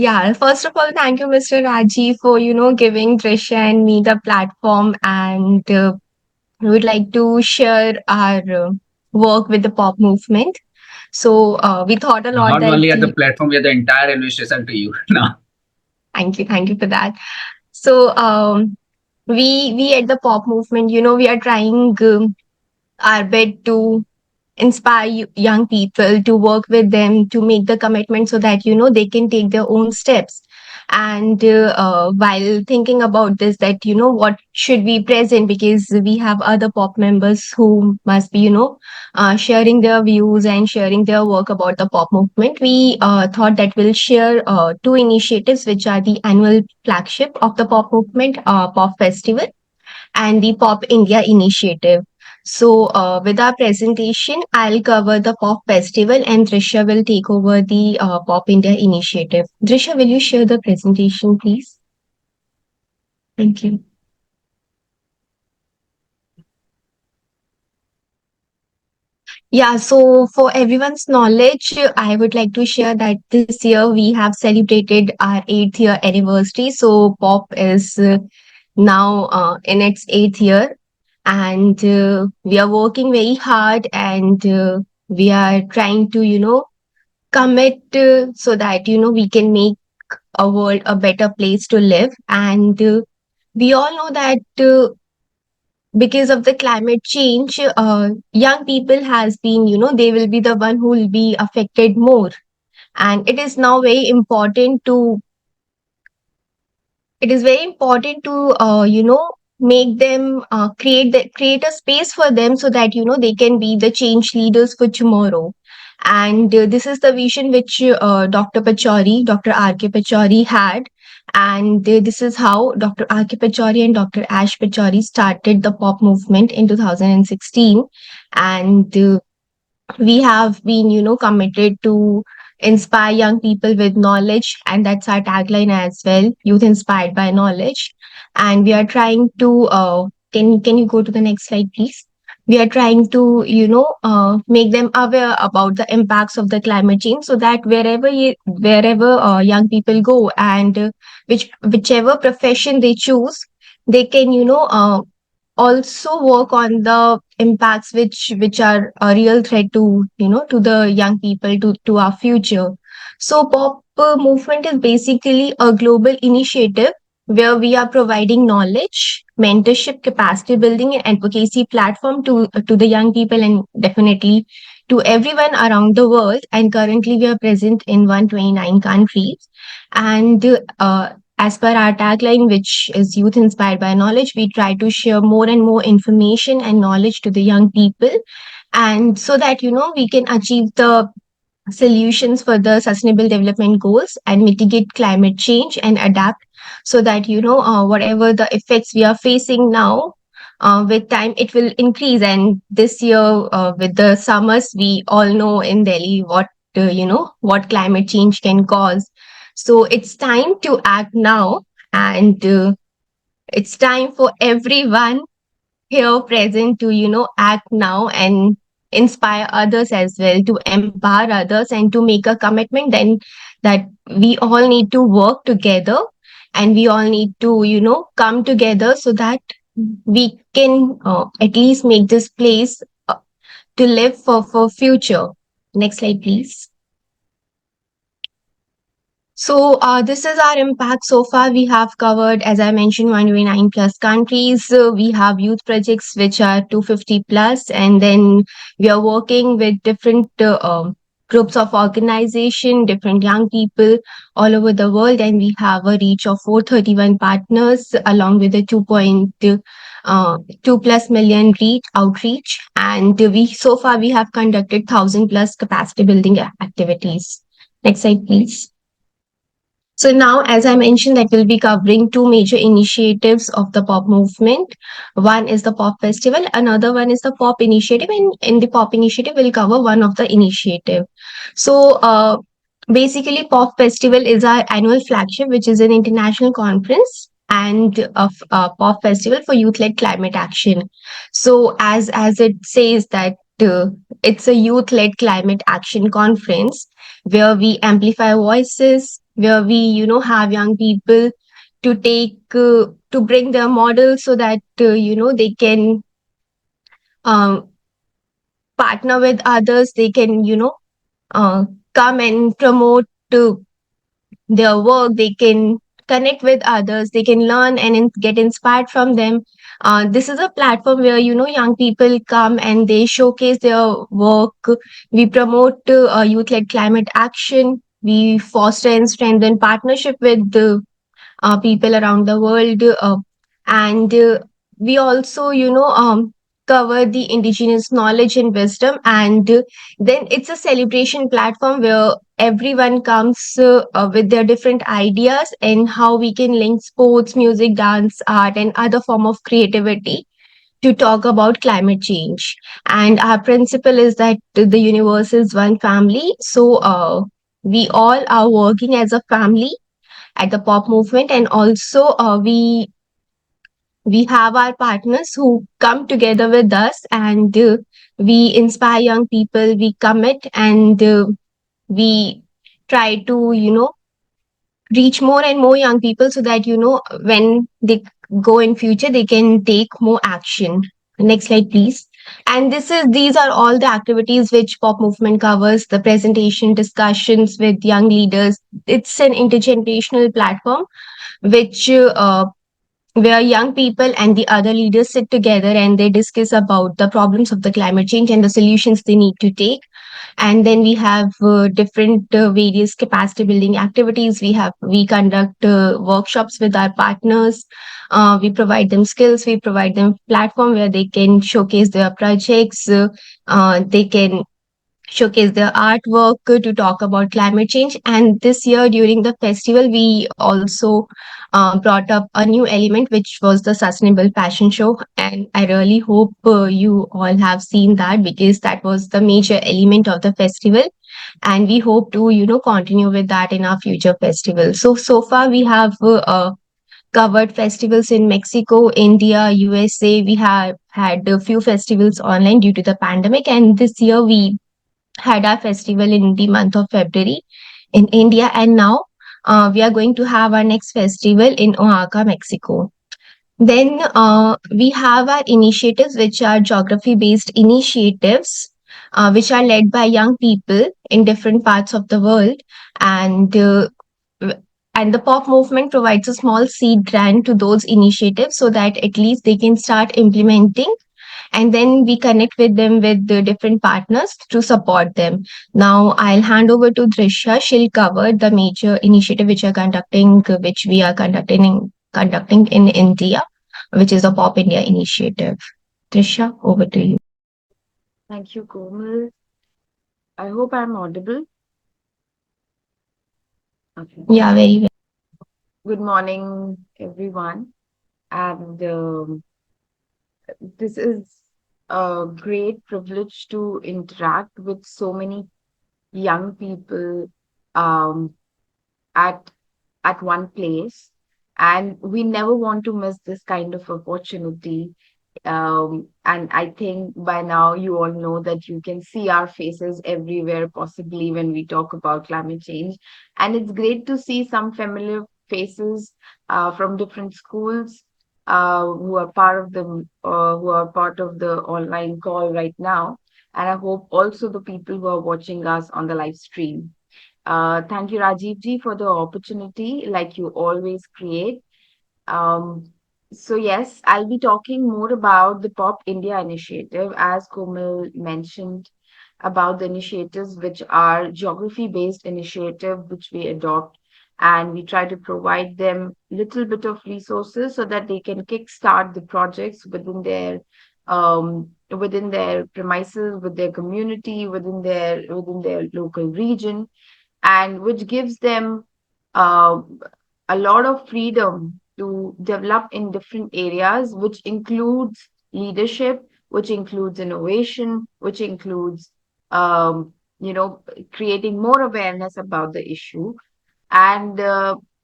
Yeah, first of all, thank you, Mr. Raji, for giving Trisha and me the platform, and we would like to share our work with the pop movement. So we thought a lot Not that. only at the platform, we have the entire invitation to you now. Thank you for that. So we at the pop movement, we are trying our bit to inspire young people, to work with them, to make the commitment so that they can take their own steps. And while thinking about this, that what should be present, because we have other pop members who must be sharing their views and sharing their work about the pop movement, we thought that we'll share two initiatives, which are the annual flagship of the pop movement, pop festival, and the Pop India initiative. So, with our presentation, I'll cover the Pop Festival and Drisha will take over the Pop India initiative. Drisha, will you share the presentation, please? Thank you. Yeah, so for everyone's knowledge, I would like to share that this year we have celebrated our 8th year anniversary. So, Pop is now in its 8th year, and we are working very hard, and we are trying to commit so that we can make a world a better place to live. And we all know that because of the climate change, young people has been, they will be the one who will be affected more. And it is very important to make them create a space for them, so that they can be the change leaders for tomorrow. And this is the vision which Dr. R.K. Pachori had. And this is how Dr. R.K. Pachori and Dr. Ash Pachori started the pop movement in 2016. And we have been committed to inspire young people with knowledge, and that's our tagline as well, youth inspired by knowledge. And we are trying to can you go to the next slide, please? We are trying to make them aware about the impacts of the climate change, so that wherever young people go, and whichever profession they choose, they can also work on the impacts which are a real threat to to the young people, to our future. So pop movement is basically a global initiative where we are providing knowledge, mentorship, capacity building, and advocacy platform to the young people, and definitely to everyone around the world. And currently we are present in 129 countries. And as per our tagline, which is youth inspired by knowledge, we try to share more and more information and knowledge to the young people, and so that we can achieve the solutions for the sustainable development goals and mitigate climate change and adapt, so that whatever the effects we are facing now, with time it will increase. And this year, with the summers, we all know in Delhi what climate change can cause. So it's time to act now. And it's time for everyone here present to act now and inspire others as well, to empower others, and to make a commitment then that we all need to work together, and we all need to come together, so that we can at least make this place to live for future. Next slide, please. So this is our impact so far. We have covered, as I mentioned, 129 plus countries. We have youth projects which are 250 plus, and then we are working with different groups of organization, different young people all over the world, and we have a reach of 431 partners, along with the 2 plus million reach outreach. And we so far we have conducted 1,000 plus capacity building activities. Next slide, please. So now, as I mentioned, that we'll be covering two major initiatives of the pop movement. One is the pop festival, another one is the pop initiative, and in the pop initiative, we'll cover one of the initiative. So basically, pop festival is our annual flagship, which is an international conference and of pop festival for youth-led climate action. So as it says that it's a youth-led climate action conference where we amplify voices, where we, have young people to to bring their models so that, they can um, partner with others. They can, uh, come and promote their work. They can connect with others. They can learn and get inspired from them. This is a platform where, young people come and they showcase their work. We promote youth-led climate action. We foster and strengthen partnership with the people around the world. And we also, cover the indigenous knowledge and wisdom. And then it's a celebration platform where everyone comes with their different ideas and how we can link sports, music, dance, art, and other form of creativity to talk about climate change. And our principle is that the universe is one family. So we all are working as a family at the pop movement. And also we have our partners who come together with us. And we inspire young people, we commit, and we try to, reach more and more young people so that, when they go in future, they can take more action. Next slide, please. And these are all the activities which pop movement covers: the presentation, discussions with young leaders. It's an intergenerational platform which where young people and the other leaders sit together and they discuss about the problems of the climate change and the solutions they need to take. And then we have different various capacity building activities. We conduct workshops with our partners. We provide them skills, we provide them platform where they can showcase their projects. They can showcase their artwork to talk about climate change. And this year during the festival, we also brought up a new element, which was the sustainable fashion show. And I really hope you all have seen that, because that was the major element of the festival. And we hope to, continue with that in our future festivals. So far we have covered festivals in Mexico, India, USA. We have had a few festivals online due to the pandemic. And this year we had our festival in the month of February in India. And now we are going to have our next festival in Oaxaca, Mexico. Then we have our initiatives, which are geography based initiatives, which are led by young people in different parts of the world. And and the pop movement provides a small seed grant to those initiatives so that at least they can start implementing. And then we connect with them with the different partners to support them. Now I'll hand over to Drisha. She'll cover the major initiative which we are conducting in India, which is the Pop India initiative. Drisha, over to you. Thank you, Komal. I hope I'm audible. Okay. Yeah, very well. Good morning, everyone. And this is a great privilege to interact with so many young people um, at one place. And we never want to miss this kind of opportunity. And I think by now you all know that you can see our faces everywhere, possibly when we talk about climate change. And it's great to see some familiar faces from different schools who are part of the online call right now. And I hope also the people who are watching us on the live stream. Thank you, Rajiv ji, for the opportunity, like you always create. Um, so yes, I'll be talking more about the Pop India initiative, as Komal mentioned, about the initiatives which are geography-based initiative which we adopt, and we try to provide them little bit of resources so that they can kickstart the projects within their premises, with their community, within their local region, and which gives them uh, a lot of freedom to develop in different areas, which includes leadership, which includes innovation, which includes um, you know creating more awareness about the issue. And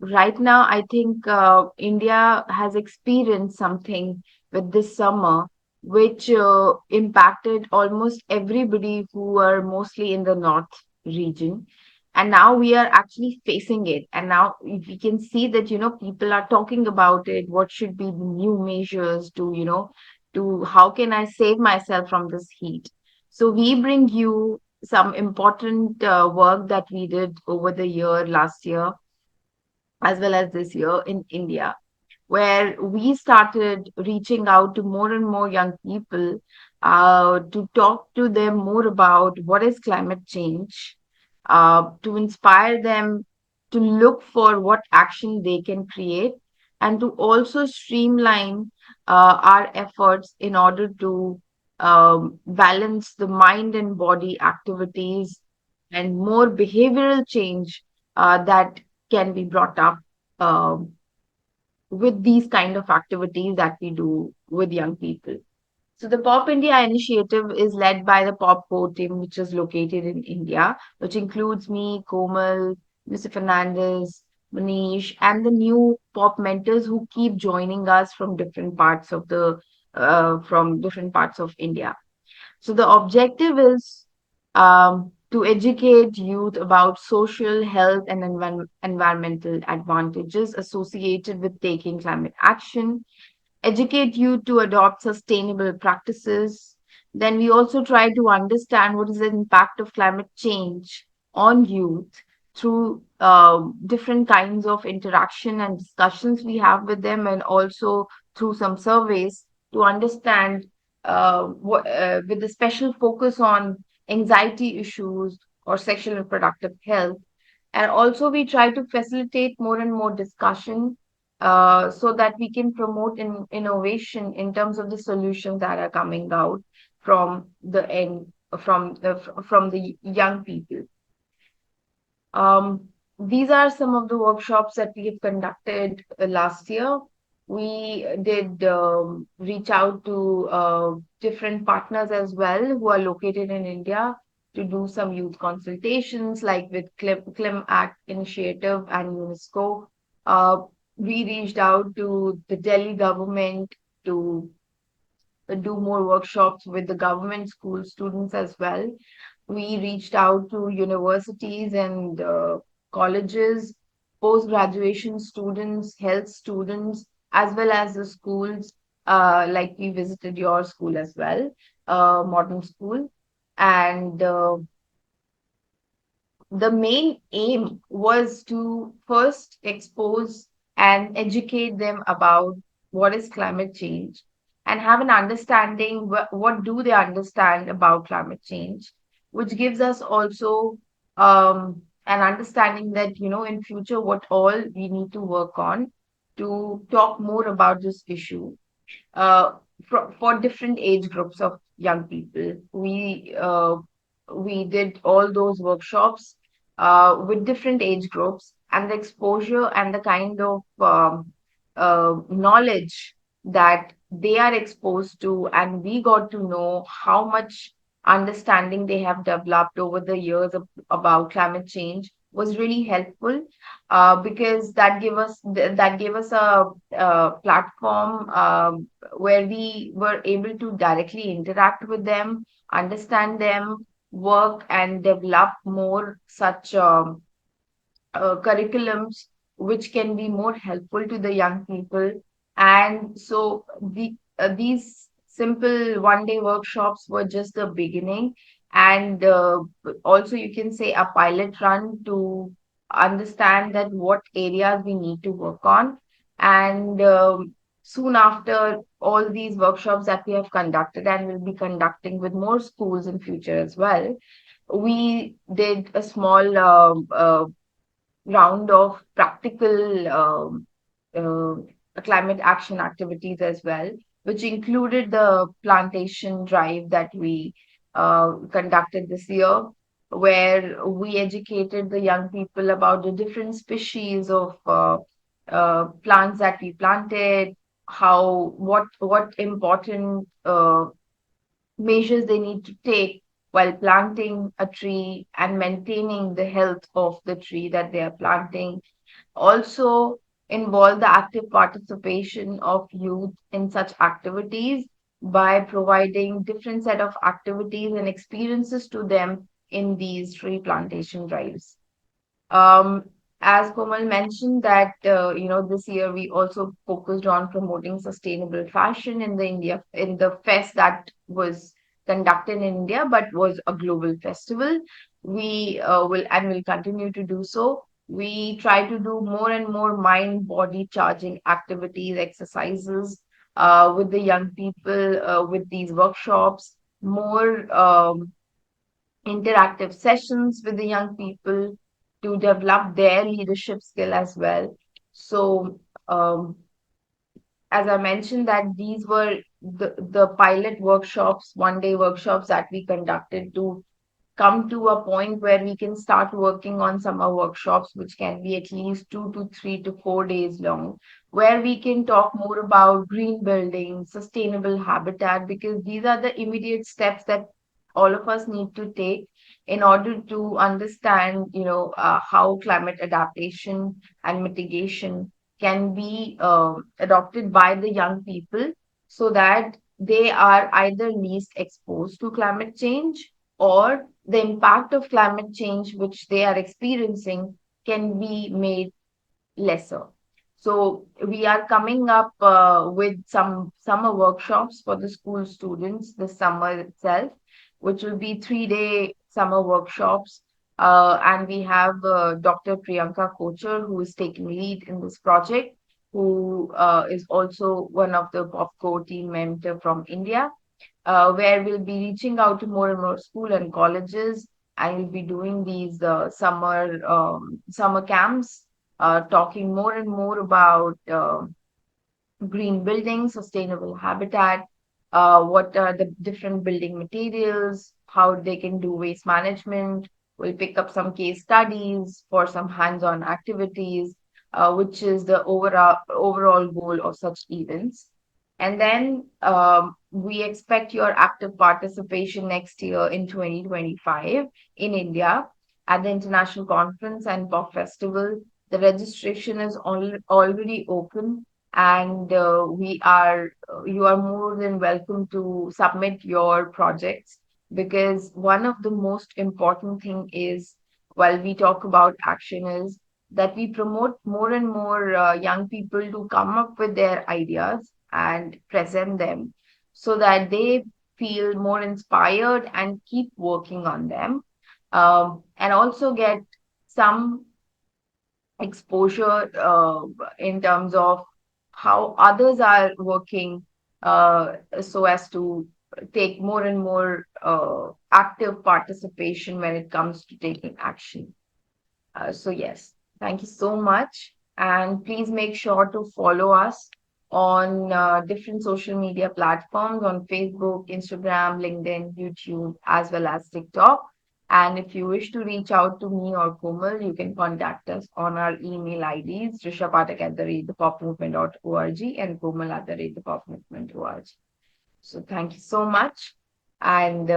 right now, I think India has experienced something with this summer, which impacted almost everybody who were mostly in the north region. And now we are actually facing it. And now we can see that, people are talking about it. What should be the new measures to, to how can I save myself from this heat? So we bring you some important work that we did over the year, last year, as well as this year in India, where we started reaching out to more and more young people to talk to them more about what is climate change, to inspire them to look for what action they can create, and to also streamline our efforts in order to balance the mind and body activities and more behavioral change that can be brought up um with these kind of activities that we do with young people. So the Pop India initiative is led by the Pop Core team, which is located in India, which includes me, Komal, Mr. Fernandez, Manish, and the new pop mentors who keep joining us from different parts of India. So the objective is to educate youth about social, health, and environmental advantages associated with taking climate action, educate you to adopt sustainable practices. Then we also try to understand what is the impact of climate change on youth through different kinds of interaction and discussions we have with them, and also through some surveys to understand with a special focus on anxiety issues or sexual and reproductive health. And also, we try to facilitate more and more discussion so that we can promote innovation in terms of the solutions that are coming out from the end from the young people. These are some of the workshops that we have conducted last year. We did reach out to different partners as well who are located in India to do some youth consultations, like with Clim Act Initiative and UNESCO. Uh, we reached out to the Delhi government to do more workshops with the government school students as well. We reached out to universities and colleges, post graduation students, health students, as well as the schools. Like we visited your school as well, modern school. And the main aim was to first expose and educate them about what is climate change and have an understanding what do they understand about climate change, which gives us also an understanding that in future what all we need to work on to talk more about this issue uh, for different age groups of young people. We did all those workshops with different age groups, and the exposure and the kind of knowledge that they are exposed to, and we got to know how much understanding they have developed over the years about climate change was really helpful because that gave us a platform where we were able to directly interact with them, understand them, work and develop more such curriculums which can be more helpful to the young people. And so these simple one-day workshops were just the beginning. And also, you can say a pilot run to understand that what areas we need to work on. And soon after all these workshops that we have conducted and will be conducting with more schools in future as well, we did a small round of practical climate action activities as well, which included the plantation drive that we conducted this year, where we educated the young people about the different species of plants that we planted, how what important measures they need to take while planting a tree and maintaining the health of the tree that they are planting. Also involve the active participation of youth in such activities by providing different set of activities and experiences to them in these tree plantation drives. Um, as Komal mentioned that this year we also focused on promoting sustainable fashion in the India in the fest that was conducted in India but was a global festival. We will continue to do so. We try to do more and more mind body charging activities, exercises with the young people with these workshops, more interactive sessions with the young people to develop their leadership skill as well. So, as I mentioned, that these were the pilot workshops, 1 day workshops that we conducted to come to a point where we can start working on summer workshops, which can be at least 2 to 3 to 4 days long, where we can talk more about green building, sustainable habitat, because these are the immediate steps that all of us need to take in order to understand, how climate adaptation and mitigation can be adopted by the young people so that they are either least exposed to climate change or the impact of climate change which they are experiencing can be made lesser. So we are coming up with some summer workshops for the school students this summer itself, which will be 3 day summer workshops. And we have Dr. Priyanka Kochar, who is taking lead in this project, who is also one of the POPCO team member from India, where we'll be reaching out to more and more school and colleges, and we'll be doing these summer camps, talking more and more about green building, sustainable habitat, what are the different building materials, how they can do waste management. We'll pick up some case studies for some hands-on activities, which is the overall goal of such events. And then we expect your active participation next year in 2025 in India at the International Conference and Pop Festival. The registration is already open, and you are more than welcome to submit your projects, because one of the most important thing is, while we talk about action, is that we promote more and more young people to come up with their ideas and present them so that they feel more inspired and keep working on them, and also get some exposure in terms of how others are working, so as to take more and more active participation when it comes to taking action. So yes, thank you so much. And please make sure to follow us on different social media platforms on Facebook, Instagram, LinkedIn, YouTube, as well as TikTok. And if you wish to reach out to me or Komal, you can contact us on our email IDs, rishapatak@thepopmovement.org and komal@thepopmovement.org. So thank you so much. And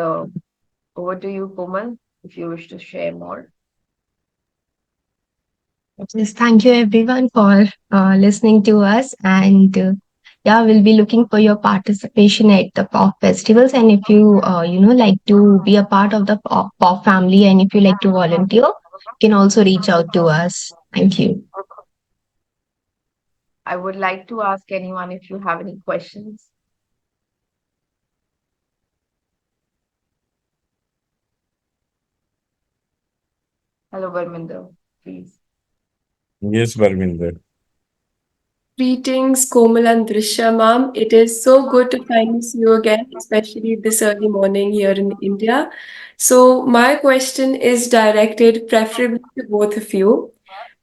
over to you, Komal, if you wish to share more. Just thank you everyone for listening to us. And yeah, we'll be looking for your participation at the pop festivals. And if you, like to be a part of the pop family, and if you like to volunteer, you can also reach out to us. Thank you. I would like to ask anyone if you have any questions. Hello, Barminder, please. Yes, Barvinder. Greetings, Komal and Drisha, ma'am. It is so good to finally see you again, especially this early morning here in India. So, my question is directed preferably to both of you.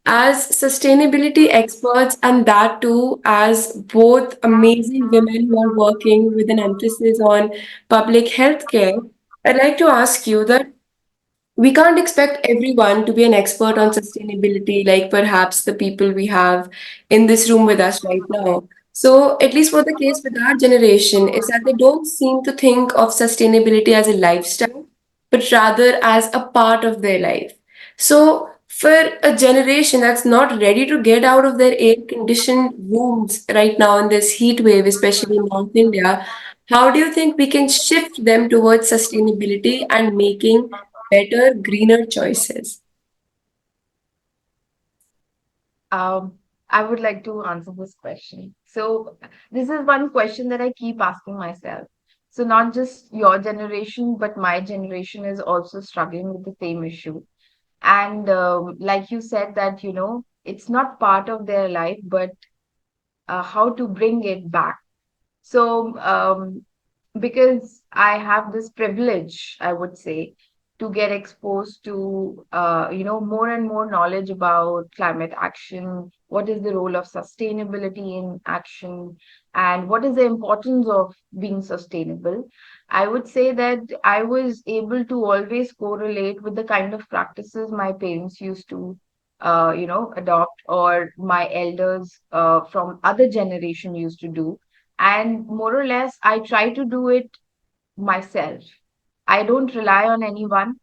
As sustainability experts, and that too as both amazing women who are working with an emphasis on public health care, I'd like to ask you that we can't expect everyone to be an expert on sustainability, like perhaps the people we have in this room with us right now. So, at least for the case with our generation, is that they don't seem to think of sustainability as a lifestyle, but rather as a part of their life. So, for a generation that's not ready to get out of their air conditioned rooms right now in this heat wave, especially in North India, how do you think we can shift them towards sustainability and making better, greener choices? I would like to answer this question. So, this is one question that I keep asking myself. So, not just your generation, but my generation is also struggling with the same issue. And like you said, that, it's not part of their life, but how to bring it back. So, because I have this privilege, I would say, to get exposed to, more and more knowledge about climate action, what is the role of sustainability in action, and what is the importance of being sustainable. I would say that I was able to always correlate with the kind of practices my parents used to, adopt, or my elders from other generation used to do, and more or less I try to do it myself. I don't rely on anyone.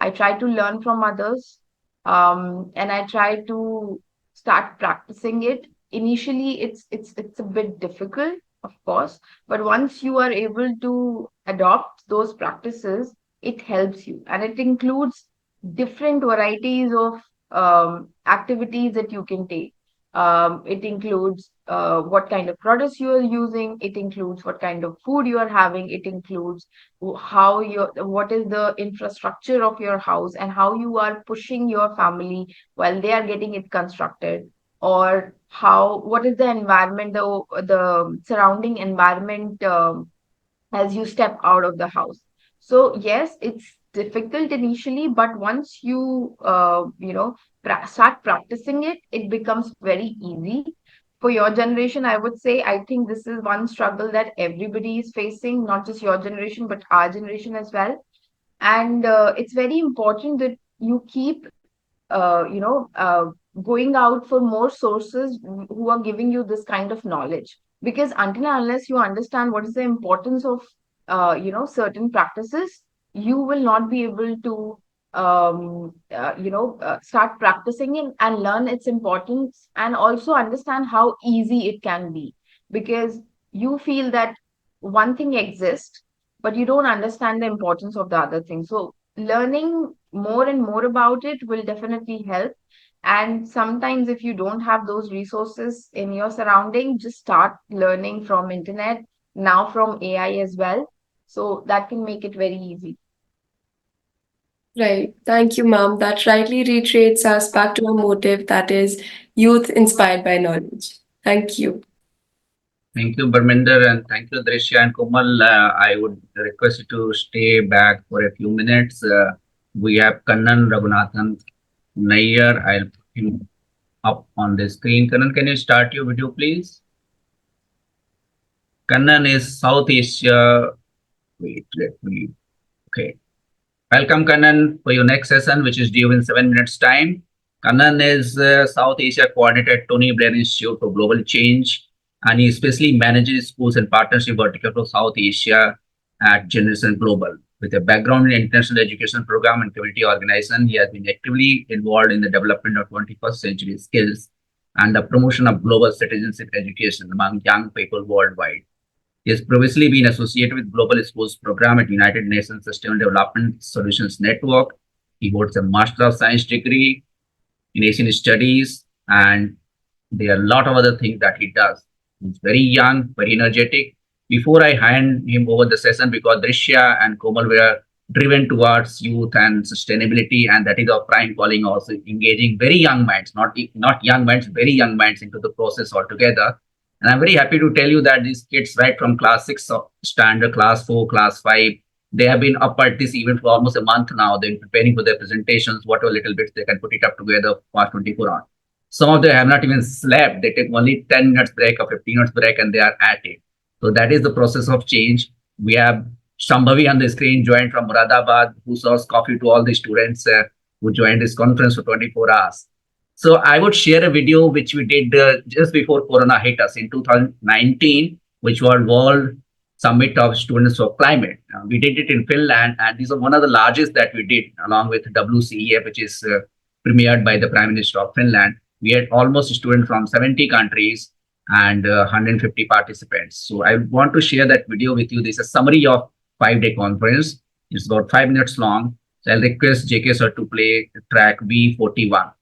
I try to learn from others, and I try to start practicing it. Initially, it's a bit difficult, of course, but once you are able to adopt those practices, it helps you, and it includes different varieties of activities that you can take. It includes what kind of products you are using. It includes what kind of food you are having. It includes how your what is the infrastructure of your house, and how you are pushing your family while they are getting it constructed, or how what is the environment, the surrounding environment, as you step out of the house. So yes, it's difficult initially, but once you start practicing it, it becomes very easy. For your generation, I would say, I think this is one struggle that everybody is facing, not just your generation, but our generation as well. And it's very important that you keep going out for more sources who are giving you this kind of knowledge, because until and unless you understand what is the importance of certain practices, you will not be able to start practicing it and learn its importance, and also understand how easy it can be, because you feel that one thing exists, but you don't understand the importance of the other thing. So learning more and more about it will definitely help. And sometimes if you don't have those resources in your surrounding, just start learning from internet, now from AI as well. So that can make it very easy. Right. Thank you, ma'am. That rightly reiterates us back to our motive, that is youth inspired by knowledge. Thank you. Thank you, Barminder, and thank you, Drishya and Komal. I would request you to stay back for a few minutes. We have Kannan Raghunathan Nayyar. I'll put him up on the screen. Kannan, can you start your video, please? Kannan is South Asia. Wait, let me. Okay. Welcome, Kannan, for your next session, which is due in 7 minutes' time. Kannan is South Asia coordinator at Tony Blair Institute for Global Change, and he especially manages schools and partnership vertical for South Asia at Generation Global. With a background in international education program and community organization, he has been actively involved in the development of 21st century skills and the promotion of global citizenship education among young people worldwide. He has previously been associated with Global Schools Program at United Nations Sustainable Development Solutions Network. He holds a Master of Science degree in Asian Studies, and there are a lot of other things that he does. He's very young, very energetic. Before I hand him over the session, because Drishya and Komal were driven towards youth and sustainability, and that is our prime calling, also engaging very young minds, not young minds, very young minds into the process altogether. And I'm very happy to tell you that these kids, right from class 6 standard, class 4, class 5, they have been up at this event for almost a month now. They're preparing for their presentations, whatever little bits they can put it up together for 24 hours. Some of them have not even slept. They take only 10 minutes break or 15 minutes break and they are at it. So that is the process of change. We have Shambhavi on the screen joined from Muradabad, who serves coffee to all the students who joined this conference for 24 hours. So I would share a video which we did just before Corona hit us in 2019, which was World Summit of Students for Climate. We did it in Finland, and these are one of the largest that we did, along with WCEF, which is premiered by the Prime Minister of Finland. We had almost students from 70 countries and 150 participants. So I want to share that video with you. This is a summary of 5-day conference. It's about 5 minutes long. So I'll request JK sir to play track B41.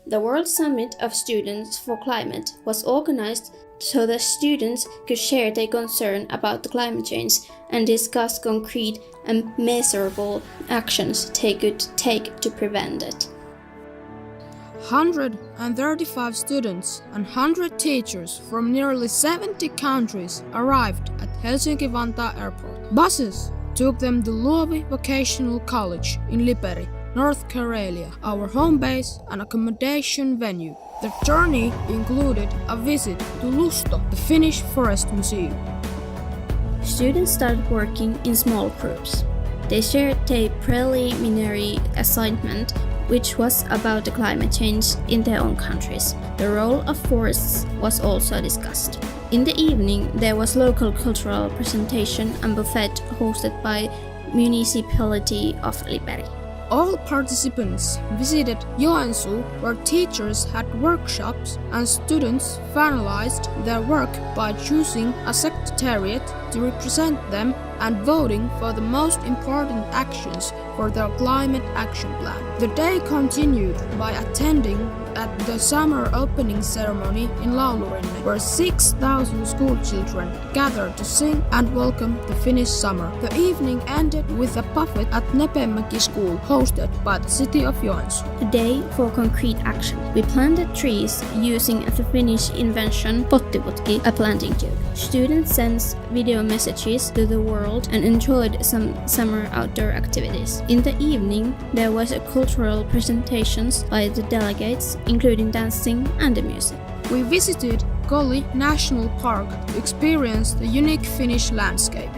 The World Summit of Students for Climate was organized so that students could share their concern about the climate change and discuss concrete and measurable actions they could take to prevent it. 135 students and 100 teachers from nearly 70 countries arrived at Helsinki-Vantaa Airport. Buses took them to Luovi Vocational College in Liperi, North Karelia, our home base and accommodation venue. The journey included a visit to Lusto, the Finnish Forest Museum. Students started working in small groups. They shared their preliminary assignment, which was about the climate change in their own countries. The role of forests was also discussed. In the evening, there was local cultural presentation and buffet hosted by municipality of Liperi. All participants visited Joensuu, where teachers had workshops and students finalized their work by choosing a secretariat to represent them and voting for the most important actions for their climate action plan. The day continued by attending at the summer opening ceremony in Laulurinne, where 6,000 school children gathered to sing and welcome the Finnish summer. The evening ended with a buffet at Nepemäki School, hosted by the city of Joensuu. A day for concrete action. We planted trees using the Finnish invention pottiputki, a planting tube. Students sent video messages to the world and enjoyed some summer outdoor activities. In the evening, there was a cultural presentations by the delegates, including dancing and the music. We visited Koli National Park to experience the unique Finnish landscape.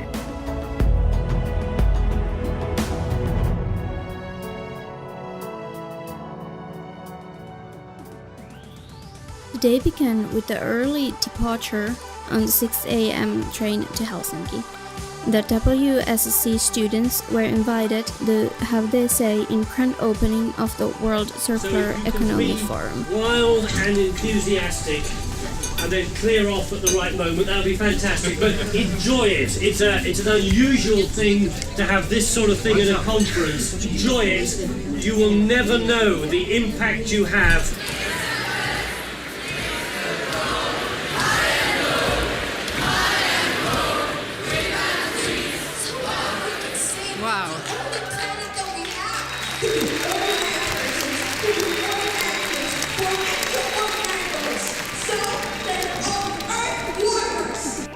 The day began with the early departure on the 6 a.m. train to Helsinki. The WSC students were invited to have their say in grand opening of the World Circular Economy Forum. Wild and enthusiastic, and then clear off at the right moment. That would be fantastic. But enjoy it. It's an unusual thing to have this sort of thing at a conference. Enjoy it. You will never know the impact you have.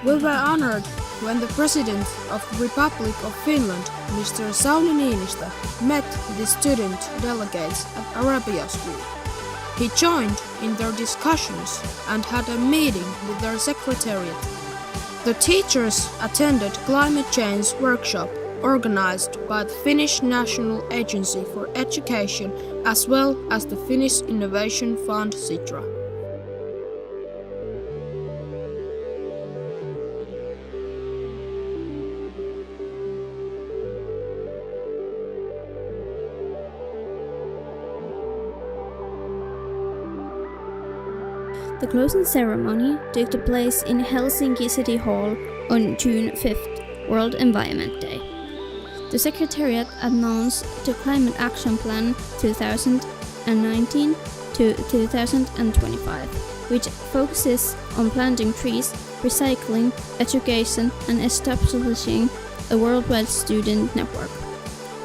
We were honored when the President of the Republic of Finland, Mr. Sauli Niinistö, met the student delegates at Arabia School. He joined in their discussions and had a meeting with their secretariat. The teachers attended climate change workshop organized by the Finnish National Agency for Education as well as the Finnish Innovation Fund Sitra. The closing ceremony took place in Helsinki City Hall on June 5th, World Environment Day. The Secretariat announced the Climate Action Plan 2019 to 2025, which focuses on planting trees, recycling, education, and establishing a worldwide student network.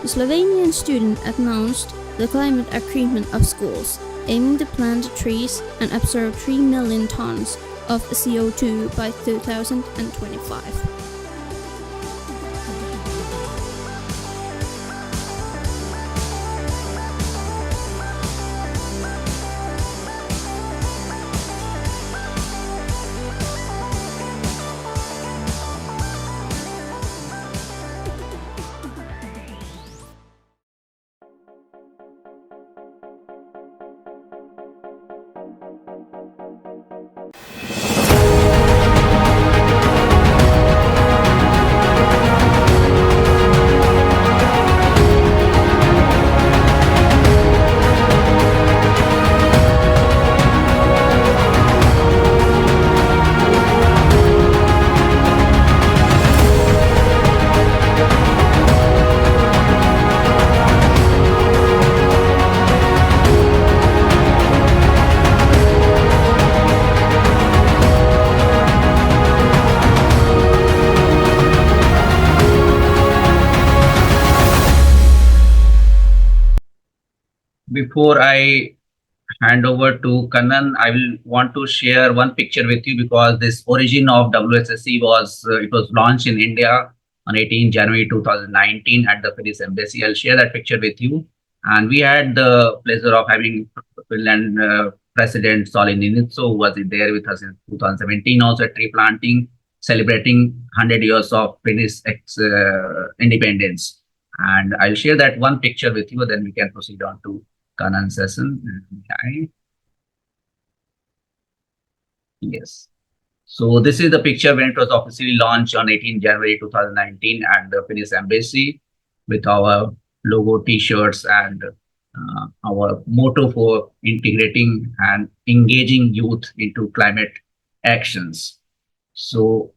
The Slovenian student announced the climate agreement of schools, aiming to plant trees and absorb 3 million tons of CO2 by 2025. Before I hand over to Kannan, I will want to share one picture with you because this origin of WSSC was it was launched in India on 18 January 2019 at the Finnish embassy. I'll share that picture with you. And we had the pleasure of having Finland President Sauli Niinistö, who was there with us in 2017, also tree planting, celebrating 100 years of Finnish independence. And I'll share that one picture with you, then we can proceed on to Kanan session. Okay. Yes. So this is the picture when it was officially launched on 18 January 2019 at the Finnish embassy with our logo T-shirts and our motto for integrating and engaging youth into climate actions. So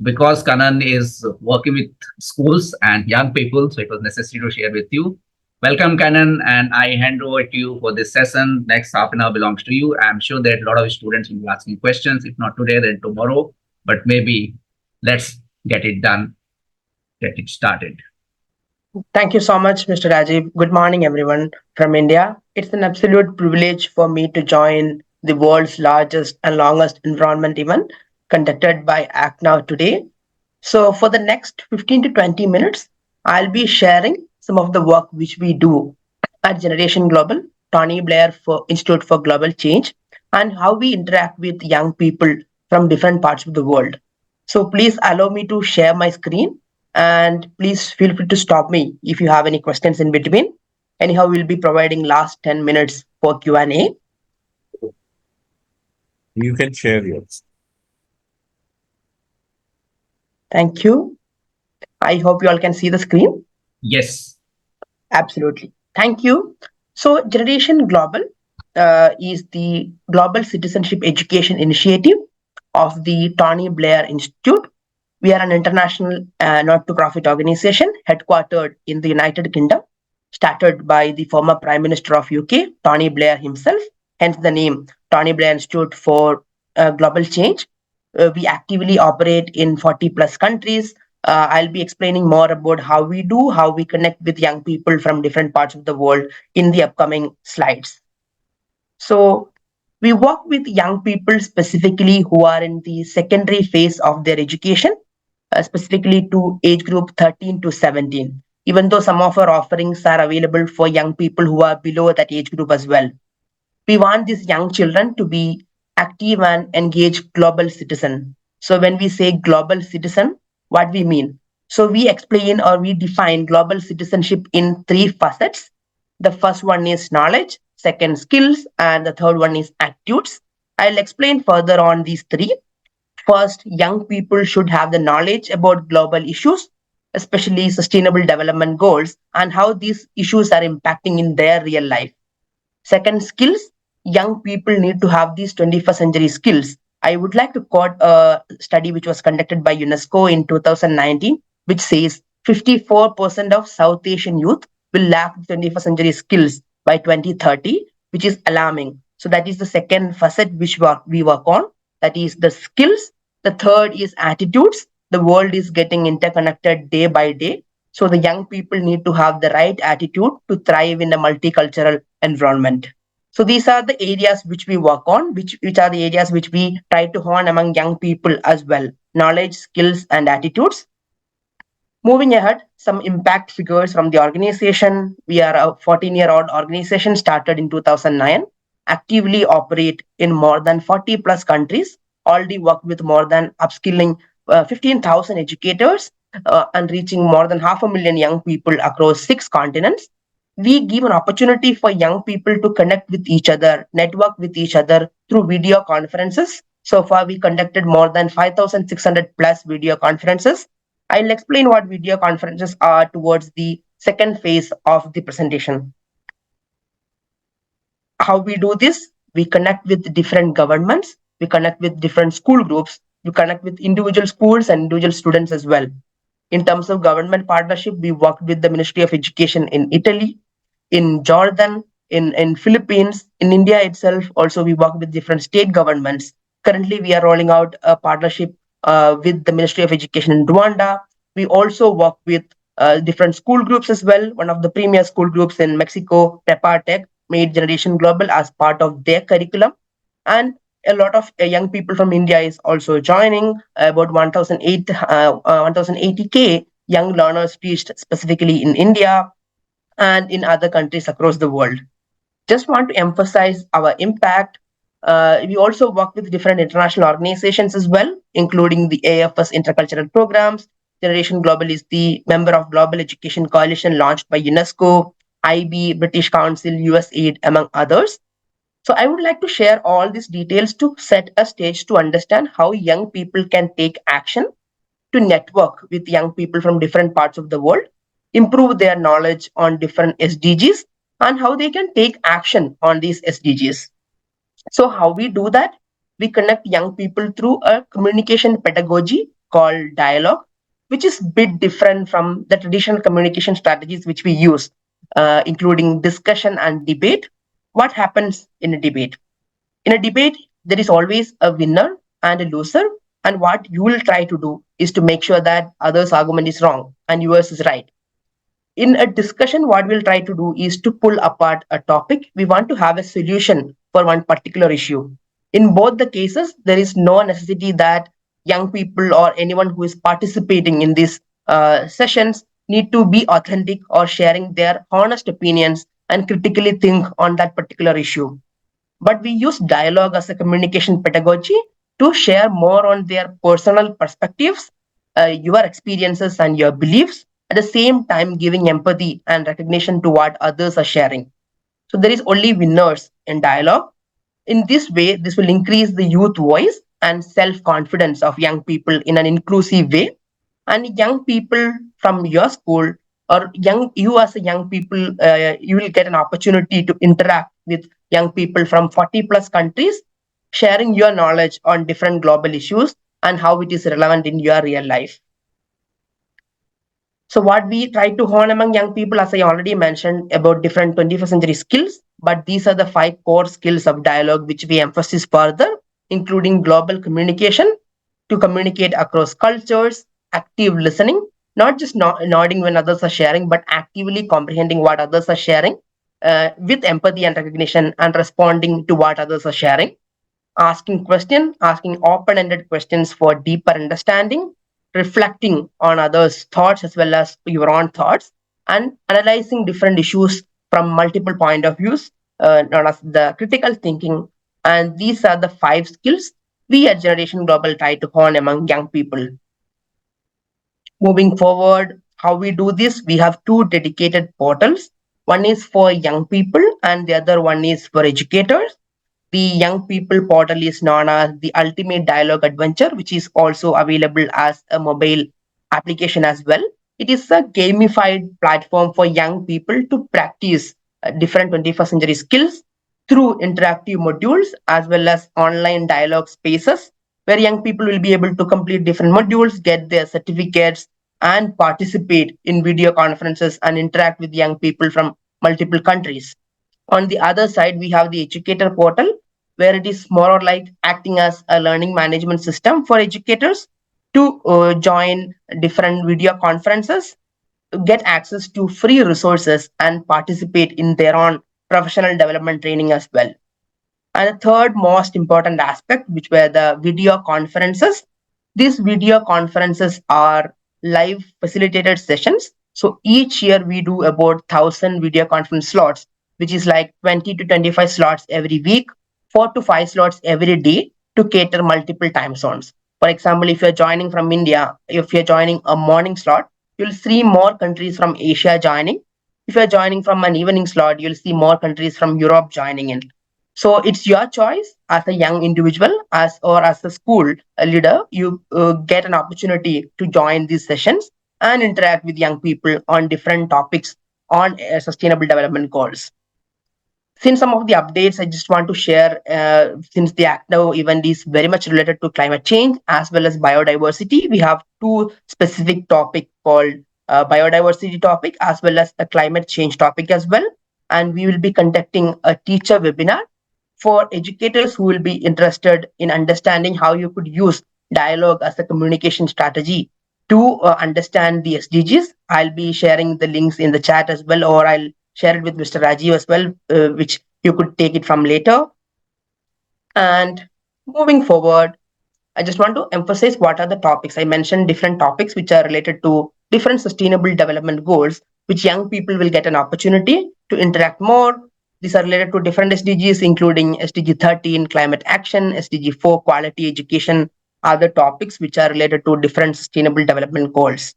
because Kanan is working with schools and young people, so it was necessary to share with you. Welcome, Kanan, and I hand over to you for this session. Next half an hour belongs to you. I'm sure that a lot of students will be asking questions, if not today, then tomorrow. But maybe let's get it done, get it started. Thank you so much, Mr. Rajiv. Good morning, everyone from India. It's an absolute privilege for me to join the world's largest and longest environment event conducted by ACT Now today. So, for the next 15 to 20 minutes, I'll be sharing some of the work which we do at Generation Global, Tony Blair for Institute for Global Change, and how we interact with young people from different parts of the world. So, please allow me to share my screen, and please feel free to stop me if you have any questions in between. Anyhow, we'll be providing last 10 minutes for Q&A. You can share yours. Thank you. I hope you all can see the screen. Yes. Absolutely. Thank you. So, Generation Global is the global citizenship education initiative of the Tony Blair Institute. We are an international not-for-profit organization headquartered in the United Kingdom, started by the former Prime Minister of UK, Tony Blair himself, hence the name Tony Blair Institute for Global Change. We actively operate in 40 plus countries. I'll be explaining more about how we connect with young people from different parts of the world in the upcoming slides. So we work with young people specifically who are in the secondary phase of their education, specifically to age group 13 to 17, even though some of our offerings are available for young people who are below that age group as well. We want these young children to be active and engaged global citizen. So when we say global citizen, what we mean? So we explain or we define global citizenship in three facets. The first one is knowledge, second skills, and the third one is attitudes. I'll explain further on these three. First, young people should have the knowledge about global issues, especially sustainable development goals, and how these issues are impacting in their real life. Second, skills. Young people need to have these 21st century skills. I would like to quote a study which was conducted by UNESCO in 2019, which says 54% of South Asian youth will lack 21st century skills by 2030, which is alarming. So that is the second facet which we work on. That is the skills. The third is attitudes. The world is getting interconnected day by day. So the young people need to have the right attitude to thrive in a multicultural environment. So these are the areas which we work on, which are the areas which we try to hone among young people as well. Knowledge, skills, and attitudes. Moving ahead, some impact figures from the organization. We are a 14-year-old organization started in 2009, actively operate in more than 40 plus countries, already work with more than upskilling 15,000 educators and reaching more than 500,000 young people across 6 continents. We give an opportunity for young people to connect with each other, network with each other through video conferences. So far, we conducted more than 5,600 plus video conferences. I'll explain what video conferences are towards the second phase of the presentation. How we do this? We connect with different governments, we connect with different school groups, we connect with individual schools and individual students as well. In terms of government partnership, we worked with the Ministry of Education in Italy, in Jordan, in Philippines, in India itself. Also, we work with different state governments. Currently, we are rolling out a partnership with the Ministry of Education in Rwanda. We also work with different school groups as well. One of the premier school groups in Mexico, Prepa Tech, made Generation Global as part of their curriculum. And a lot of young people from India is also joining. About 1,080K young learners reached specifically in India and in other countries across the world. Just want to emphasize our impact. We also work with different international organizations as well, including the AFS intercultural programs. Generation Global is the member of Global Education Coalition launched by UNESCO, IB, British Council, USAID, among others. So I would like to share all these details to set a stage to understand how young people can take action to network with young people from different parts of the world, improve their knowledge on different SDGs, and how they can take action on these SDGs. So, how we do that? We connect young people through a communication pedagogy called dialogue, which is a bit different from the traditional communication strategies which we use, including discussion and debate. What happens in a debate? In a debate, there is always a winner and a loser. And what you will try to do is to make sure that others' argument is wrong and yours is right. In a discussion, what we'll try to do is to pull apart a topic. We want to have a solution for one particular issue. In both the cases, there is no necessity that young people or anyone who is participating in these sessions need to be authentic or sharing their honest opinions and critically think on that particular issue. But we use dialogue as a communication pedagogy to share more on their personal perspectives, your experiences, and your beliefs, at the same time giving empathy and recognition to what others are sharing. So there is only winners in dialogue. In this way, this will increase the youth voice and self confidence of young people in an inclusive way. And young people from your school or you as a young people, you will get an opportunity to interact with young people from 40 plus countries, sharing your knowledge on different global issues and how it is relevant in your real life. So what we try to hone among young people, as I already mentioned, about different 21st century skills, but these are the 5 core skills of dialogue which we emphasize further, including global communication, to communicate across cultures, active listening, not just nodding when others are sharing, but actively comprehending what others are sharing, with empathy and recognition and responding to what others are sharing, asking open-ended questions for deeper understanding, reflecting on others' thoughts as well as your own thoughts, and analyzing different issues from multiple point of views, known as the critical thinking. And these are the 5 skills we at Generation Global try to hone among young people. Moving forward, how we do this, we have 2 dedicated portals. One is for young people and the other one is for educators. The young people portal is known as the Ultimate Dialogue Adventure, which is also available as a mobile application as well. It is a gamified platform for young people to practice different 21st century skills through interactive modules as well as online dialogue spaces where young people will be able to complete different modules, get their certificates, and participate in video conferences and interact with young people from multiple countries. On the other side, we have the educator portal, where it is more or like acting as a learning management system for educators to join different video conferences, get access to free resources, and participate in their own professional development training as well. And the third most important aspect, which were the video conferences. These video conferences are live facilitated sessions. So each year we do about 1,000 video conference slots, which is like 20 to 25 slots every week, 4 to 5 slots every day to cater multiple time zones. For example, if you're joining from India, if you're joining a morning slot, you'll see more countries from Asia joining. If you're joining from an evening slot, you'll see more countries from Europe joining in. So it's your choice as a young individual, as a school leader. You get an opportunity to join these sessions and interact with young people on different topics on sustainable development goals. Since some of the updates I just want to share, since the ACTO event is very much related to climate change as well as biodiversity, we have 2 specific topic called biodiversity topic as well as a climate change topic as well. And we will be conducting a teacher webinar for educators who will be interested in understanding how you could use dialogue as a communication strategy to understand the SDGs. I'll be sharing the links in the chat as well, or I'll share it with Mr. Rajiv as well, which you could take it from later. And moving forward, I just want to emphasize what are the topics. I mentioned different topics which are related to different sustainable development goals, which young people will get an opportunity to interact more. These are related to different SDGs, including SDG 13, climate action, SDG 4, quality education, other topics which are related to different sustainable development goals.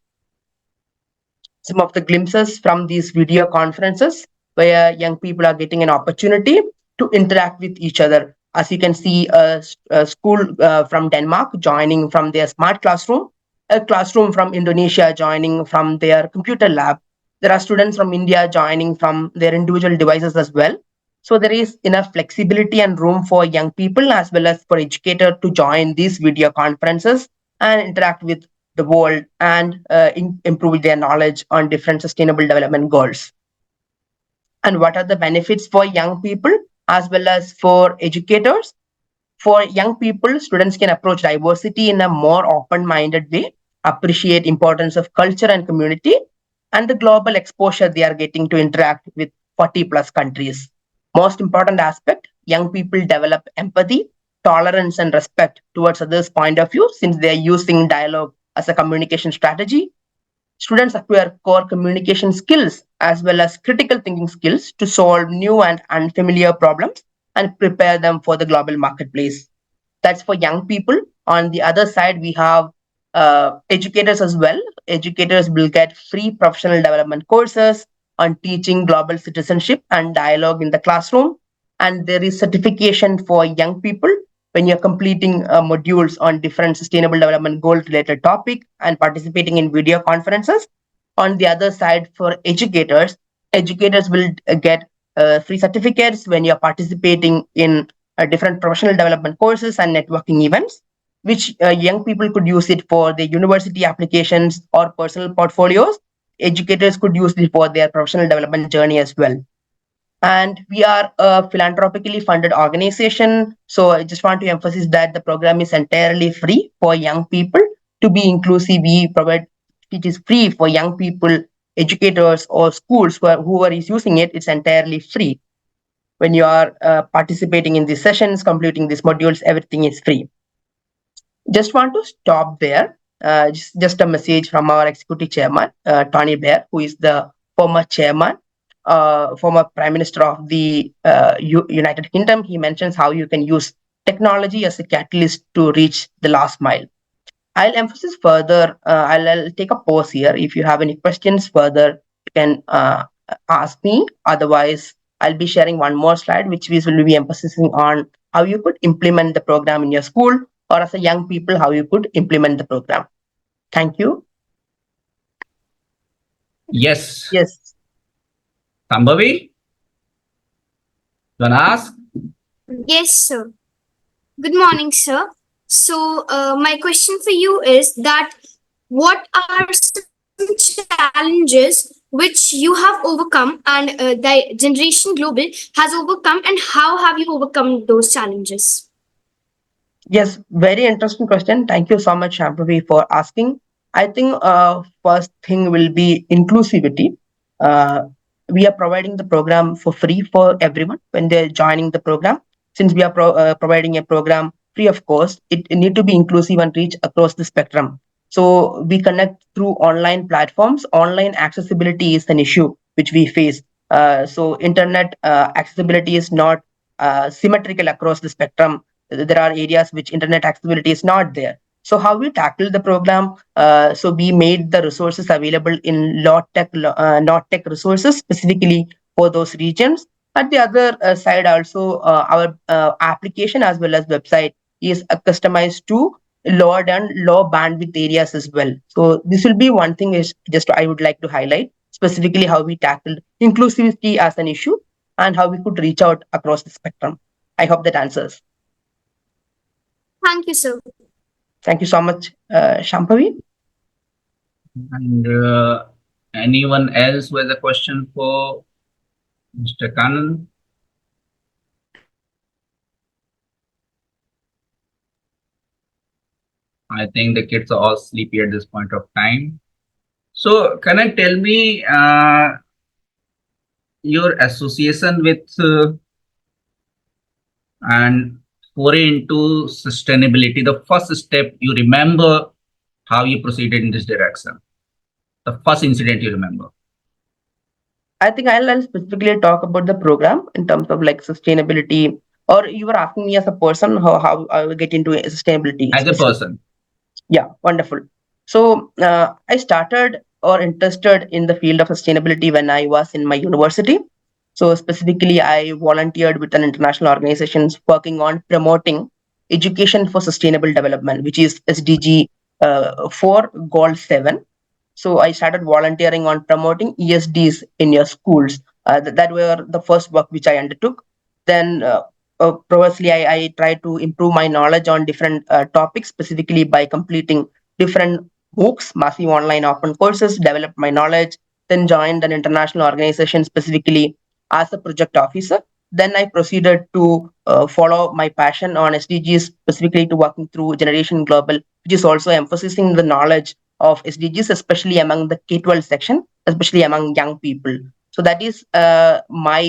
Some of the glimpses from these video conferences where young people are getting an opportunity to interact with each other. As you can see, a school from Denmark joining from their smart classroom, a classroom from Indonesia joining from their computer lab. There are students from India joining from their individual devices as well. So there is enough flexibility and room for young people as well as for educators to join these video conferences and interact with the world and improve their knowledge on different sustainable development goals. And what are the benefits for young people as well as for educators? For young people, students can approach diversity in a more open-minded way, appreciate importance of culture and community, and the global exposure they are getting to interact with 40 plus countries. Most important aspect, young people develop empathy, tolerance, and respect towards others' point of view since they are using dialogue as a communication strategy. Students acquire core communication skills as well as critical thinking skills to solve new and unfamiliar problems and prepare them for the global marketplace. That's for young people. On the other side, we have educators as well. Educators will get free professional development courses on teaching global citizenship and dialogue in the classroom. And there is certification for young people when you're completing modules on different sustainable development goal related topic and participating in video conferences. On the other side, for educators, educators will get free certificates when you're participating in different professional development courses and networking events, which young people could use it for their university applications or personal portfolios. Educators could use it for their professional development journey as well. And we are a philanthropically funded organization. So I just want to emphasize that the program is entirely free for young people. To be inclusive, we provide it is free for young people, educators, or schools whoever is using it. It's entirely free. When you are participating in these sessions, completing these modules, everything is free. Just want to stop there. Just a message from our executive chairman, Tony Blair, who is the former chairman, former prime minister of the United Kingdom. He mentions how you can use technology as a catalyst to reach the last mile. I'll emphasize further. I'll take a pause here. If you have any questions further, you can ask me. Otherwise, I'll be sharing one more slide, which we will be emphasizing on how you could implement the program in your school or as a young people, how you could implement the program. Thank you. Yes. Yes. Sambhavi, you want to ask? Yes, sir. Good morning, sir. So, my question for you is that what are some challenges which you have overcome and the generation global has overcome, and how have you overcome those challenges? Yes, very interesting question. Thank you so much, Shambhavi, for asking. I think first thing will be inclusivity. Uh, we are providing the program for free for everyone when they're joining the program. Since we are providing a program free of cost, it need to be inclusive and reach across the spectrum. So we connect through online platforms. Online accessibility is an issue which we face. So internet accessibility is not symmetrical across the spectrum. There are areas which internet accessibility is not there. So how we tackle the program? So we made the resources available in not tech resources specifically for those regions. At the other side, also our application as well as website is customized to lower and low bandwidth areas as well. So this will be one thing is just I would like to highlight specifically how we tackled inclusivity as an issue and how we could reach out across the spectrum. I hope that answers. Thank you, sir. Thank you so much, Shambhavi. And anyone else who has a question for Mr. Kanan? I think the kids are all sleepy at this point of time. So, can I tell me your association with and foray into sustainability? The first step you remember how you proceeded in this direction. The first incident you remember. I think I'll specifically talk about the program in terms of like sustainability. Or you were asking me as a person how I will get into sustainability As a specifically. person. Yeah, wonderful. So I started or interested in the field of sustainability when I was in my university. So specifically, I volunteered with an international organization working on promoting education for sustainable development, which is SDG 4 Goal 7. So I started volunteering on promoting ESDs in your schools. That were the first work which I undertook. Then previously I tried to improve my knowledge on different topics, specifically by completing different MOOCs, massive online open courses, developed my knowledge, then joined an international organization specifically as a project officer. Then I proceeded to follow my passion on SDGs, specifically to working through Generation Global, which is also emphasizing the knowledge of SDGs, especially among the K-12 section, especially among young people. So that is my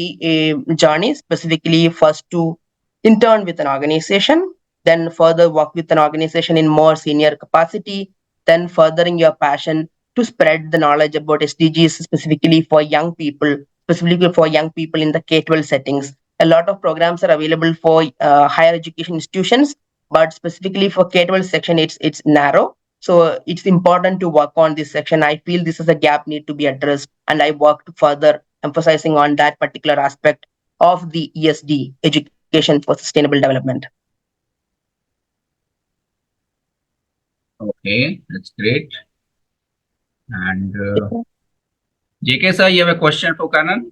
journey, specifically first to intern with an organization, then further work with an organization in more senior capacity, then furthering your passion to spread the knowledge about SDGs specifically for young people, specifically for young people in the K-12 settings. A lot of programs are available for higher education institutions, but specifically for K-12 section, it's narrow. So it's important to work on this section. I feel this is a gap need to be addressed, and I worked further emphasizing on that particular aspect of the ESD, education for sustainable development. Okay, that's great. And JK sir, you have a question for Kanan?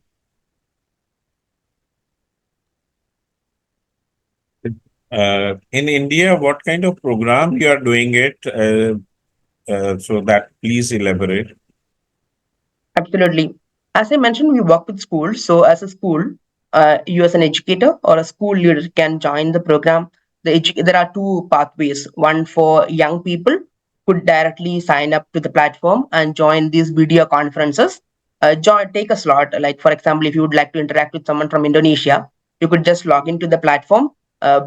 In India, what kind of program you are doing it? So that please elaborate. Absolutely. As I mentioned, we work with schools. So as a school, you as an educator or a school leader can join the program. There are two pathways. One for young people could directly sign up to the platform and join these video conferences. Take a slot. Like for example, if you would like to interact with someone from Indonesia, you could just log into the platform,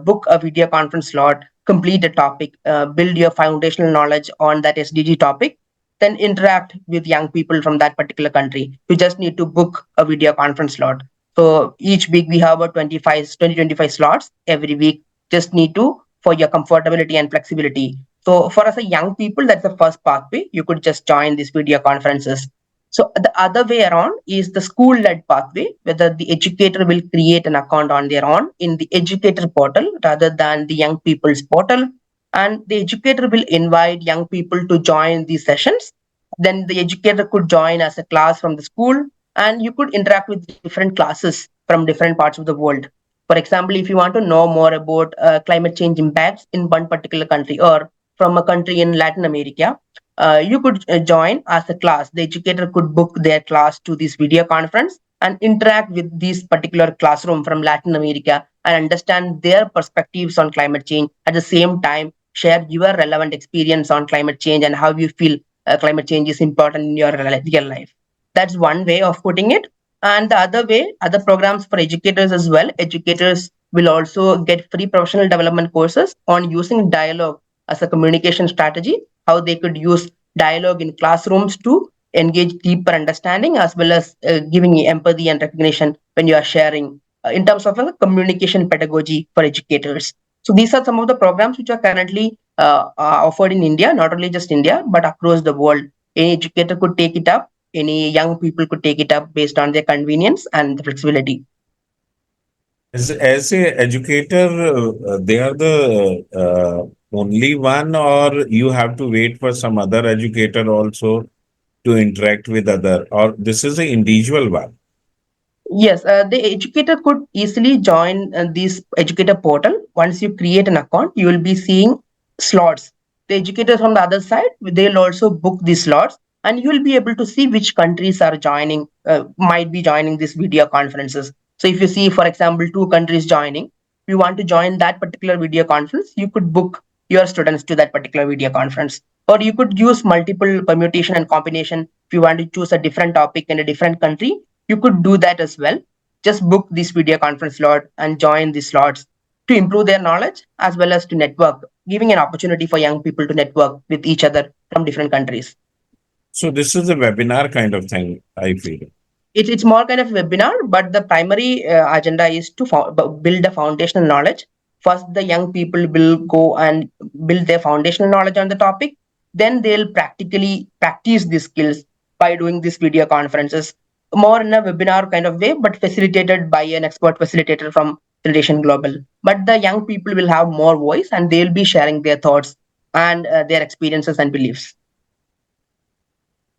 book a video conference slot, complete a topic, build your foundational knowledge on that SDG topic, then interact with young people from that particular country. You just need to book a video conference slot. So each week we have about 25 slots every week. Just need to for your comfortability and flexibility. So for us, a young people, that's the first pathway. You could just join these video conferences. So the other way around is the school-led pathway, whether the educator will create an account on their own in the educator portal rather than the young people's portal, and the educator will invite young people to join these sessions. Then the educator could join as a class from the school, and you could interact with different classes from different parts of the world. For example, if you want to know more about climate change impacts in one particular country or from a country in Latin America, you could join as a class. The educator could book their class to this video conference and interact with this particular classroom from Latin America and understand their perspectives on climate change. At the same time, share your relevant experience on climate change and how you feel climate change is important in your real life. That's one way of putting it. And the other way, other programs for educators as well. Educators will also get free professional development courses on using dialogue as a communication strategy, how they could use dialogue in classrooms to engage deeper understanding as well as giving empathy and recognition when you are sharing in terms of a communication pedagogy for educators. So these are some of the programs which are currently offered in India, not only just India, but across the world. Any educator could take it up. Any young people could take it up based on their convenience and the flexibility. As a educator, they are the only one, or you have to wait for some other educator also to interact with other, or this is an individual one? Yes, the educator could easily join this educator portal. Once you create an account, you will be seeing slots. The educators on the other side, they'll also book these slots, and you will be able to see which countries are joining, might be joining these video conferences. So if you see, for example, two countries joining, you want to join that particular video conference, you could book your students to that particular video conference. Or you could use multiple permutation and combination. If you want to choose a different topic in a different country, you could do that as well. Just book this video conference slot and join these slots to improve their knowledge as well as to network, giving an opportunity for young people to network with each other from different countries. So this is a webinar kind of thing, I feel. It's more kind of webinar, but the primary agenda is to build a foundational knowledge. First, the young people will go and build their foundational knowledge on the topic. Then they'll practically practice these skills by doing these video conferences, more in a webinar kind of way, but facilitated by an expert facilitator from Generation Global. But the young people will have more voice and they'll be sharing their thoughts and their experiences and beliefs.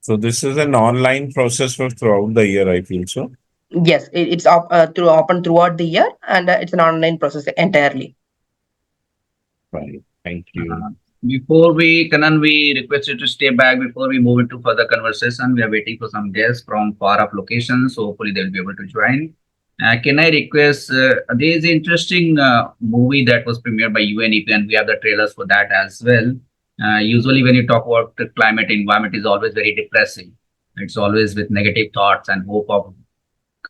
So this is an online process for throughout the year, I feel so. Yes, it's open throughout the year, and it's an online process entirely. Right. Thank you. Before Kanan, we request you to stay back before we move into further conversation. We are waiting for some guests from far off locations, so hopefully they'll be able to join. Can I request, there is an interesting movie that was premiered by UNEP, and we have the trailers for that as well. Usually when you talk about the climate environment, is always very depressing. It's always with negative thoughts and hope of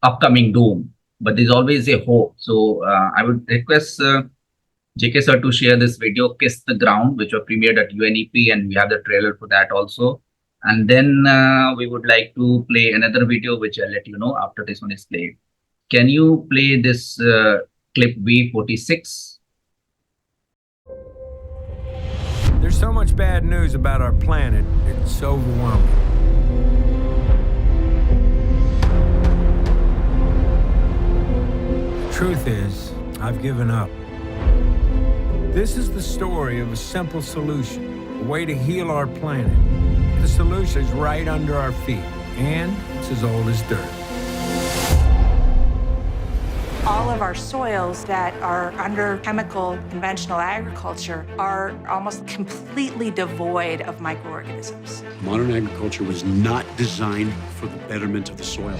upcoming doom, but there's always a hope. So I would request JK sir to share this video, Kiss the Ground, which was premiered at UNEP, and we have the trailer for that also. And then we would like to play another video, which I'll let you know after this one is played. Can you play this clip V46? There's so much bad news about our planet, it's overwhelming. The truth is, I've given up. This is the story of a simple solution, a way to heal our planet. The solution is right under our feet, and it's as old as dirt. All of our soils that are under chemical conventional agriculture are almost completely devoid of microorganisms. Modern agriculture was not designed for the betterment of the soil.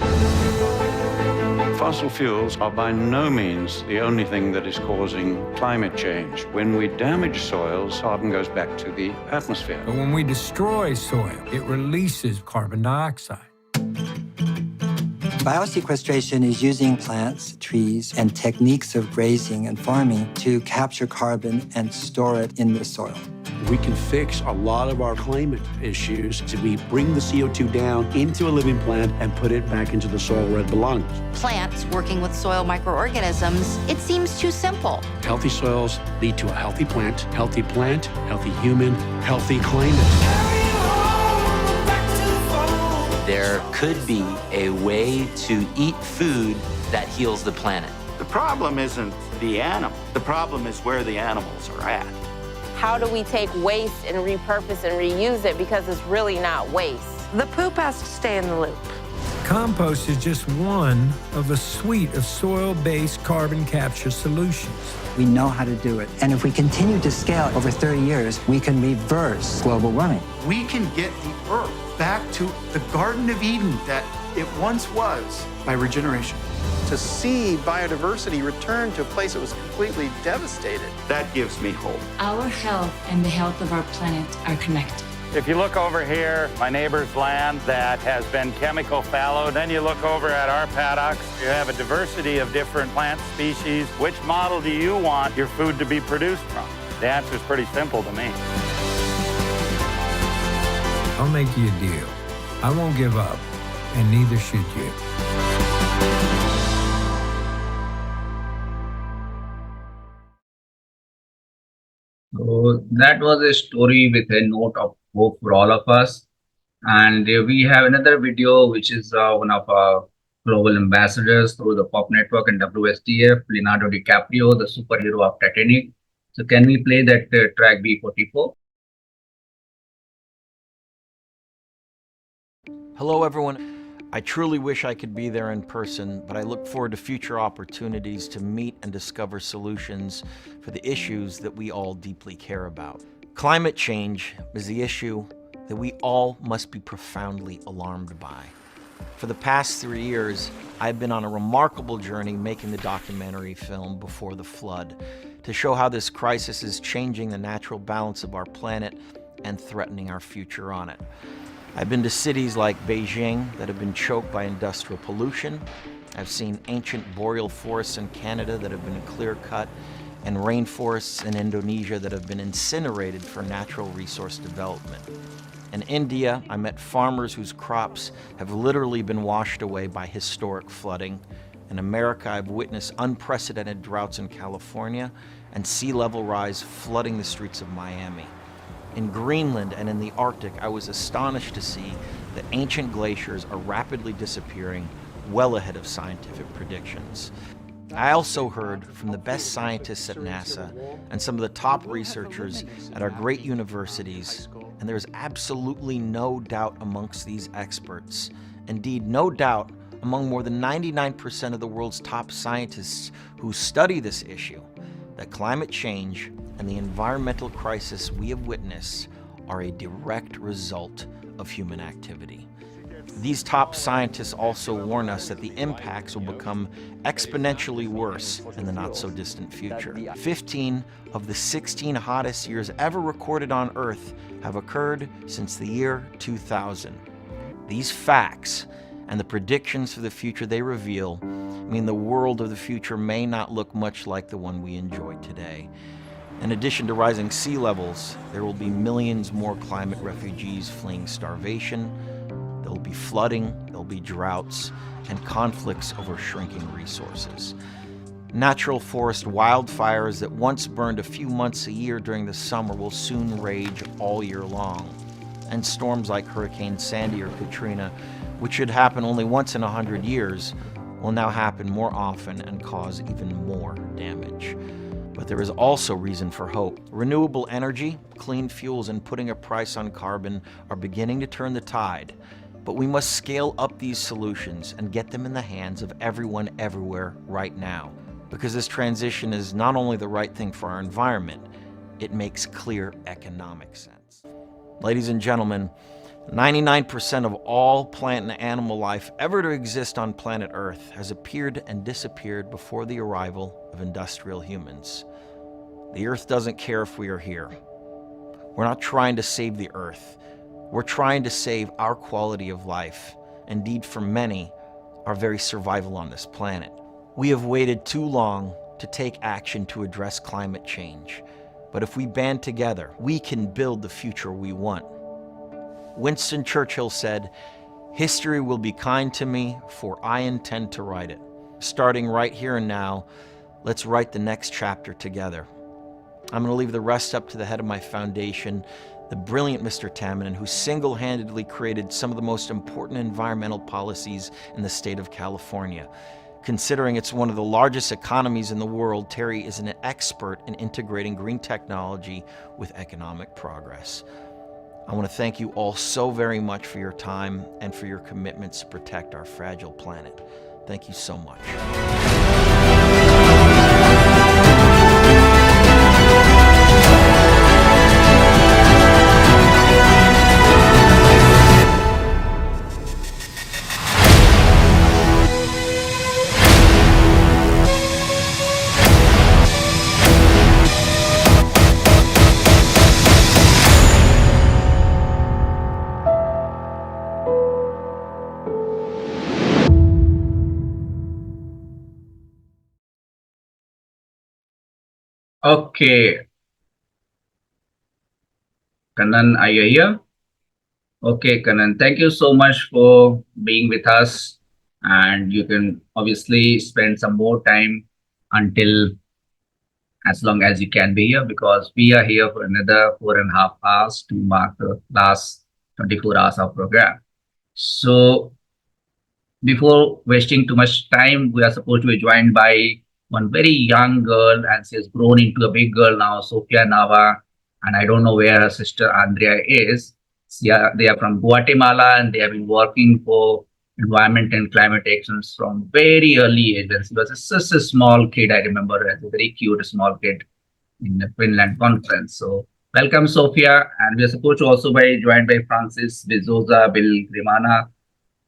Fossil fuels are by no means the only thing that is causing climate change. When we damage soils, carbon goes back to the atmosphere. But when we destroy soil, it releases carbon dioxide. Biosequestration is using plants, trees, and techniques of grazing and farming to capture carbon and store it in the soil. We can fix a lot of our climate issues if we bring the CO2 down into a living plant and put it back into the soil where it belongs. Plants working with soil microorganisms, it seems too simple. Healthy soils lead to a healthy plant, healthy human, healthy climate. There could be a way to eat food that heals the planet. The problem isn't the animal. The problem is where the animals are at. How do we take waste and repurpose and reuse it, because it's really not waste? The poop has to stay in the loop. Compost is just one of a suite of soil-based carbon capture solutions. We know how to do it. And if we continue to scale over 30 years, we can reverse global warming. We can get the Earth back to the Garden of Eden that it once was by regeneration. To see biodiversity return to a place that was completely devastated. That gives me hope. Our health and the health of our planet are connected. If you look over here, my neighbor's land that has been chemical fallow, then you look over at our paddocks, you have a diversity of different plant species. Which model do you want your food to be produced from? The answer is pretty simple to me. I'll make you a deal. I won't give up, and neither should you. So that was a story with a note of hope for all of us. And we have another video, which is one of our global ambassadors through the POP network and WSTF, Leonardo DiCaprio, the superhero of Titanic. So can we play that track B44? Hello, everyone. I truly wish I could be there in person, but I look forward to future opportunities to meet and discover solutions for the issues that we all deeply care about. Climate change is the issue that we all must be profoundly alarmed by. For the past 3 years, I've been on a remarkable journey making the documentary film Before the Flood to show how this crisis is changing the natural balance of our planet and threatening our future on it. I've been to cities like Beijing that have been choked by industrial pollution. I've seen ancient boreal forests in Canada that have been clear-cut, and rainforests in Indonesia that have been incinerated for natural resource development. In India, I met farmers whose crops have literally been washed away by historic flooding. In America, I've witnessed unprecedented droughts in California and sea level rise flooding the streets of Miami. In Greenland and in the Arctic, I was astonished to see that ancient glaciers are rapidly disappearing, well ahead of scientific predictions. I also heard from the best scientists at NASA and some of the top researchers at our great universities, and there is absolutely no doubt amongst these experts, indeed no doubt among more than 99% of the world's top scientists who study this issue, that climate change and the environmental crisis we have witnessed are a direct result of human activity. These top scientists also warn us that the impacts will become exponentially worse in the not-so-distant future. 15 of the 16 hottest years ever recorded on Earth have occurred since the year 2000. These facts and the predictions for the future they reveal mean the world of the future may not look much like the one we enjoy today. In addition to rising sea levels, there will be millions more climate refugees fleeing starvation. There will be flooding, there will be droughts, and conflicts over shrinking resources. Natural forest wildfires that once burned a few months a year during the summer will soon rage all year long. And storms like Hurricane Sandy or Katrina, which should happen only once in 100 years, will now happen more often and cause even more damage. But there is also reason for hope. Renewable energy, clean fuels, and putting a price on carbon are beginning to turn the tide. But we must scale up these solutions and get them in the hands of everyone everywhere right now. Because this transition is not only the right thing for our environment, it makes clear economic sense. Ladies and gentlemen, 99% of all plant and animal life ever to exist on planet Earth has appeared and disappeared before the arrival of industrial humans. The Earth doesn't care if we are here. We're not trying to save the Earth. We're trying to save our quality of life, indeed for many, our very survival on this planet. We have waited too long to take action to address climate change. But if we band together, we can build the future we want. Winston Churchill said, "History will be kind to me, for I intend to write it." Starting right here and now, let's write the next chapter together. I'm going to leave the rest up to the head of my foundation, the brilliant Mr. Tamminen, who single-handedly created some of the most important environmental policies in the state of California. Considering it's one of the largest economies in the world, Terry is an expert in integrating green technology with economic progress. I want to thank you all so very much for your time and for your commitments to protect our fragile planet. Thank you so much. Okay. Kannan, are you here? Okay, Kannan, thank you so much for being with us. And you can obviously spend some more time until as long as you can be here, because we are here for another 4.5 hours to mark the last 24 hours of program. So before wasting too much time, we are supposed to be joined by one very young girl, and she has grown into a big girl now, Sofia Nava, and I don't know where her sister Andrea is. They are from Guatemala, and they have been working for environment and climate actions from very early age. And she was just a small kid. I remember her as a very cute small kid in the Finland conference. So welcome, Sofia, and we are supposed to also be joined by Francis Bizoza Bilgrimana,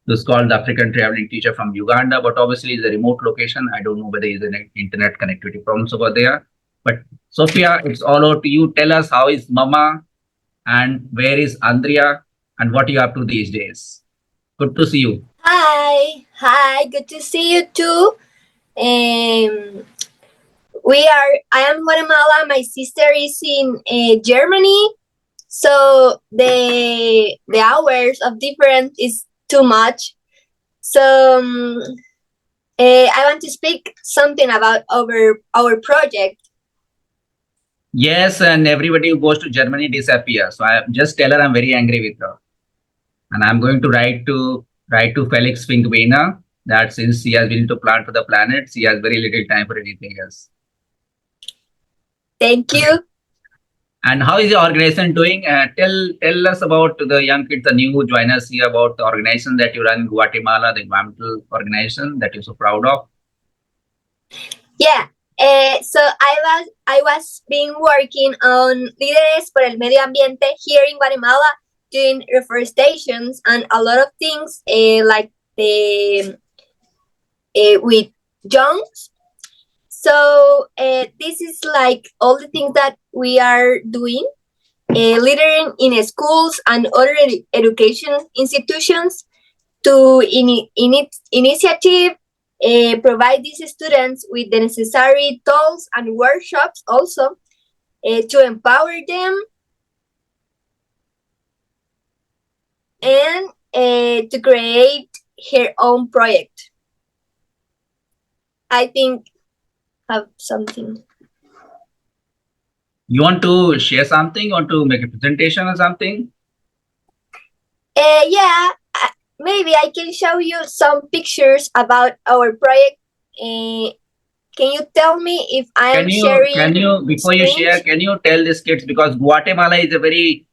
who's called the African traveling teacher from Uganda, but obviously it's a remote location. I don't know whether there's an internet connectivity problems over there. But Sophia, it's all over to you. Tell us, how is Mama and where is Andrea and what are you up to these days? Good to see you. Hi, good to see you too. I am in Guatemala. My sister is in Germany, so the hours of difference is too much. So I want to speak something about our project. Yes, and everybody who goes to Germany disappears. So I just tell her I'm very angry with her, and I'm going to write to Felix Finkbeiner that since he has been to plant for the planets, he has very little time for anything else. Thank you. And how is the organization doing? Tell us about the young kids, the new joiners here, about the organization that you run in Guatemala, the environmental organization that you're so proud of. Yeah. So I was been working on Líderes por el Medio Ambiente here in Guatemala, doing reforestations and a lot of things like the with junks. So this is like all the things that we are doing, littering in schools and other education institutions to initiative provide these students with the necessary tools and workshops also to empower them and to create her own project. I think have something. You want to share something? You want to make a presentation or something? Yeah, maybe I can show you some pictures about our project. Can you tell me if I am sharing? Can you before you share? Can you tell these kids, because Guatemala is a very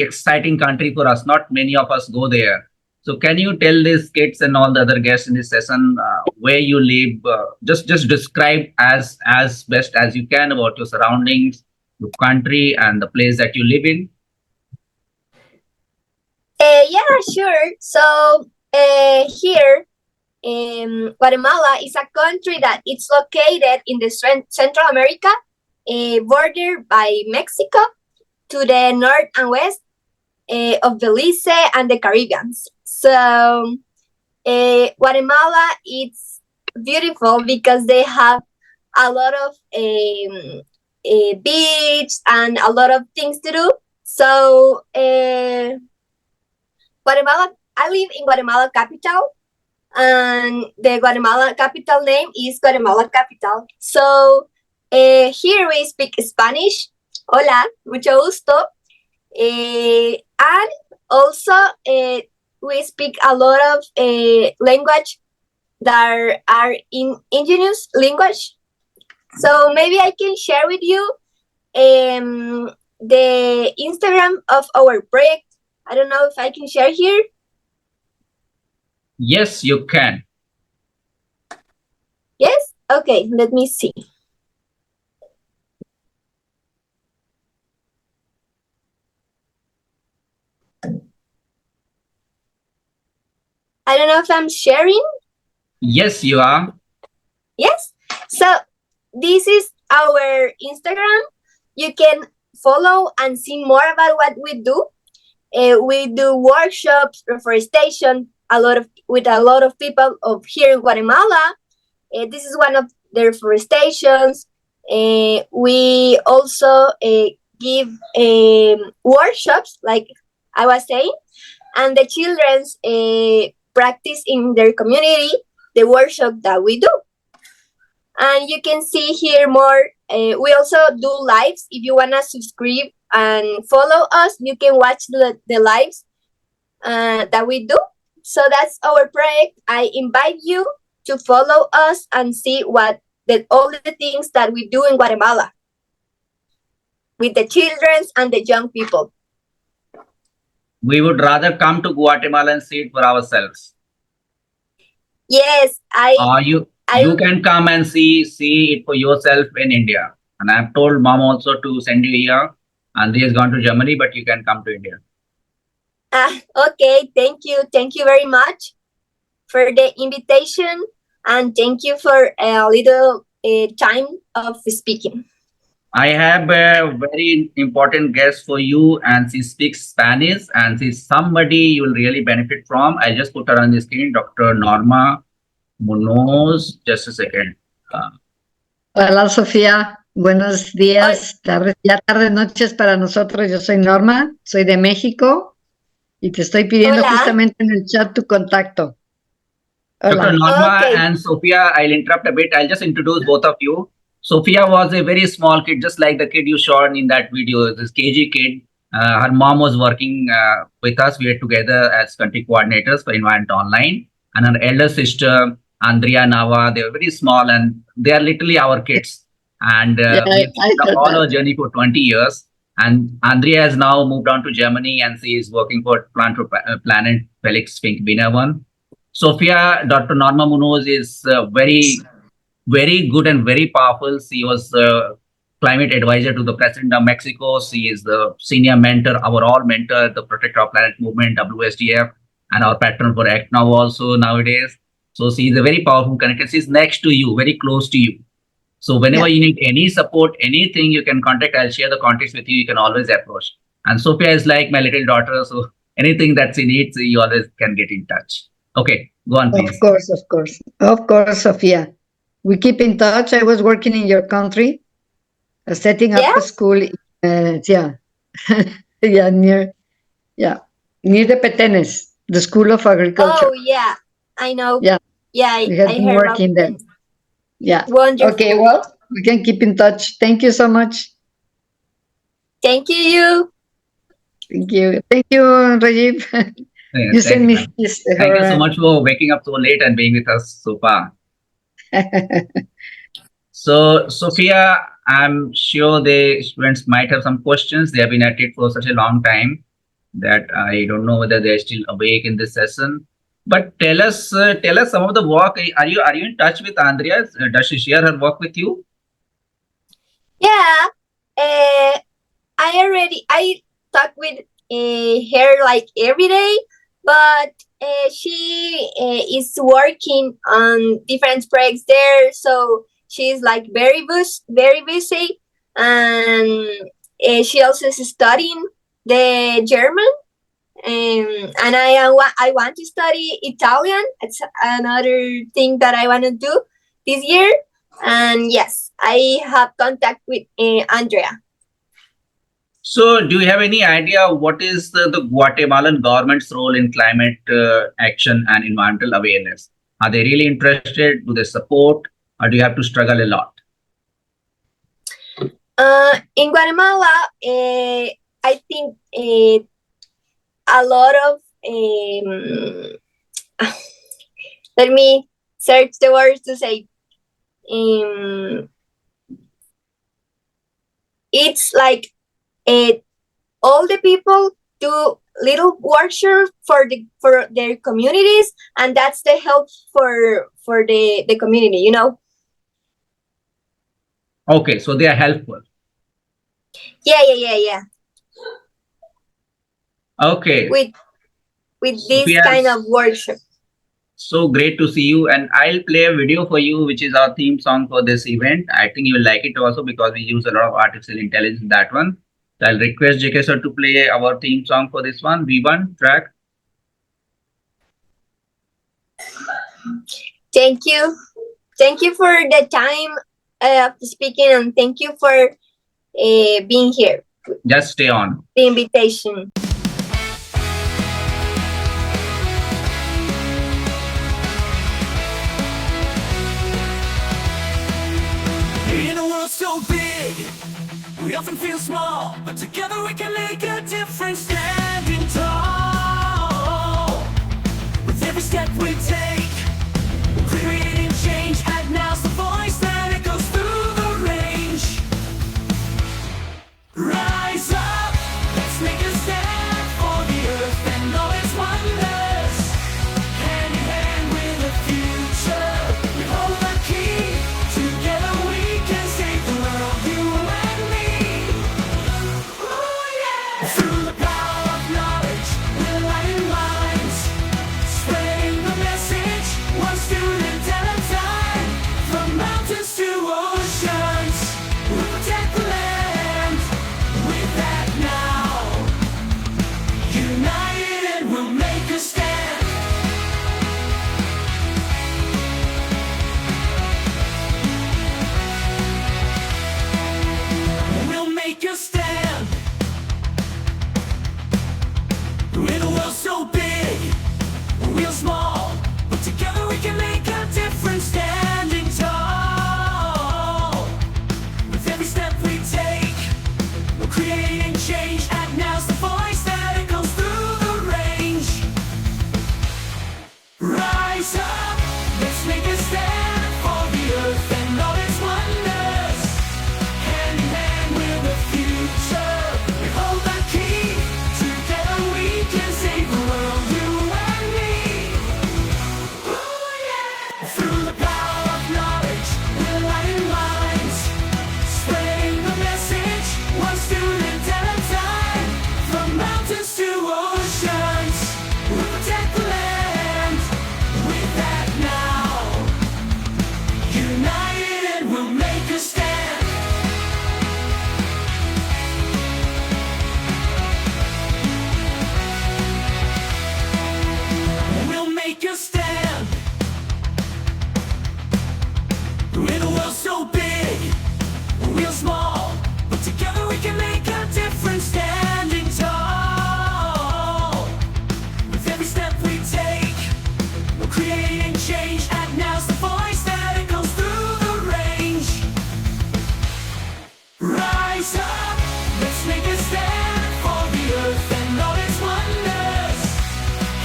exciting country for us. Not many of us go there. So can you tell these kids and all the other guests in this session where you live? Just describe as best as you can about your surroundings, your country, and the place that you live in. Yeah, sure. So here, Guatemala is a country that it's located in the Central America, bordered by Mexico to the north and west of Belize and the Caribbean. So Guatemala is beautiful because they have a lot of beach and a lot of things to do. So Guatemala, I live in Guatemala capital, and the Guatemala capital name is Guatemala capital. So here we speak Spanish. Hola, mucho gusto. And also we speak a lot of language that are in indigenous language. So maybe I can share with you the Instagram of our project. I don't know if I can share here. Yes, you can. Yes? Okay, let me see. I don't know if I'm sharing. Yes, you are. Yes. So this is our Instagram. You can follow and see more about what we do. We do workshops, reforestation, with a lot of people of here in Guatemala. This is one of the reforestations. We also give workshops, like I was saying, and the children's practice in their community the workshop that we do. And you can see here more. We also do lives. If you want to subscribe and follow us, you can watch the lives that we do. So that's our project. I invite you to follow us and see all the things that we do in Guatemala with the children and the young people. We would rather come to Guatemala and see it for ourselves. Yes, you can come and see it for yourself in India. And I've told Mom also to send you here. Andrea has gone to Germany, but you can come to India. Okay, thank you. Thank you very much for the invitation. And thank you for a little time of speaking. I have a very important guest for you, and she speaks Spanish, and she's somebody you will really benefit from. I'll just put her on the screen, Dr. Norma Munoz. Just a second. Hola Sofía, buenos días, tardes, ya tardes, noches para nosotros. Yo soy Norma, soy de México y te estoy pidiendo Hola. justamente en el chat tu contacto. Hola. Dr. Norma Okay. and Sophia, I'll interrupt a bit. I'll just introduce both of you. Sophia was a very small kid, just like the kid you showed in that video, this KG kid. Her mom was working with us. We were together as country coordinators for Environment Online. And her elder sister, Andrea Nava, they were very small and they are literally our kids. And Yeah, we have I seen heard all that. our journey for 20 years. And Andrea has now moved on to Germany and she is working for Planet Felix Fink Wiener. Sophia, Dr. Norma Munoz is very good and very powerful. She was climate advisor to the President of Mexico. She is the senior mentor, our all mentor, the Protect Our Planet movement, WSDF, and our patron for Act Now also nowadays. So she is a very powerful connector. She's next to you, very close to you. So whenever you need any support, anything, you can contact. I'll share the contacts with you. You can always approach. And Sophia is like my little daughter. So anything that she needs, you always can get in touch. Okay, go on, please. Of course, Sofia. We keep in touch. I was working in your country, setting up a school. Yeah, near the Petenes, the School of Agriculture. Oh yeah, I know. Yeah, Yeah, we have I been heard working about there. Yeah. Wonderful. Okay, well, we can keep in touch. Thank you so much. Thank you. Thank you. Thank you, Rajiv. You send me this. Thank you so much for waking up so late and being with us so far. So, Sophia, I'm sure the students might have some questions. They have been at it for such a long time that I don't know whether they're still awake in this session. But tell us some of the work. Are you in touch with Andrea? Does she share her work with you? Yeah, I talk with her like every day, but she is working on different projects there, so she's like very busy, and she also is studying the German, and I want to study Italian. It's another thing that I want to do this year, and yes, I have contact with Andrea. So, do you have any idea what is the Guatemalan government's role in climate action and environmental awareness? Are they really interested? Do they support? Or do you have to struggle a lot? In Guatemala, I think a lot of let me search the words to say. It's like all the people do little workshops for their communities, and that's the help for the community, you know. Okay, so they are helpful. Yeah. Okay. With this kind of workshop. So great to see you, and I'll play a video for you, which is our theme song for this event. I think you will like it also because we use a lot of artificial intelligence in that one. So I'll request JK sir to play our theme song for this one, V1 track. Thank you for the time of speaking, and thank you for being here. Just stay on. The invitation. In a world so big, we often feel small, but together we can make a difference, standing tall. With every step we take, we're creating change, and now's the voice that echoes through the range. Rise up, let's make a stand for the earth and all its wonders. Hand in hand with the future, we hold the key. Together we can save the world, you and me. Ooh, yeah. Through the power of knowledge Rise up, let's make a stand for the earth and all its wonders. Hand in hand with the future, we hold the key. Together we can save the world, you and me. Ooh, yeah. Through the power of knowledge, we're lighting minds, spreading the message, one student at a time. From mountains to oceans, we'll protect the land. With that now, united we'll make a stand. We'll make a stand. In a world so big, we're small, but together we can make a difference. Standing tall, with every step we take, we're creating change. And now's the voice that echoes through the range. Rise up, let's make a stand for the earth and all its wonders.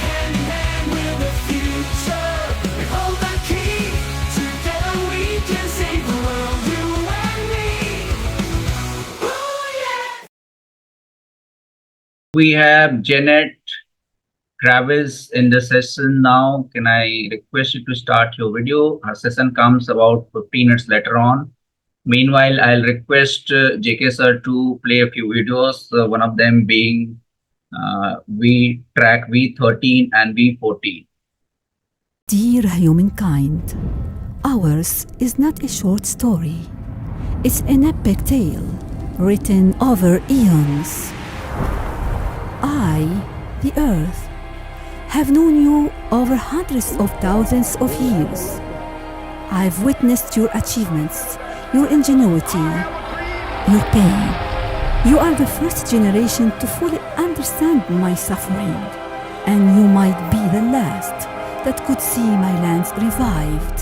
Hand in hand with the future, we hold the key. Together we can save the world, you and me. Ooh, yeah. We have Janet Travis in the session now. Can I request you to start your video? Our session comes about 15 minutes later on. Meanwhile, I'll request JK sir to play a few videos, one of them being track V13 and V14. Dear humankind, ours is not a short story. It's an epic tale written over eons. I, the Earth, have known you over hundreds of thousands of years. I've witnessed your achievements, your ingenuity, your pain. You are the first generation to fully understand my suffering, and you might be the last that could see my lands revived.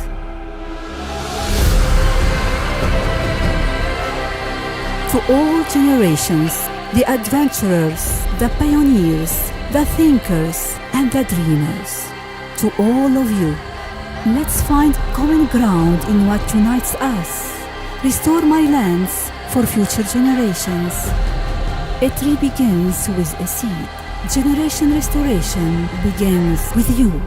To all generations, the adventurers, the pioneers, the thinkers, and the dreamers. To all of you, let's find common ground in what unites us. Restore my lands for future generations. A tree begins with a seed. Generation restoration begins with you.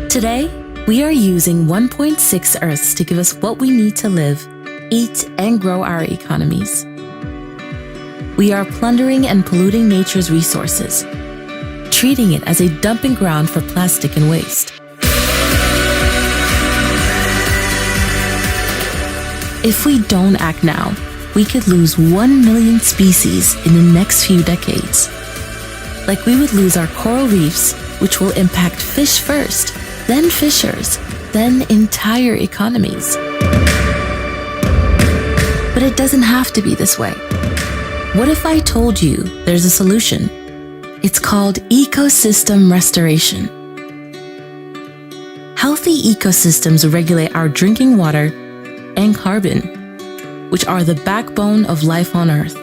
Today, we are using 1.6 Earths to give us what we need to live, eat, and grow our economies. We are plundering and polluting nature's resources, treating it as a dumping ground for plastic and waste. If we don't act now, we could lose 1 million species in the next few decades. Like we would lose our coral reefs, which will impact fish first, then fishers, then entire economies. But it doesn't have to be this way. What if I told you there's a solution? It's called ecosystem restoration. Healthy ecosystems regulate our drinking water and carbon, which are the backbone of life on Earth.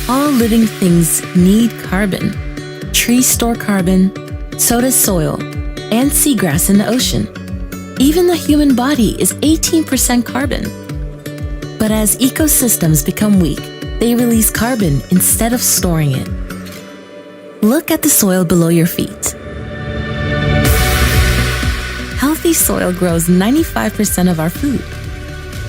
All living things need carbon. Trees store carbon, so does soil, and seagrass in the ocean. Even the human body is 18% carbon. But as ecosystems become weak, they release carbon instead of storing it. Look at the soil below your feet. Healthy soil grows 95% of our food.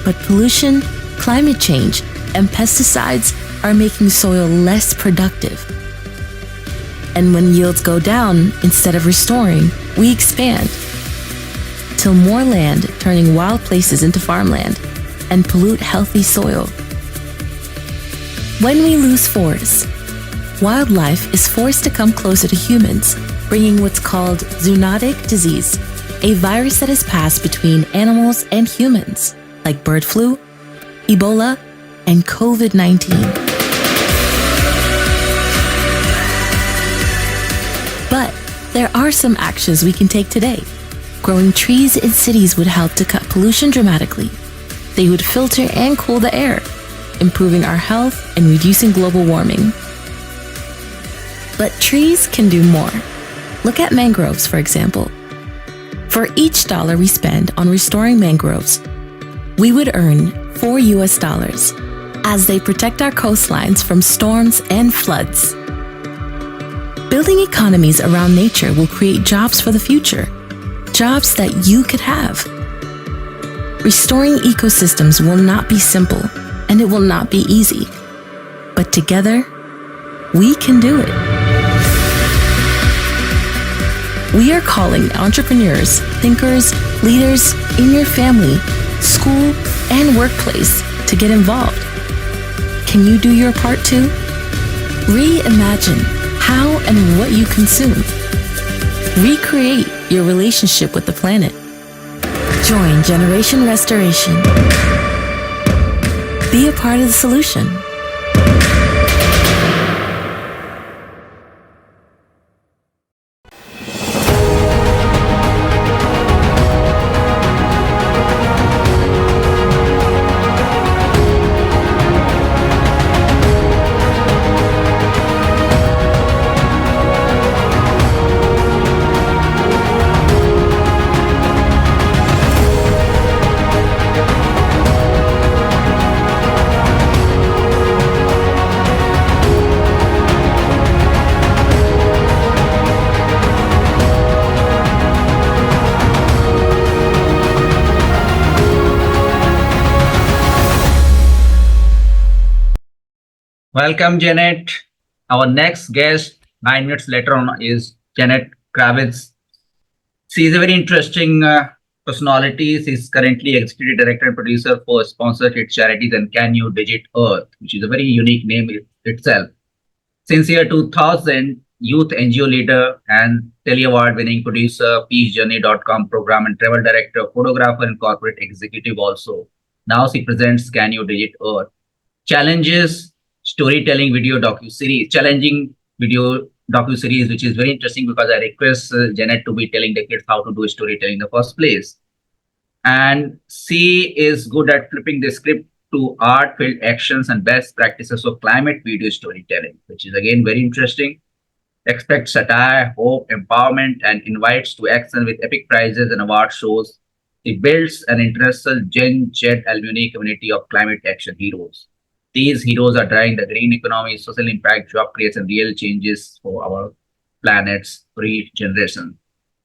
But pollution, climate change, and pesticides are making soil less productive. And when yields go down, instead of restoring, we expand, till more land, turning wild places into farmland, and pollute healthy soil. When we lose forests, wildlife is forced to come closer to humans, bringing what's called zoonotic disease, a virus that is passed between animals and humans, like bird flu, Ebola, and COVID-19. But there are some actions we can take today. Growing trees in cities would help to cut pollution dramatically. They would filter and cool the air, improving our health and reducing global warming. But trees can do more. Look at mangroves, for example. For each dollar we spend on restoring mangroves, we would earn $4 as they protect our coastlines from storms and floods. Building economies around nature will create jobs for the future, jobs that you could have. Restoring ecosystems will not be simple, and it will not be easy. But together, we can do it. We are calling entrepreneurs, thinkers, leaders in your family, school, and workplace to get involved. Can you do your part too? Reimagine how and what you consume. Recreate your relationship with the planet. Join Generation Restoration. Be a part of the solution. Welcome, Janet. Our next guest, 9 minutes later on, is Janet Kravitz. She is a very interesting personality. She is currently executive director and producer for sponsored hit charities and Can You Digit Earth, which is a very unique name itself. Since year 2000, youth NGO leader and Telly Award-winning producer, peacejourney.com program and travel director, photographer and corporate executive also. Now she presents Can You Digit Earth? Challenges storytelling video docu-series, challenging video docu-series, which is very interesting because I request Janet to be telling the kids how to do storytelling in the first place. And she is good at flipping the script to art-filled actions and best practices of climate video storytelling, which is again very interesting. Expect satire, hope, empowerment, and invites to action with epic prizes and award shows. It builds an interesting Gen Z alumni community of climate action heroes. These heroes are driving the green economy, social impact, job creation, real changes for our planet's three generations.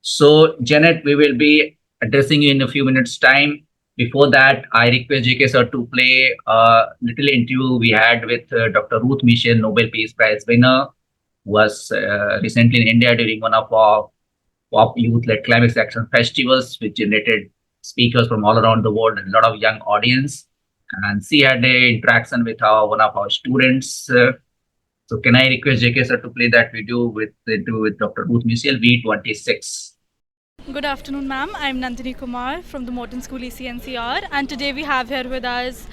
So, Janet, we will be addressing you in a few minutes' time. Before that, I request JK sir to play a little interview we had with Dr. Ruth Michel, Nobel Peace Prize winner, who was recently in India during one of our pop youth-led climate action festivals, which generated speakers from all around the world and a lot of young audience. And she had an interaction with one of our students. So can I request JK sir to play that video with Dr. Ruth Michel, V26. Good afternoon, ma'am. I'm Nandini Kumar from the Modern School ECNCR, and today we have here with us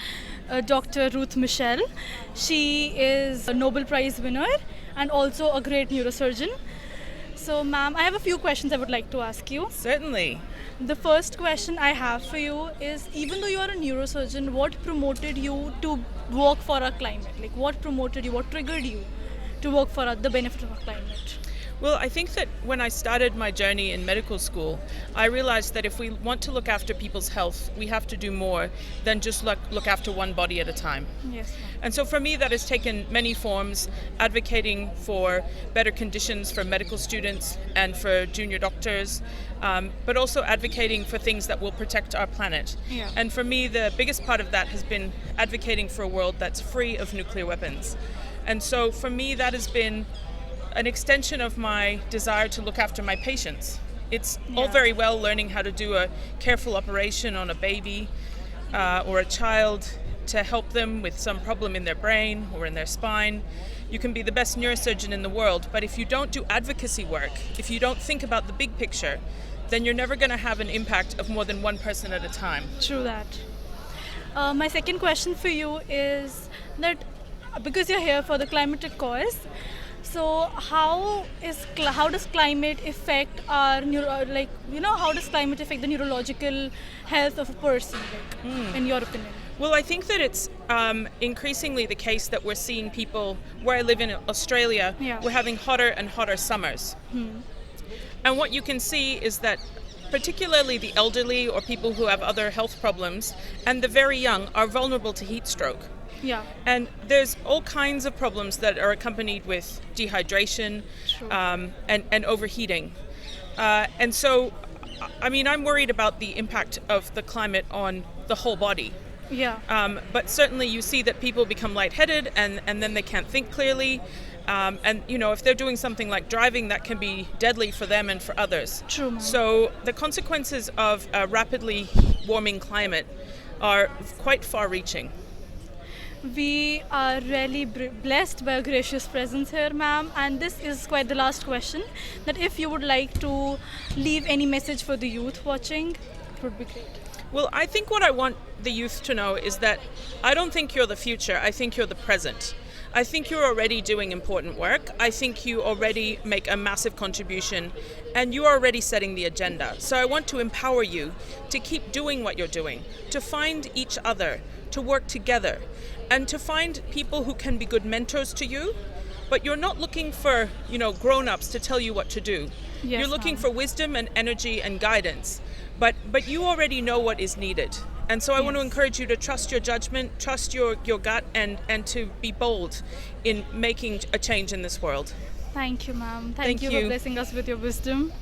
Dr. Ruth Michel. She is a Nobel Prize winner and also a great neurosurgeon. So, ma'am, I have a few questions I would like to ask you. Certainly. The first question I have for you is, even though you are a neurosurgeon, what promoted you to work for our climate? Like, what promoted you, what triggered you to work for the benefit of our climate? Well, I think that when I started my journey in medical school, I realized that if we want to look after people's health, we have to do more than just look after one body at a time. Yes. And so for me, that has taken many forms, advocating for better conditions for medical students and for junior doctors, but also advocating for things that will protect our planet. Yeah. And for me, the biggest part of that has been advocating for a world that's free of nuclear weapons. And so for me, that has been an extension of my desire to look after my patients. It's all very well learning how to do a careful operation on a baby or a child to help them with some problem in their brain or in their spine. You can be the best neurosurgeon in the world, but if you don't do advocacy work, if you don't think about the big picture, then you're never going to have an impact of more than one person at a time. True that. My second question for you is that because you're here for the climatic cause, so how does climate affect our how does climate affect the neurological health of a person, in your opinion? Well, I think that it's increasingly the case that we're seeing people, where I live in Australia, we're having hotter and hotter summers. And what you can see is that particularly the elderly or people who have other health problems and the very young are vulnerable to heat stroke. Yeah. And there's all kinds of problems that are accompanied with dehydration and overheating. And so, I mean, I'm worried about the impact of the climate on the whole body. Yeah. But certainly you see that people become lightheaded and then they can't think clearly. And, you know, if they're doing something like driving, that can be deadly for them and for others. True. So the consequences of a rapidly warming climate are quite far-reaching. We are really blessed by a gracious presence here, ma'am. And this is quite the last question, that if you would like to leave any message for the youth watching, it would be great. Well, I think what I want the youth to know is that I don't think you're the future, I think you're the present. I think you're already doing important work. I think you already make a massive contribution and you are already setting the agenda. So I want to empower you to keep doing what you're doing, to find each other, to work together, and to find people who can be good mentors to you. But you're not looking for, you know, grown-ups to tell you what to do. Yes, you're looking for wisdom and energy and guidance. But you already know what is needed. And so I want to encourage you to trust your judgment, trust your gut, and to be bold in making a change in this world. Thank you, ma'am. Thank you you for blessing us with your wisdom.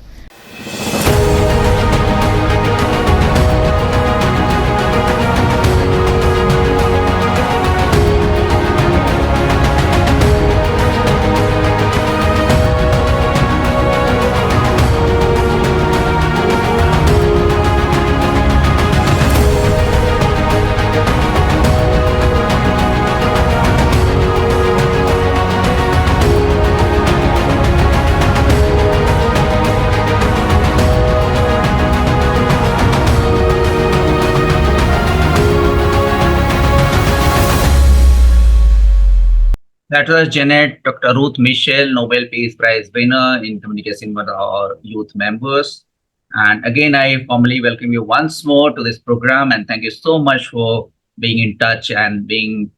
That was Janet, Dr. Ruth Michel, Nobel Peace Prize winner in communication with our youth members. And again, I formally welcome you once more to this program and thank you so much for being in touch and being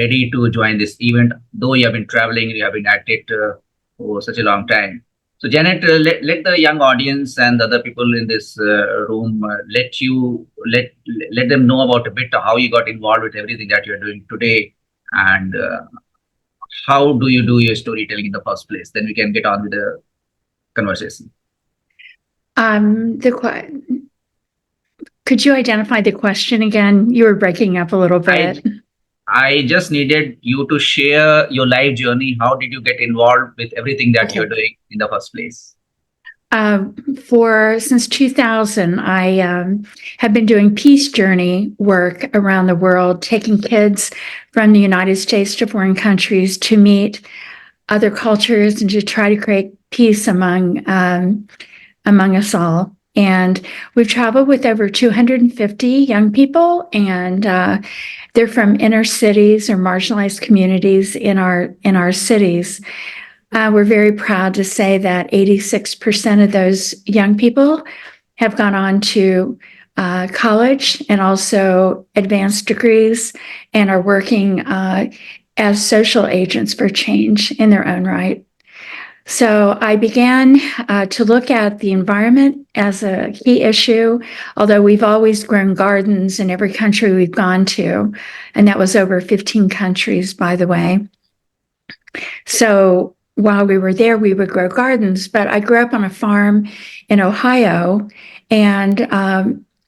ready to join this event. Though you have been traveling, you have been at it for such a long time. So Janet, let the young audience and the other people in this room, let them know about a bit of how you got involved with everything that you're doing today and how do you do your storytelling in the first place? Then we can get on with the conversation. Could you identify the question again? You were breaking up a little bit. I just needed you to share your life journey. How did you get involved with everything that you're doing in the first place? Since 2000, I have been doing peace journey work around the world, taking kids from the United States to foreign countries to meet other cultures and to try to create peace among us all. And we've traveled with over 250 young people, and they're from inner cities or marginalized communities in our cities. We're very proud to say that 86% of those young people have gone on to college and also advanced degrees and are working as social agents for change in their own right. So I began to look at the environment as a key issue, although we've always grown gardens in every country we've gone to, and that was over 15 countries, by the way. So while we were there, we would grow gardens, but I grew up on a farm in Ohio, and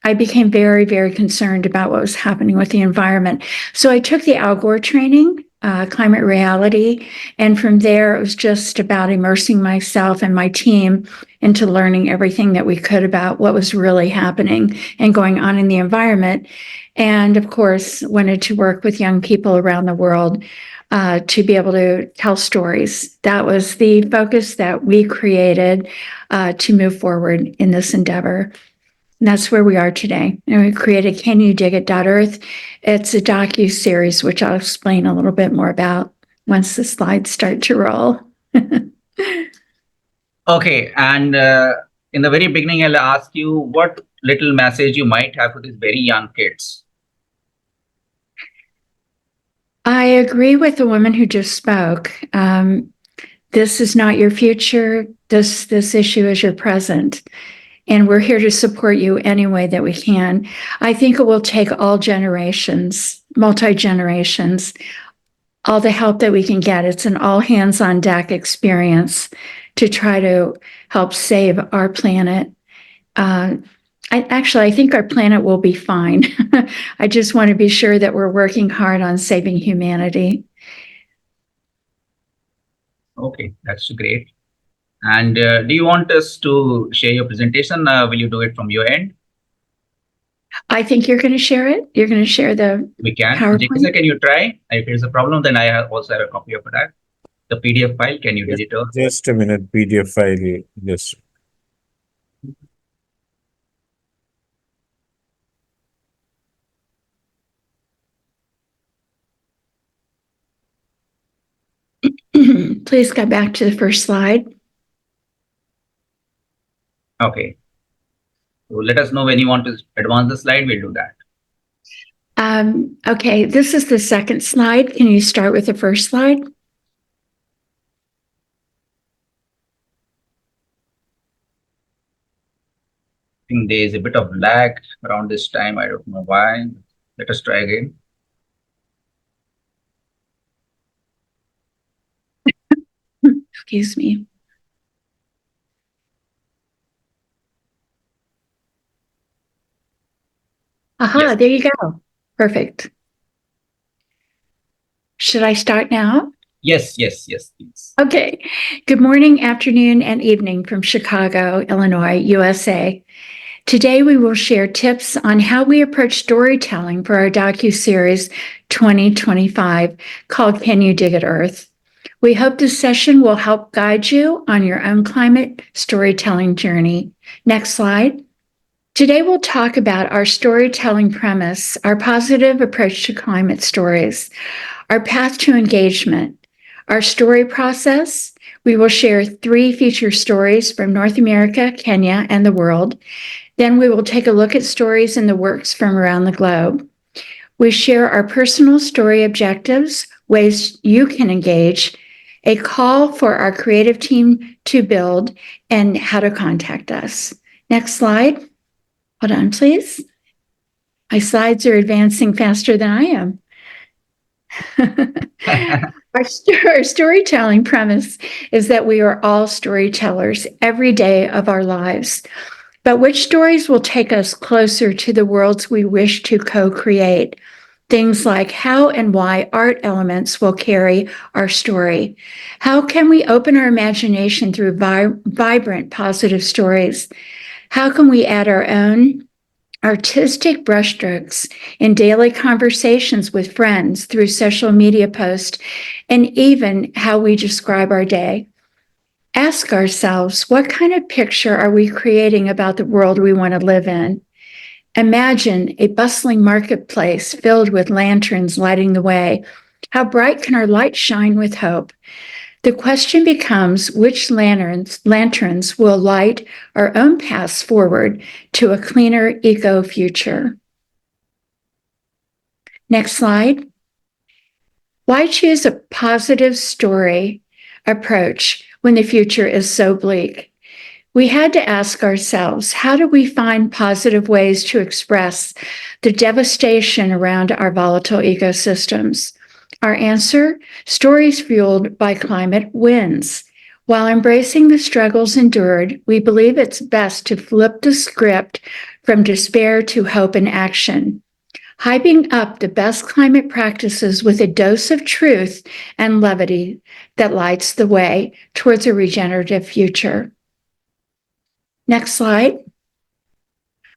I became very, very concerned about what was happening with the environment. So I took the Al Gore training climate reality. And from there, it was just about immersing myself and my team into learning everything that we could about what was really happening and going on in the environment. And of course, wanted to work with young people around the world to be able to tell stories. That was the focus that we created to move forward in this endeavor. And that's where we are today. And we created CanYouDigIt.earth. It's a docu-series, which I'll explain a little bit more about once the slides start to roll. Okay, and in the very beginning, I'll ask you what little message you might have for these very young kids. I agree with the woman who just spoke. This is not your future. This issue is your present. And we're here to support you any way that we can. I think it will take all generations, multi-generations, all the help that we can get. It's an all hands on deck experience to try to help save our planet. I think our planet will be fine. I just want to be sure that we're working hard on saving humanity. Okay, that's great. And do you want us to share your presentation? Will you do it from your end? I think you're going to share it. You're going to share the We can. PowerPoint. Jessica, can you try? If there's a problem, then I also have a copy of that. The PDF file, can you digital? Just a minute, PDF file. Just. Please go back to the first slide. Okay. So let us know when you want to advance the slide, we'll do that. Okay, this is the second slide. Can you start with the first slide? I think there is a bit of lag around this time. I don't know why. Let us try again. Excuse me. Aha, yes. There you go. Perfect. Should I start now? Yes, please. Okay. Good morning, afternoon, and evening from Chicago, Illinois, USA. Today, we will share tips on how we approach storytelling for our docuseries 2025 called Can You Dig It Earth? We hope this session will help guide you on your own climate storytelling journey. Next slide. Today, we'll talk about our storytelling premise, our positive approach to climate stories, our path to engagement, our story process. We will share 3 feature stories from North America, Kenya, and the world. Then we will take a look at stories in the works from around the globe. We share our personal story objectives, ways you can engage, a call for our creative team to build, and how to contact us. Next slide. Hold on, please. My slides are advancing faster than I am. Our storytelling premise is that we are all storytellers every day of our lives. But which stories will take us closer to the worlds we wish to co-create? Things like how and why art elements will carry our story. How can we open our imagination through vibrant, positive stories? How can we add our own artistic brushstrokes in daily conversations with friends through social media posts, and even how we describe our day? Ask ourselves, what kind of picture are we creating about the world we want to live in? Imagine a bustling marketplace filled with lanterns lighting the way. How bright can our light shine with hope? The question becomes which lanterns will light our own paths forward to a cleaner eco future. Next slide. Why choose a positive story approach when the future is so bleak? We had to ask ourselves, how do we find positive ways to express the devastation around our volatile ecosystems? Our answer, stories fueled by climate wins. While embracing the struggles endured, we believe it's best to flip the script from despair to hope and action. hyping up the best climate practices with a dose of truth and levity that lights the way towards a regenerative future. Next slide.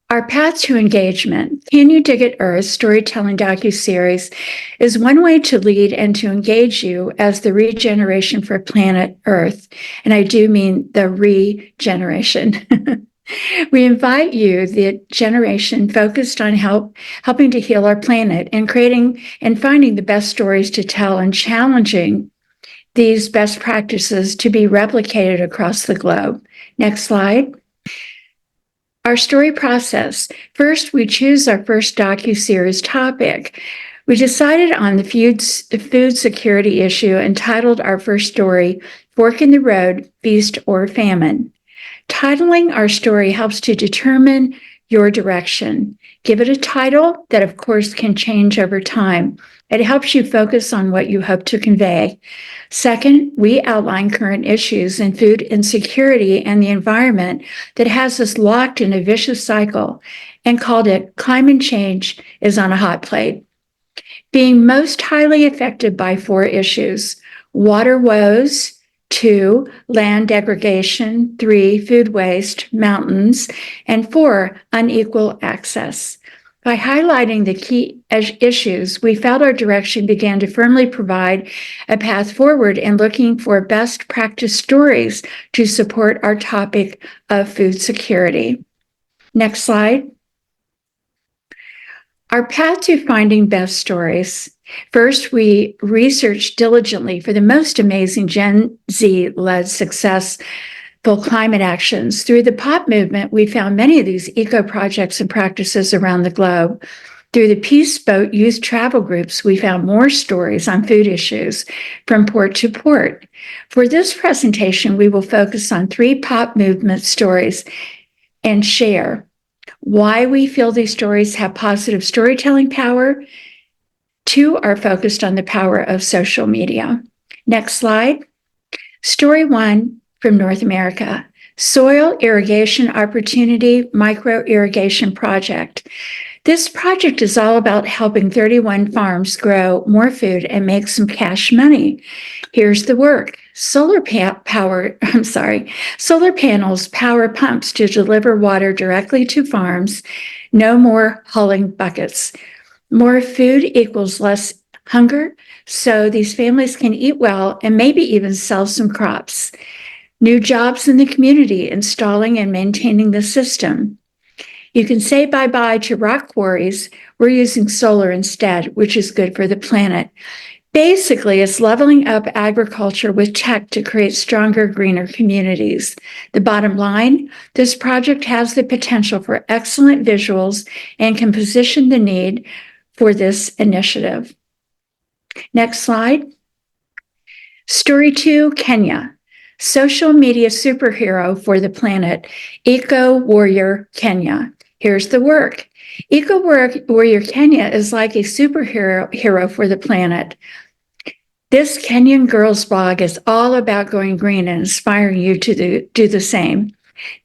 Our path to engagement, Can You Dig It Earth storytelling docuseries is one way to lead and to engage you as the regeneration for planet Earth. And I do mean the regeneration. We invite you, the generation focused on helping to heal our planet and creating and finding the best stories to tell and challenging these best practices to be replicated across the globe. Next slide. Our story process. First, we choose our first docuseries topic. We decided on the food security issue and titled our first story, Fork in the Road, Feast or Famine. Titling our story helps to determine your direction. Give it a title that, of course, can change over time. It helps you focus on what you hope to convey. Second, we outline current issues in food insecurity and the environment that has us locked in a vicious cycle and called it Climate Change is on a Hot Plate. Being most highly affected by 4 issues: water woes, 2, land degradation, 3, food waste, mountains, and 4, unequal access. By highlighting the key issues, we felt our direction began to firmly provide a path forward in looking for best practice stories to support our topic of food security. Next slide. Our path to finding best stories. First, we researched diligently for the most amazing Gen Z-led successful climate actions. Through the POP movement, we found many of these eco-projects and practices around the globe. Through the Peace Boat youth travel groups, we found more stories on food issues from port to port. For this presentation, we will focus on 3 POP movement stories and share why we feel these stories have positive storytelling power. 2 are focused on the power of social media. Next slide. Story 1 from North America, Soil Irrigation Opportunity Micro Irrigation Project. This project is all about helping 31 farms grow more food and make some cash money. Here's the work. Solar panels power pumps to deliver water directly to farms. No more hauling buckets. More food equals less hunger, so these families can eat well and maybe even sell some crops. New jobs in the community, installing and maintaining the system. You can say bye-bye to rock quarries. We're using solar instead, which is good for the planet. Basically, it's leveling up agriculture with tech to create stronger, greener communities. The bottom line, this project has the potential for excellent visuals and can position the need for this initiative. Next slide. Story 2, Kenya. Social media superhero for the planet, Eco Warrior Kenya. Here's the work. Eco Warrior Kenya is like a superhero for the planet. This Kenyan girls blog is all about going green and inspiring you to do the same.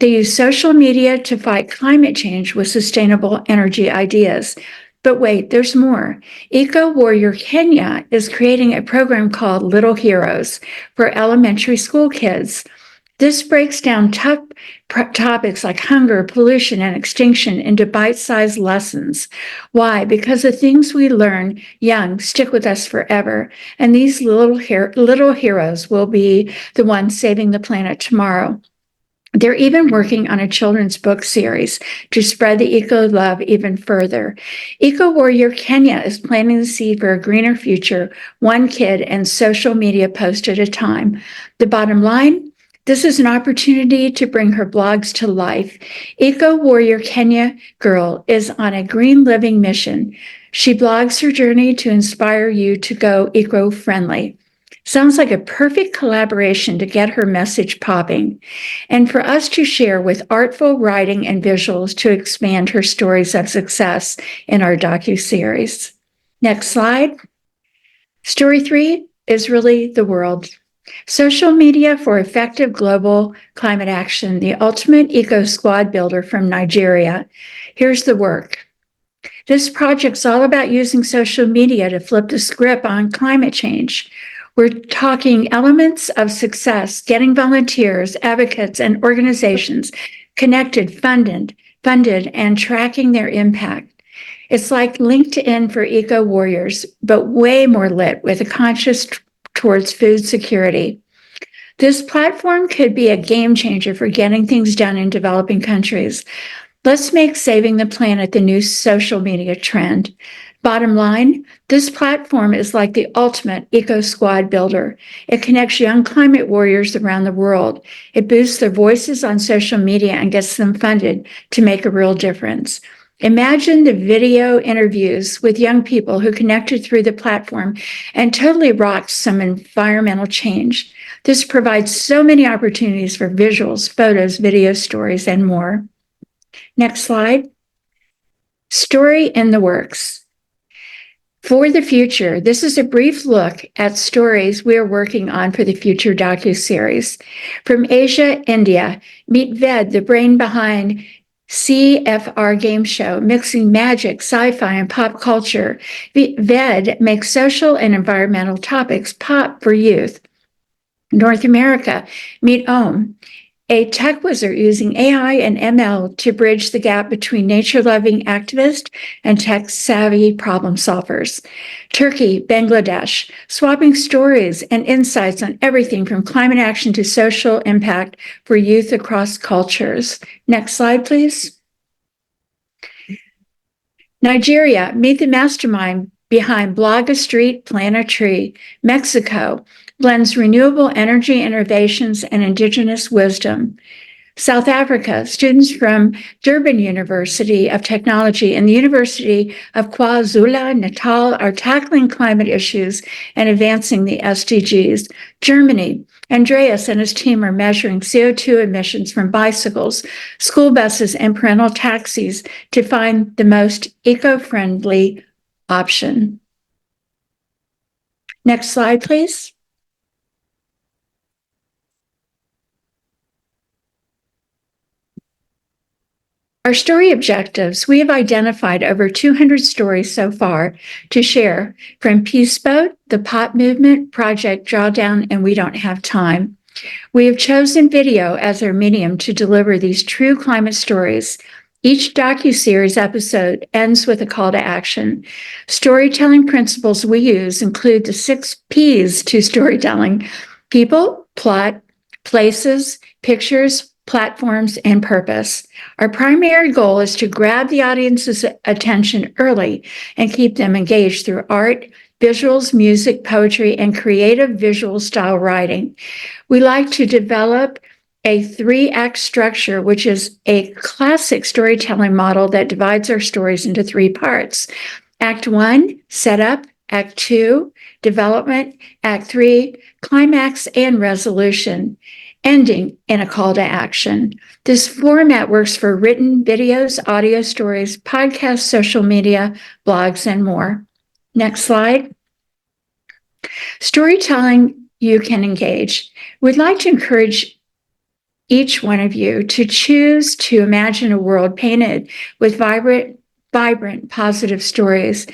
They use social media to fight climate change with sustainable energy ideas. But wait, there's more. Eco Warrior Kenya is creating a program called Little Heroes for elementary school kids. This breaks down tough topics like hunger, pollution, and extinction into bite-sized lessons. Why? Because the things we learn young stick with us forever, and these little heroes will be the ones saving the planet tomorrow. They're even working on a children's book series to spread the eco love even further. Eco Warrior Kenya is planting the seed for a greener future, one kid and social media post at a time. The bottom line, this is an opportunity to bring her blogs to life. Eco Warrior Kenya girl is on a green living mission. She blogs her journey to inspire you to go eco-friendly. Sounds like a perfect collaboration to get her message popping, and for us to share with artful writing and visuals to expand her stories of success in our docuseries. Next slide. Story 3 is really the world. Social media for effective global climate action, the ultimate eco squad builder from Nigeria. Here's the work. This project's all about using social media to flip the script on climate change. We're talking elements of success, getting volunteers, advocates, and organizations connected, funded, and tracking their impact. It's like LinkedIn for eco warriors, but way more lit with a conscience towards food security. This platform could be a game changer for getting things done in developing countries. Let's make saving the planet the new social media trend. Bottom line, this platform is like the ultimate eco squad builder. It connects young climate warriors around the world. It boosts their voices on social media and gets them funded to make a real difference. Imagine the video interviews with young people who connected through the platform and totally rocked some environmental change. This provides so many opportunities for visuals, photos, video stories, and more. Next slide. Story in the works. For the future, this is a brief look at stories we're working on for the future docuseries. From Asia, India, meet Ved, the brain behind CFR game show, mixing magic, sci-fi, and pop culture. Ved makes social and environmental topics pop for youth. North America, meet Om, a tech wizard using AI and ML to bridge the gap between nature-loving activists and tech-savvy problem solvers. Turkey, Bangladesh, swapping stories and insights on everything from climate action to social impact for youth across cultures. Next slide, please. Nigeria, meet the mastermind behind Blog a Street, Plant a Tree. Mexico blends renewable energy innovations and indigenous wisdom. South Africa, students from Durban University of Technology and the University of KwaZulu-Natal are tackling climate issues and advancing the SDGs. Germany, Andreas and his team are measuring CO2 emissions from bicycles, school buses, and parental taxis to find the most eco-friendly option. Next slide, please. Our story objectives, we have identified over 200 stories so far to share from Peace Boat, the Pot Movement, Project Drawdown, and We Don't Have Time. We have chosen video as our medium to deliver these true climate stories. Each docuseries episode ends with a call to action. Storytelling principles we use include the 6 P's to storytelling: people, plot, places, pictures, platforms, and purpose. Our primary goal is to grab the audience's attention early and keep them engaged through art, visuals, music, poetry, and creative visual style writing. We like to develop a 3-act structure, which is a classic storytelling model that divides our stories into 3 parts. Act 1, setup. Act 2, development. Act 3, climax and resolution, ending in a call to action. This format works for written videos, audio stories, podcasts, social media, blogs, and more. Next slide. Storytelling you can engage. We'd like to encourage each one of you to choose to imagine a world painted with vibrant, positive stories,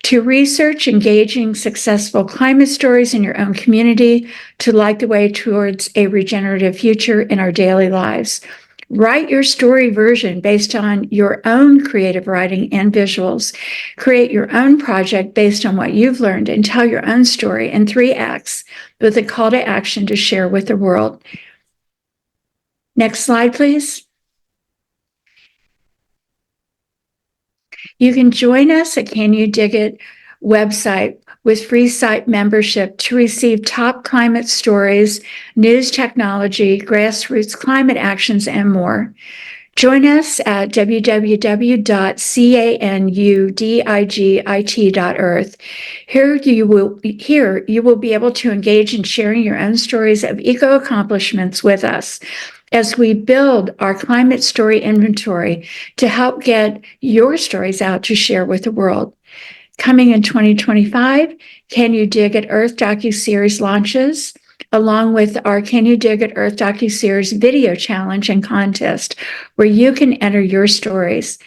to research engaging, successful climate stories in your own community, to light the way towards a regenerative future in our daily lives. Write your story version based on your own creative writing and visuals. Create your own project based on what you've learned and tell your own story in 3 acts with a call to action to share with the world. Next slide, please. You can join us at Can You Dig It website with free site membership to receive top climate stories, news technology, grassroots climate actions, and more. Join us at www.canudigit.earth. Here you will be able to engage in sharing your own stories of eco accomplishments with us as we build our climate story inventory to help get your stories out to share with the world. Coming in 2025, Can You Dig It Earth docuseries launches, along with our Can You Dig It Earth docuseries video challenge and contest, where you can enter your stories.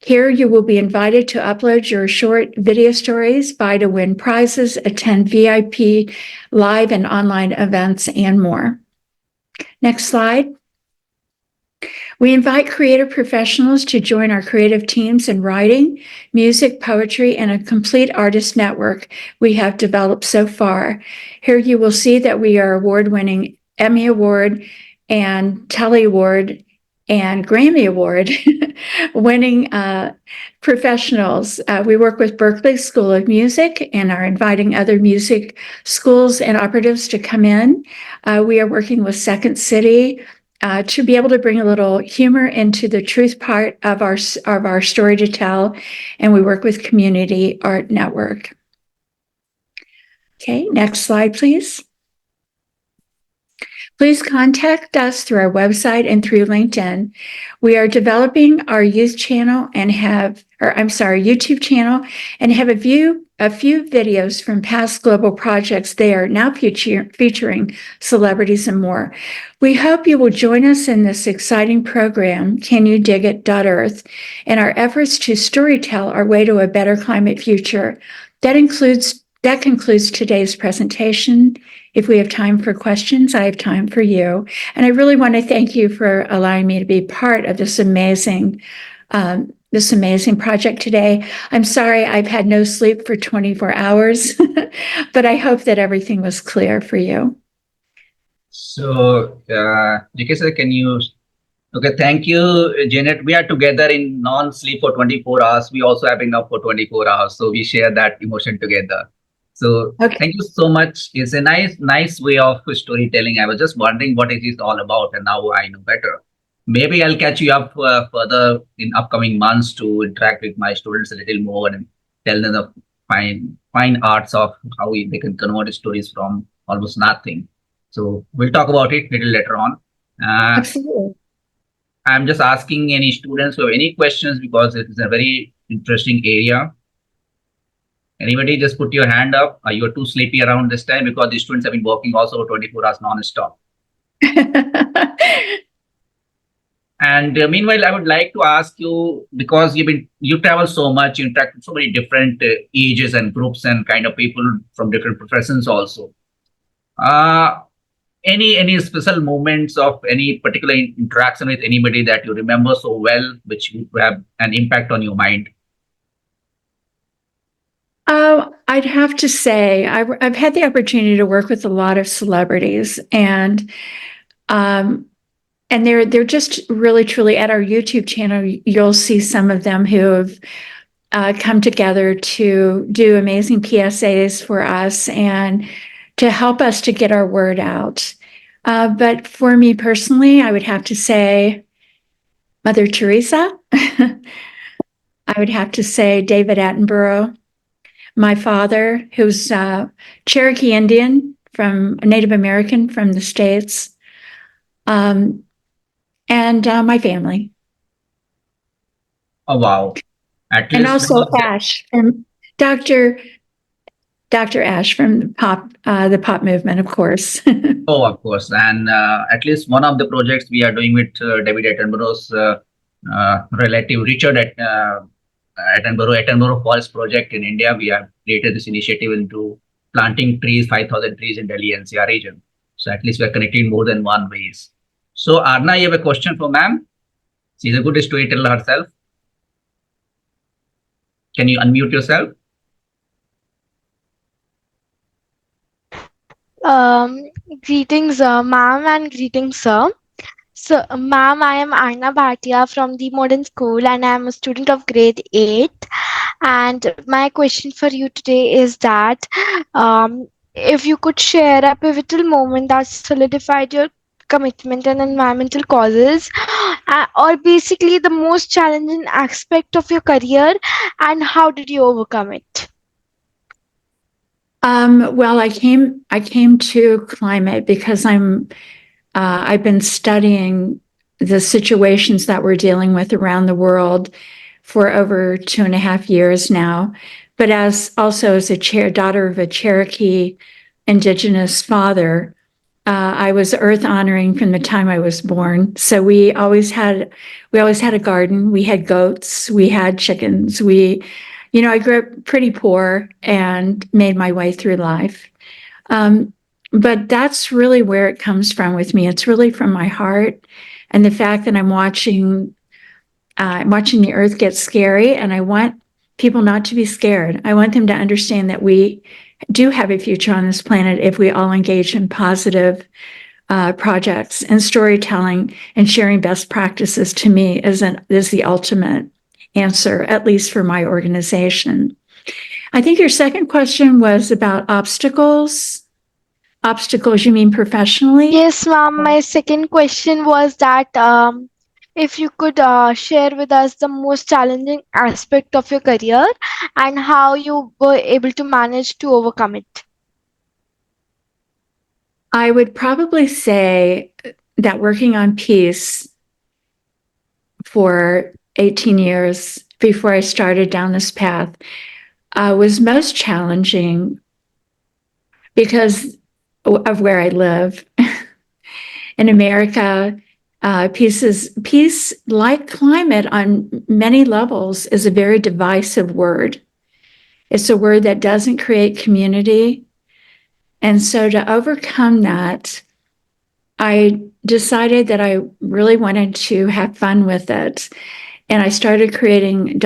Here you will be invited to upload your short video stories, buy to win prizes, attend VIP live and online events, and more. Next slide. We invite creative professionals to join our creative teams in writing, music, poetry, and a complete artist network we have developed so far. Here you will see that we are award-winning Emmy Award and Telly Award and Grammy Award winning professionals. We work with Berklee School of Music and are inviting other music schools and operatives to come in. We are working with Second City to be able to bring a little humor into the truth part of our story to tell, and we work with Community Art Network. Okay, next slide, please. Please contact us through our website and through LinkedIn. We are developing our youth channel and YouTube channel and have a few videos from past global projects there, now featuring celebrities and more. We hope you will join us in this exciting program, Can You Dig It.Earth, and our efforts to storytell our way to a better climate future. That concludes today's presentation. If we have time for questions, I have time for you. And I really want to thank you for allowing me to be part of this amazing project today. I'm sorry I've had no sleep for 24 hours, but I hope that everything was clear for you. So, JK sir, okay, thank you, Janet. We are together in non-sleep for 24 hours. We also have enough for 24 hours. So we share that emotion together. So Thank you so much. It's a nice way of storytelling. I was just wondering what it is all about, and now I know better. Maybe I'll catch you up further in upcoming months to interact with my students a little more and tell them the fine arts of how they can convert stories from almost nothing. So we'll talk about it a little later on. Absolutely. I'm just asking any students who have any questions because it is a very interesting area. Anybody just put your hand up? You're too sleepy around this time because the students have been working also for 24 hours non-stop. And meanwhile, I would like to ask you, because you travel so much, you interact with so many different ages and groups and kind of people from different professions also. Any special moments of any particular interaction with anybody that you remember so well, which would have an impact on your mind? I'd have to say I've had the opportunity to work with a lot of celebrities, and they're just really truly at our YouTube channel. You'll see some of them who have come together to do amazing PSAs for us and to help us to get our word out. But for me personally, I would have to say Mother Teresa. I would have to say David Attenborough. My father, who's Cherokee Indian, Native American from the States, and my family. Oh, wow. And also Ash, and Dr. Ash from the pop movement, of course. Oh, of course. And at least one of the projects we are doing with David Attenborough's relative Richard Attenborough Forest Project in India. We have created this initiative into planting trees, 5,000 trees in Delhi NCR region. So at least we are connecting more than one ways. So Arna, you have a question for ma'am? She's a good storyteller herself. Can you unmute yourself? Greetings, ma'am, and greetings, sir. So, ma'am, I am Arna Bhatia from the Modern School, and I am a student of grade 8. And my question for you today is that if you could share a pivotal moment that solidified your commitment in environmental causes, or basically the most challenging aspect of your career, and how did you overcome it? Well, I came to climate because I've been studying the situations that we're dealing with around the world for over 2.5 years now. But as a daughter of a Cherokee Indigenous father, I was earth honoring from the time I was born. So we always had a garden. We had goats. We had chickens. I grew up pretty poor and made my way through life. But that's really where it comes from with me. It's really from my heart and the fact that I'm watching the earth get scary, and I want people not to be scared. I want them to understand that we do have a future on this planet if we all engage in positive projects, and storytelling and sharing best practices to me is the ultimate answer, at least for my organization. I think your second question was about obstacles. Obstacles, you mean professionally? Yes, ma'am. My second question was that if you could share with us the most challenging aspect of your career and how you were able to manage to overcome it. I would probably say that working on peace for 18 years before I started down this path was most challenging because of where I live. In America, peace, like climate on many levels, is a very divisive word. It's a word that doesn't create community. And so to overcome that, I decided that I really wanted to have fun with it. And I started creating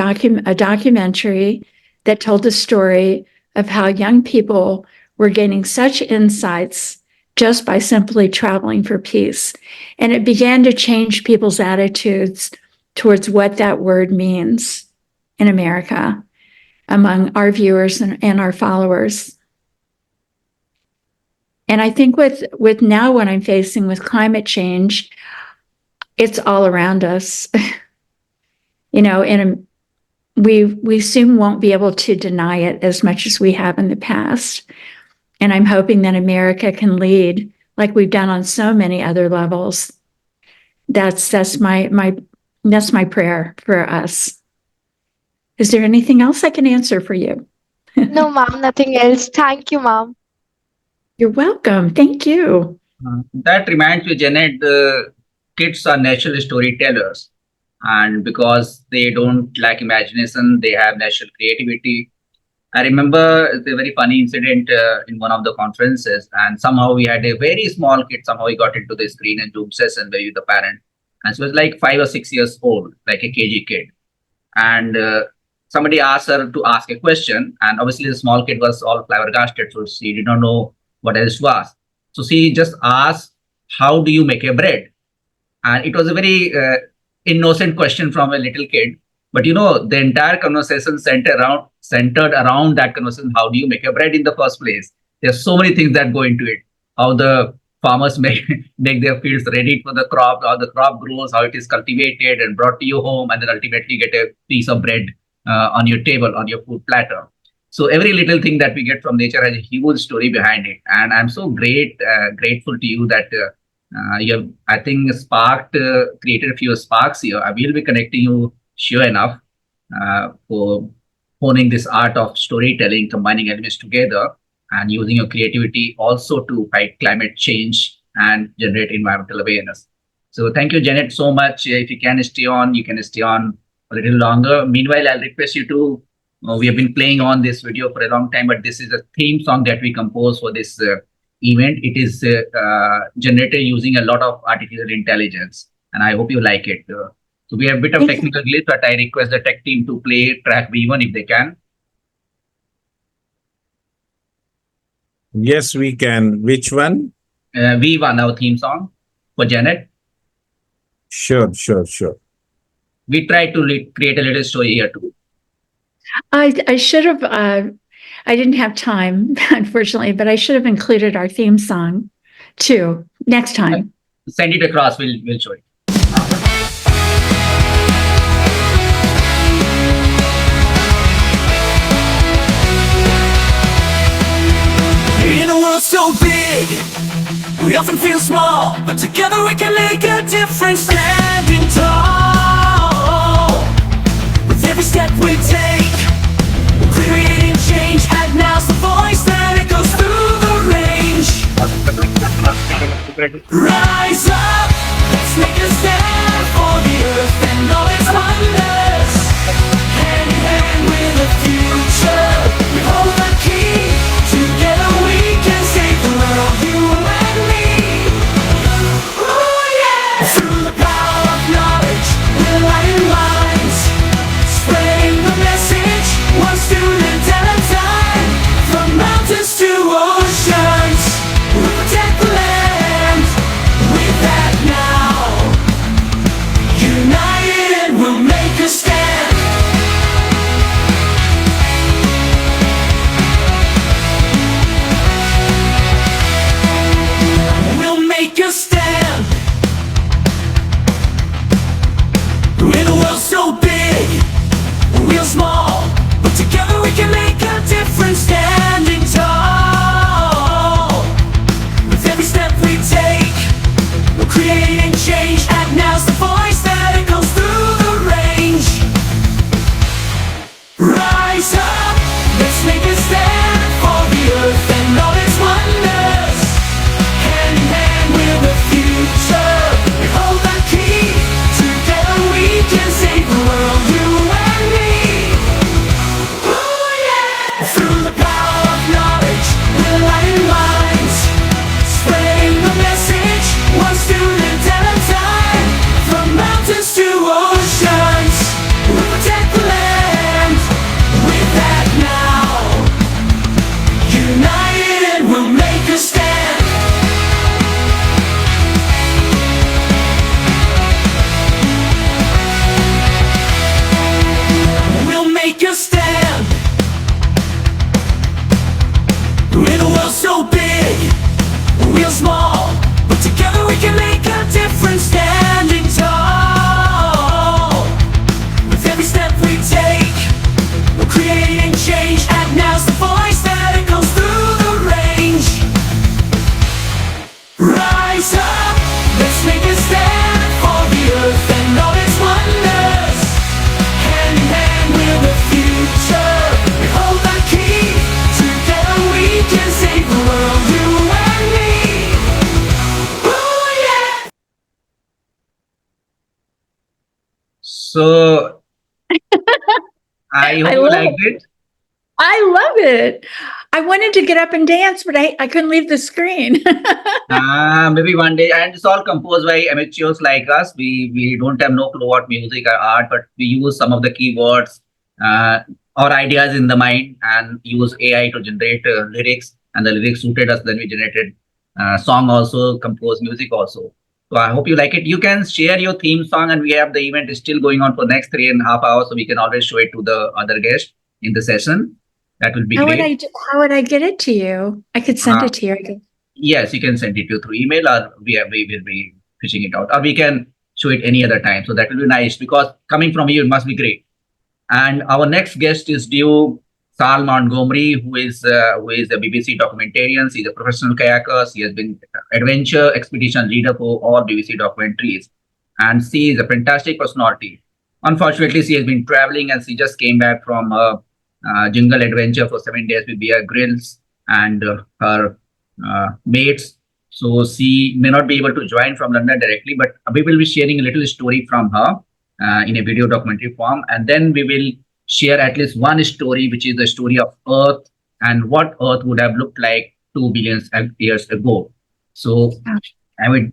a documentary that told the story of how young people were gaining such insights just by simply traveling for peace. And it began to change people's attitudes towards what that word means in America among our viewers and our followers. And I think with now what I'm facing with climate change, it's all around us. And we soon won't be able to deny it as much as we have in the past. And I'm hoping that America can lead like we've done on so many other levels. That's my prayer for us. Is there anything else I can answer for you? No, ma'am, nothing else. Thank you, ma'am. You're welcome. Thank you. That reminds me, Janet, kids are natural storytellers. And because they don't lack imagination, they have natural creativity. I remember the very funny incident in one of the conferences, and somehow we had a very small kid. Somehow he got into the screen and Zoom session where the parent, and she was like 5 or 6 years old, like a KG kid. And somebody asked her to ask a question, and obviously the small kid was all flabbergasted, so she did not know what else to ask. So she just asked, "How do you make a bread?" And it was a very innocent question from a little kid. But the entire conversation centered around that conversation. How do you make a bread in the first place? There's so many things that go into it. How the farmers make their fields ready for the crop, how the crop grows, how it is cultivated and brought to your home, and then ultimately get a piece of bread on your table, on your food platter. So every little thing that we get from nature has a huge story behind it. And I'm so grateful to you that you have, I think, created a few sparks here. I will be connecting you, sure enough, for honing this art of storytelling, combining elements together and using your creativity also to fight climate change and generate environmental awareness. So thank you, Janet, so much. If you can stay on, you can stay on a little longer. Meanwhile, I'll request you to, we have been playing on this video for a long time, but this is a theme song that we composed for this event. It is generated using a lot of artificial intelligence, and I hope you like it. So we have a bit of technical glitch, but I request the tech team to play track V1 if they can. Yes, we can. Which one? V1, our theme song for Janet. Sure. We try to create a little story here too. I should have, I didn't have time, unfortunately, but I should have included our theme song too next time. Send it across, we'll show it. In a world so big, we often feel small, but together we can make a difference. Standing tall, with every step we take, we're creating change. And now's the voice that echoes through the range. Rise up, let's make a stand for the earth and all its wonders. Hand in hand with the future, we hold the key. Together we can save the world, you and me. Oh yeah! Through the power of knowledge, we're lighting minds, spreading the message, one student at a time. From mountains to oceans, we'll protect the land. With that now, united we'll make a stand. We'll make a stand. In a world so big, we're small, but together we can make a difference. Standing tall, with every step we take, we're creating change. And now's the voice that echoes through the range. Rise up, let's make a stand for the earth and all its wonders. Hand in hand with the future, we hold the key. Together we can save the world, you and me. Oh yeah! Through the power of knowledge, we're lighting minds, spreading the message, one student at a time. From mountains to oceans, we'll protect the land. With that now, united we'll make a stand. We'll make a stand. In a world so big, we're small, but together we can make a difference. Standing tall, with every step we take, we're creating change. And now's the voice that echoes through the range. Rise up, let's make a stand for the earth and all its wonders. Hand in hand with the future, we hold the key. Together we can save the world, you and me. Oh yeah! So I hope I you love liked it. it. I love it. I wanted to get up and dance, but I couldn't leave the screen. Maybe one day. And it's all composed by amateurs like us. We don't have no clue what music or art, but we use some of the keywords or ideas in the mind and use AI to generate lyrics. And the lyrics suited us. Then we generated song also, composed music also. So I hope you like it. You can share your theme song, and we have the event is still going on for next 3.5 hours, so we can always show it to the other guests in the session. That will be great. How would I get it to you? I could send it to you. I could. Yes, you can send it to through email, or we will be fishing it out, or we can show it any other time. So that will be nice, because coming from you, it must be great. And our next guest is due Sal Montgomery, who is a BBC documentarian. He's a professional kayaker. He has been adventure expedition leader for all BBC documentaries, and she is a fantastic personality. Unfortunately, she has been traveling, and she just came back from a jungle adventure for 7 days with Bear Grylls and her mates. So she may not be able to join from London directly, but we will be sharing a little story from her in a video documentary form. And then we will share at least one story, which is the story of Earth and what Earth would have looked like 2 billion years ago. So I would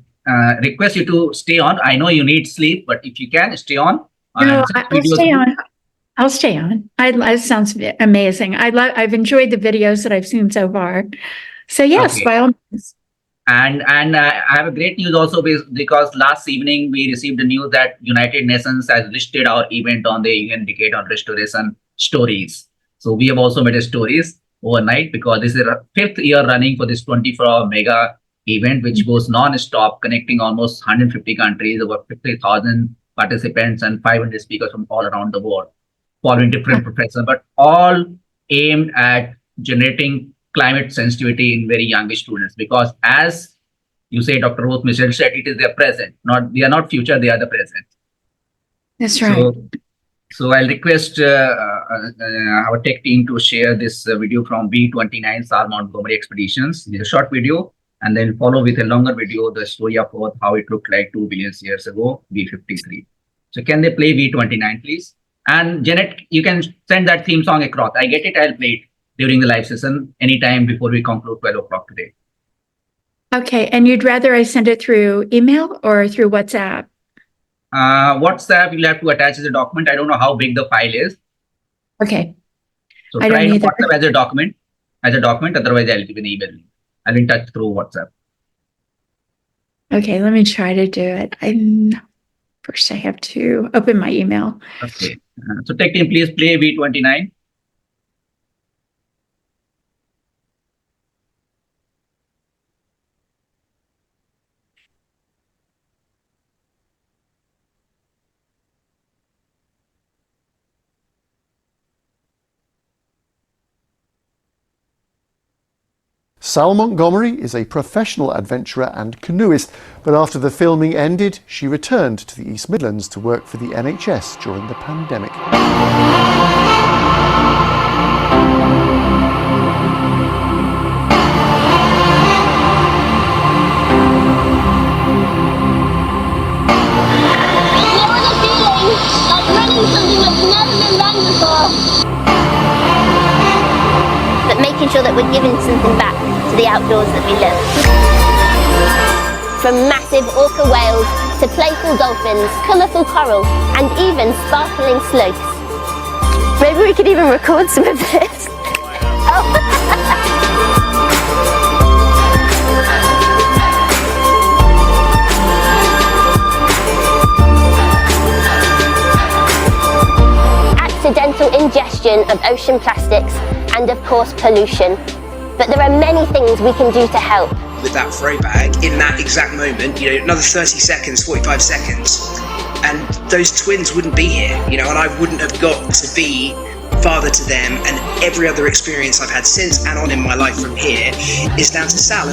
request you to stay on. I know you need sleep, but if you can, stay on. No, I'll stay on. I'll stay on. It sounds amazing. I've enjoyed the videos that I've seen so far. So yes, by all means. And I have a great news also, because last evening we received the news that United Nations has listed our event on the UN Decade on Restoration Stories. So we have also made stories overnight, because this is the 5th year running for this 24-hour mega event, which goes non-stop, connecting almost 150 countries, over 50,000 participants and 500 speakers from all around the world, following different professions, but all aimed at generating climate sensitivity in very young students. Because as you say, Dr. Ruth Michelle said, it is their present. They are not future, they are the present. That's right. So I'll request our tech team to share this video from V29 Sal Montgomery Expeditions. It's a short video, and then follow with a longer video the story of Earth, how it looked like 2 billion years ago, V53. So can they play V29, please? And Janet, you can send that theme song across. I get it, I'll play it during the live session anytime before we conclude 12 o'clock today. Okay, and you'd rather I send it through email or through WhatsApp? WhatsApp, you'll have to attach as a document. I don't know how big the file is. Okay. So I try don't to either. WhatsApp as a document, otherwise I'll give an email. I'll in touch through WhatsApp. Okay, let me try to do it. First I have to open my email. Okay. So tech team, please play V29. Sal Montgomery is a professional adventurer and canoeist, but after the filming ended, she returned to the East Midlands to work for the NHS during the pandemic. But making sure that we're giving something back to the outdoors that we love. From massive orca whales to playful dolphins, colourful coral and even sparkling slugs. Maybe we could even record some of this. Accidental ingestion of ocean plastics and of course pollution. But there are many things we can do to help. With that throw bag, in that exact moment, another 30 seconds, 45 seconds, and those twins wouldn't be here, and I wouldn't have got to be father to them, and every other experience I've had since and on in my life from here is down to Sal.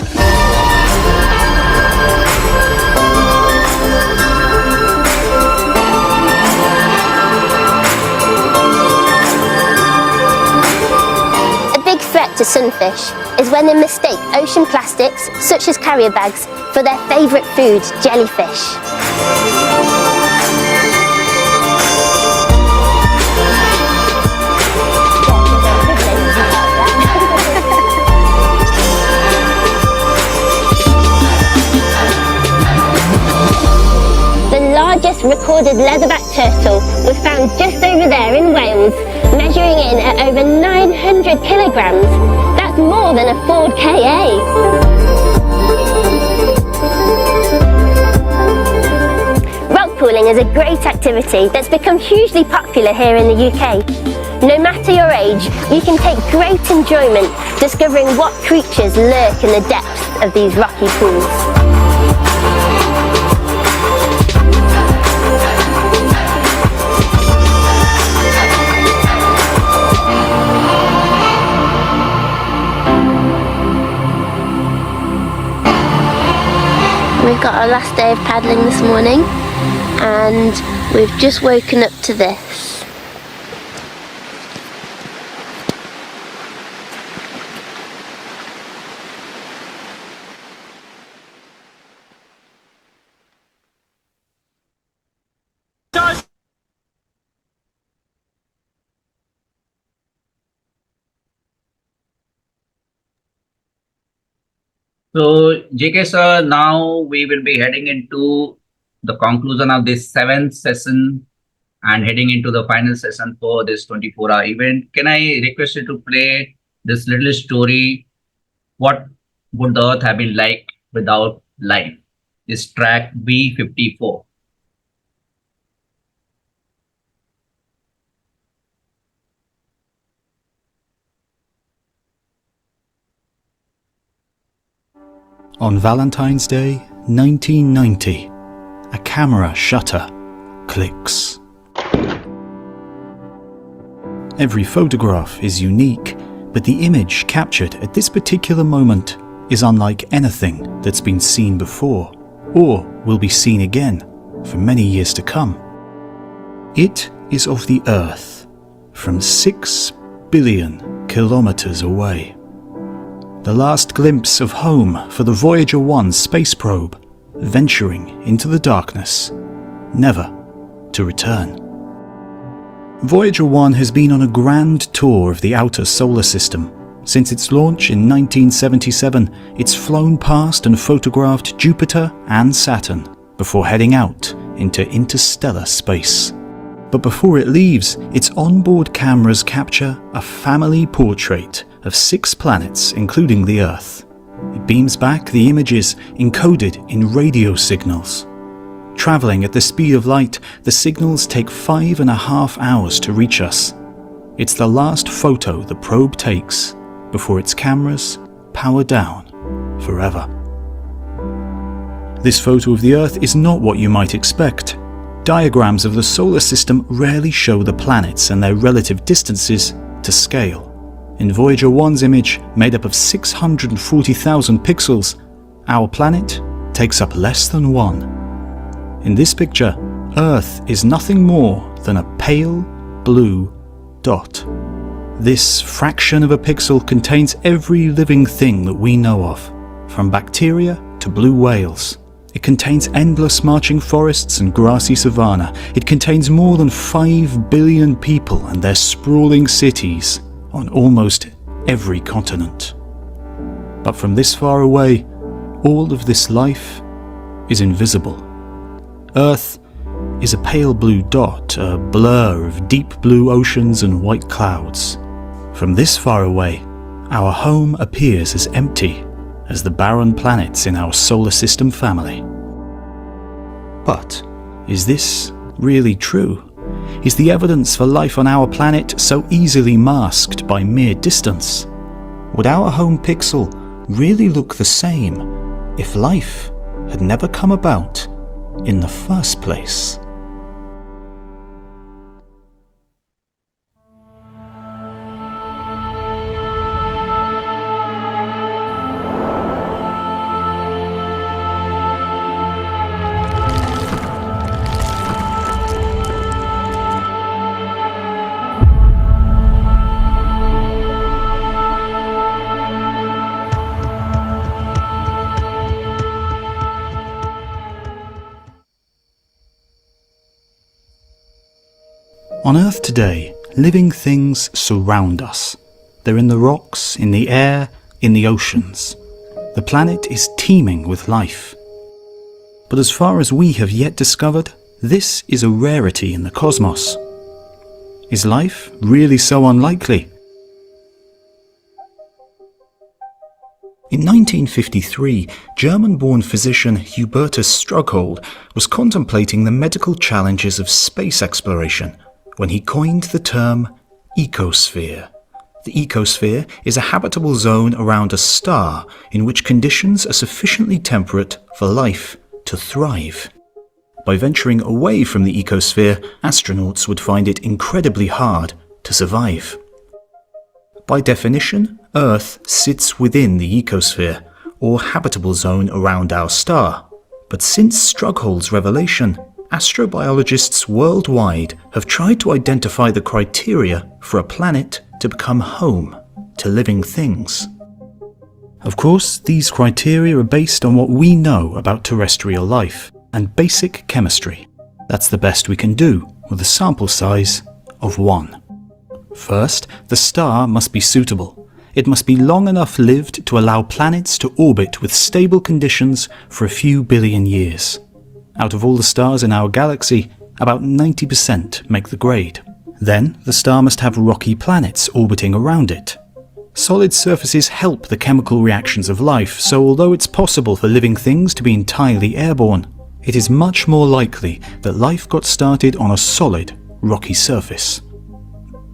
Threat to sunfish is when they mistake ocean plastics, such as carrier bags, for their favourite food, jellyfish. The largest recorded leatherback turtle was found just over there in Wales, measuring in at over 900 kilograms. That's more than a Ford KA. Rock pooling is a great activity that's become hugely popular here in the UK. No matter your age, you can take great enjoyment discovering what creatures lurk in the depths of these rocky pools. We've got our last day of paddling this morning and we've just woken up to this. So, JK sir, now we will be heading into the conclusion of this 7th session and heading into the final session for this 24-hour event. Can I request you to play this little story, What Would the Earth Have Been Like Without Life? This track B54. On Valentine's Day, 1990, a camera shutter clicks. Every photograph is unique, but the image captured at this particular moment is unlike anything that's been seen before, or will be seen again for many years to come. It is of the Earth, from 6 billion kilometers away. the last glimpse of home for the Voyager 1 space probe, venturing into the darkness, never to return. Voyager 1 has been on a grand tour of the outer solar system. Since its launch in 1977, it's flown past and photographed Jupiter and Saturn before heading out into interstellar space. But before it leaves, its onboard cameras capture a family portrait of 6 planets, including the Earth. It beams back the images encoded in radio signals. Traveling at the speed of light, the signals take 5.5 hours to reach us. It's the last photo the probe takes before its cameras power down forever. This photo of the Earth is not what you might expect. Diagrams of the solar system rarely show the planets and their relative distances to scale. In Voyager 1's image, made up of 640,000 pixels, our planet takes up less than 1. In this picture, Earth is nothing more than a pale blue dot. This fraction of a pixel contains every living thing that we know of, from bacteria to blue whales. It contains endless marching forests and grassy savanna. It contains more than 5 billion people and their sprawling cities on almost every continent. But from this far away, all of this life is invisible. Earth is a pale blue dot, a blur of deep blue oceans and white clouds. From this far away, our home appears as empty as the barren planets in our solar system family. But is this really true? Is the evidence for life on our planet so easily masked by mere distance? Would our home pixel really look the same if life had never come about in the first place? On Earth today, living things surround us. They're in the rocks, in the air, in the oceans. The planet is teeming with life. But as far as we have yet discovered, this is a rarity in the cosmos. Is life really so unlikely? In 1953, German-born physician Hubertus Strughold was contemplating the medical challenges of space exploration when he coined the term ecosphere. The ecosphere is a habitable zone around a star in which conditions are sufficiently temperate for life to thrive. By venturing away from the ecosphere, astronauts would find it incredibly hard to survive. By definition, Earth sits within the ecosphere, or habitable zone around our star. But since Strughold's revelation, astrobiologists worldwide have tried to identify the criteria for a planet to become home to living things. Of course, these criteria are based on what we know about terrestrial life and basic chemistry. That's the best we can do with a sample size of 1. First, the star must be suitable. It must be long enough lived to allow planets to orbit with stable conditions for a few billion years. Out of all the stars in our galaxy, about 90% make the grade. Then, the star must have rocky planets orbiting around it. Solid surfaces help the chemical reactions of life, so although it's possible for living things to be entirely airborne, it is much more likely that life got started on a solid, rocky surface.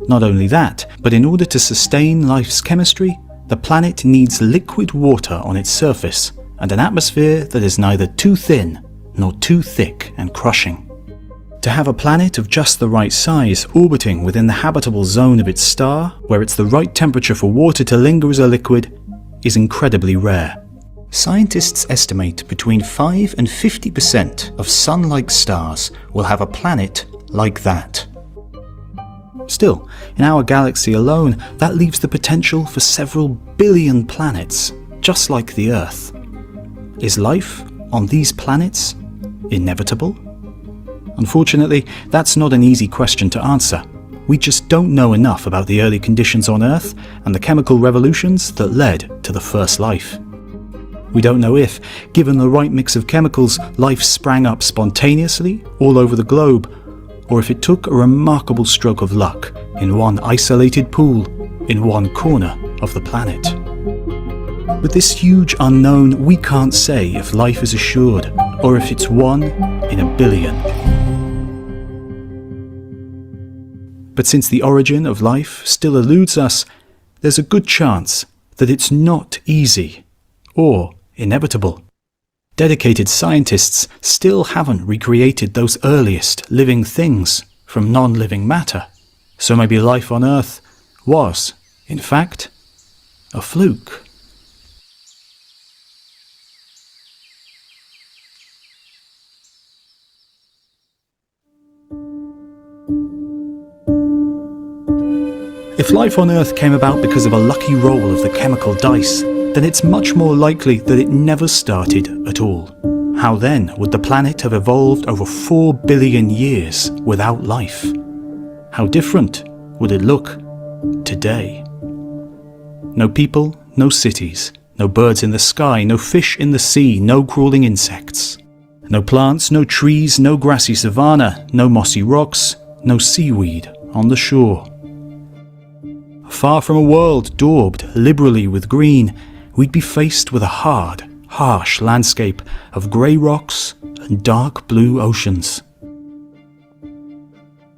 Not only that, but in order to sustain life's chemistry, the planet needs liquid water on its surface and an atmosphere that is neither too thin nor too thick and crushing. To have a planet of just the right size orbiting within the habitable zone of its star, where it's the right temperature for water to linger as a liquid, is incredibly rare. Scientists estimate between 5 and 50% of Sun-like stars will have a planet like that. Still, in our galaxy alone, that leaves the potential for several billion planets, just like the Earth. Is life on these planets inevitable? Unfortunately, that's not an easy question to answer. We just don't know enough about the early conditions on Earth and the chemical revolutions that led to the first life. We don't know if, given the right mix of chemicals, life sprang up spontaneously all over the globe, or if it took a remarkable stroke of luck in one isolated pool in one corner of the planet. With this huge unknown, we can't say if life is assured or if it's 1 in a billion. But since the origin of life still eludes us, there's a good chance that it's not easy or inevitable. Dedicated scientists still haven't recreated those earliest living things from non-living matter. So maybe life on Earth was, in fact, a fluke. If life on Earth came about because of a lucky roll of the chemical dice, then it's much more likely that it never started at all. How then would the planet have evolved over 4 billion years without life? How different would it look today? No people, no cities, no birds in the sky, no fish in the sea, no crawling insects. No plants, no trees, no grassy savanna, no mossy rocks, no seaweed on the shore. Far from a world daubed liberally with green, we'd be faced with a hard, harsh landscape of grey rocks and dark blue oceans.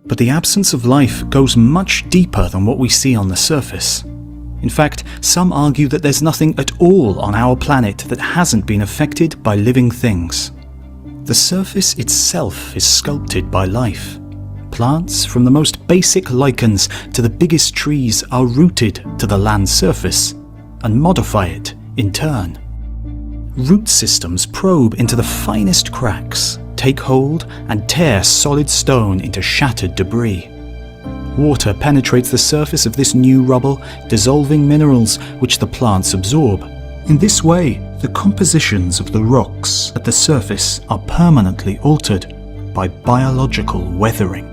But the absence of life goes much deeper than what we see on the surface. In fact, some argue that there's nothing at all on our planet that hasn't been affected by living things. The surface itself is sculpted by life. Plants, from the most basic lichens to the biggest trees, are rooted to the land surface and modify it in turn. Root systems probe into the finest cracks, take hold and tear solid stone into shattered debris. Water penetrates the surface of this new rubble, dissolving minerals which the plants absorb. In this way, the compositions of the rocks at the surface are permanently altered by biological weathering.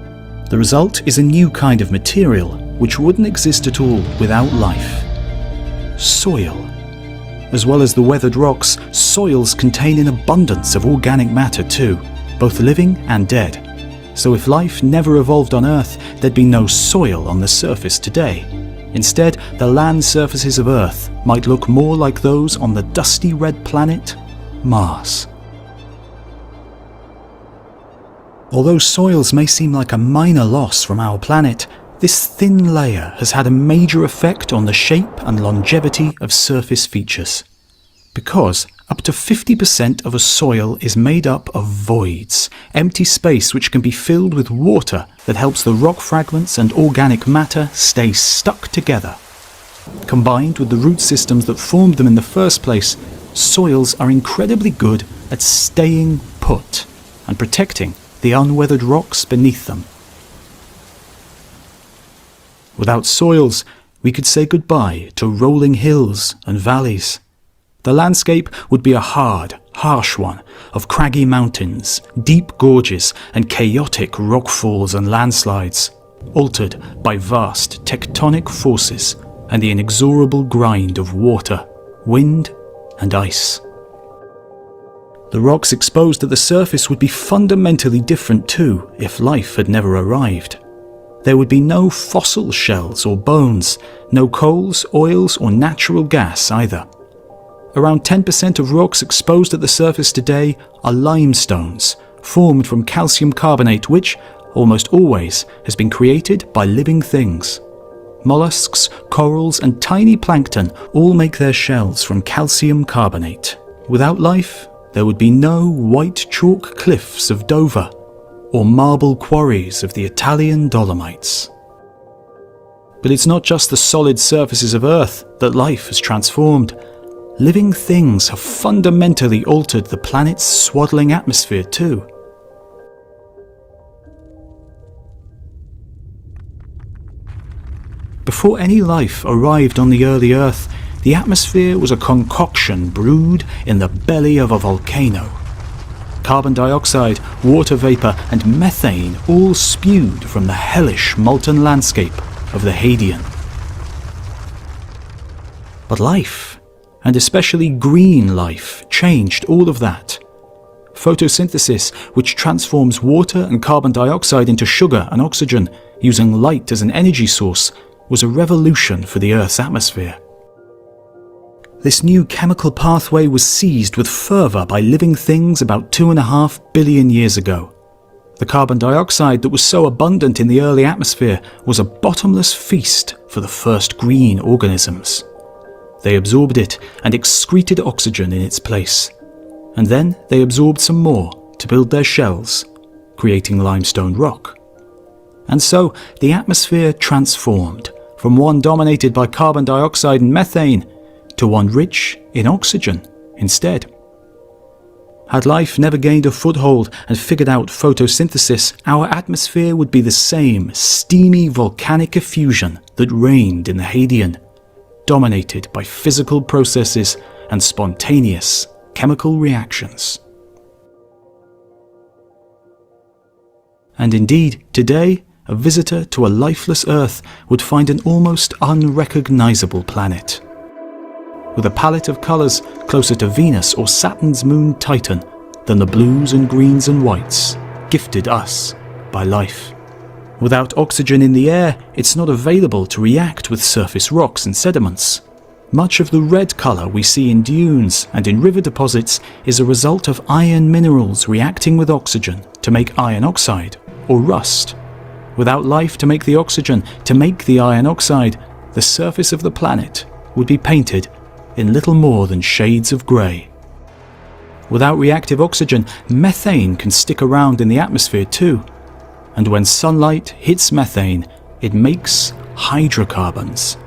The result is a new kind of material which wouldn't exist at all without life. Soil. As well as the weathered rocks, soils contain an abundance of organic matter too, both living and dead. So if life never evolved on Earth, there'd be no soil on the surface today. Instead, the land surfaces of Earth might look more like those on the dusty red planet Mars. Although soils may seem like a minor loss from our planet, this thin layer has had a major effect on the shape and longevity of surface features. Because up to 50% of a soil is made up of voids, empty space which can be filled with water that helps the rock fragments and organic matter stay stuck together. Combined with the root systems that formed them in the first place, soils are incredibly good at staying put and protecting the unweathered rocks beneath them. Without soils, we could say goodbye to rolling hills and valleys. The landscape would be a hard, harsh one of craggy mountains, deep gorges, and chaotic rockfalls and landslides, altered by vast tectonic forces and the inexorable grind of water, wind, and ice. The rocks exposed at the surface would be fundamentally different too if life had never arrived. There would be no fossil shells or bones, no coals, oils, or natural gas either. Around 10% of rocks exposed at the surface today are limestones, formed from calcium carbonate which, almost always, has been created by living things. Mollusks, corals, and tiny plankton all make their shells from calcium carbonate. Without life, there would be no white chalk cliffs of Dover or marble quarries of the Italian Dolomites. But it's not just the solid surfaces of Earth that life has transformed. Living things have fundamentally altered the planet's swaddling atmosphere too. Before any life arrived on the early Earth, the atmosphere was a concoction brewed in the belly of a volcano. Carbon dioxide, water vapour and methane all spewed from the hellish molten landscape of the Hadean. But life, and especially green life, changed all of that. Photosynthesis, which transforms water and carbon dioxide into sugar and oxygen using light as an energy source, was a revolution for the Earth's atmosphere. This new chemical pathway was seized with fervour by living things about 2.5 billion years ago. The carbon dioxide that was so abundant in the early atmosphere was a bottomless feast for the first green organisms. They absorbed it and excreted oxygen in its place. And then they absorbed some more to build their shells, creating limestone rock. And so the atmosphere transformed from one dominated by carbon dioxide and methane to one rich in oxygen instead. Had life never gained a foothold and figured out photosynthesis, our atmosphere would be the same steamy volcanic effusion that reigned in the Hadean, dominated by physical processes and spontaneous chemical reactions. And indeed, today, a visitor to a lifeless Earth would find an almost unrecognizable planet, with a palette of colours closer to Venus or Saturn's moon Titan than the blues and greens and whites gifted us by life. Without oxygen in the air, it's not available to react with surface rocks and sediments. Much of the red colour we see in dunes and in river deposits is a result of iron minerals reacting with oxygen to make iron oxide or rust. Without life to make the oxygen to make the iron oxide, the surface of the planet would be painted in little more than shades of grey. Without reactive oxygen, methane can stick around in the atmosphere too. And when sunlight hits methane, it makes hydrocarbons.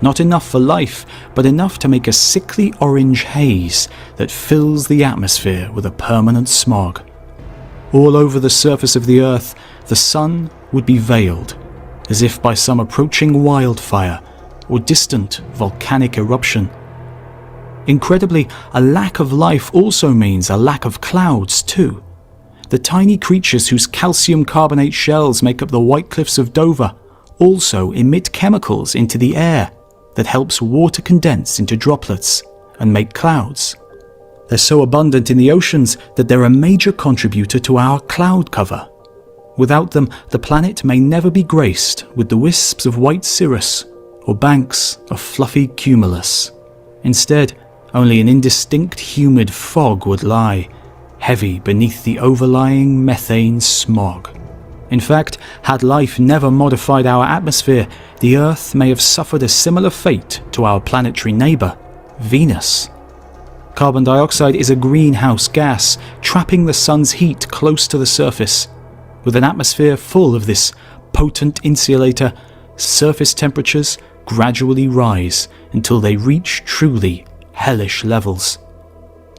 Not enough for life, but enough to make a sickly orange haze that fills the atmosphere with a permanent smog. All over the surface of the Earth, the sun would be veiled, as if by some approaching wildfire or distant volcanic eruption. Incredibly, a lack of life also means a lack of clouds too. The tiny creatures whose calcium carbonate shells make up the White Cliffs of Dover also emit chemicals into the air that helps water condense into droplets and make clouds. They're so abundant in the oceans that they're a major contributor to our cloud cover. Without them, the planet may never be graced with the wisps of white cirrus or banks of fluffy cumulus. Instead, only an indistinct humid fog would lie, heavy beneath the overlying methane smog. In fact, had life never modified our atmosphere, the Earth may have suffered a similar fate to our planetary neighbour, Venus. Carbon dioxide is a greenhouse gas, trapping the sun's heat close to the surface. With an atmosphere full of this potent insulator, surface temperatures gradually rise until they reach truly hellish levels.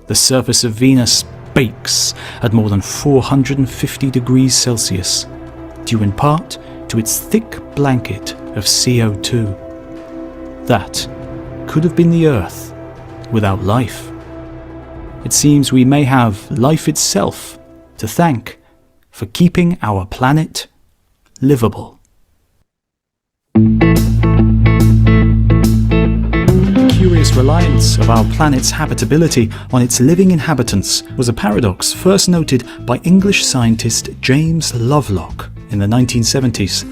The surface of Venus bakes at more than 450 degrees Celsius, due in part to its thick blanket of CO2. That could have been the Earth without life. It seems we may have life itself to thank for keeping our planet livable. Curious reliance of our planet's habitability on its living inhabitants was a paradox first noted by English scientist James Lovelock in the 1970s.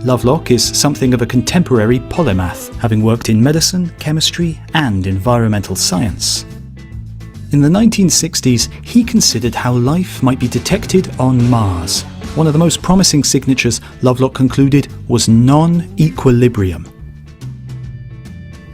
Lovelock is something of a contemporary polymath, having worked in medicine, chemistry, and environmental science. In the 1960s, he considered how life might be detected on Mars. One of the most promising signatures, Lovelock concluded, was non-equilibrium.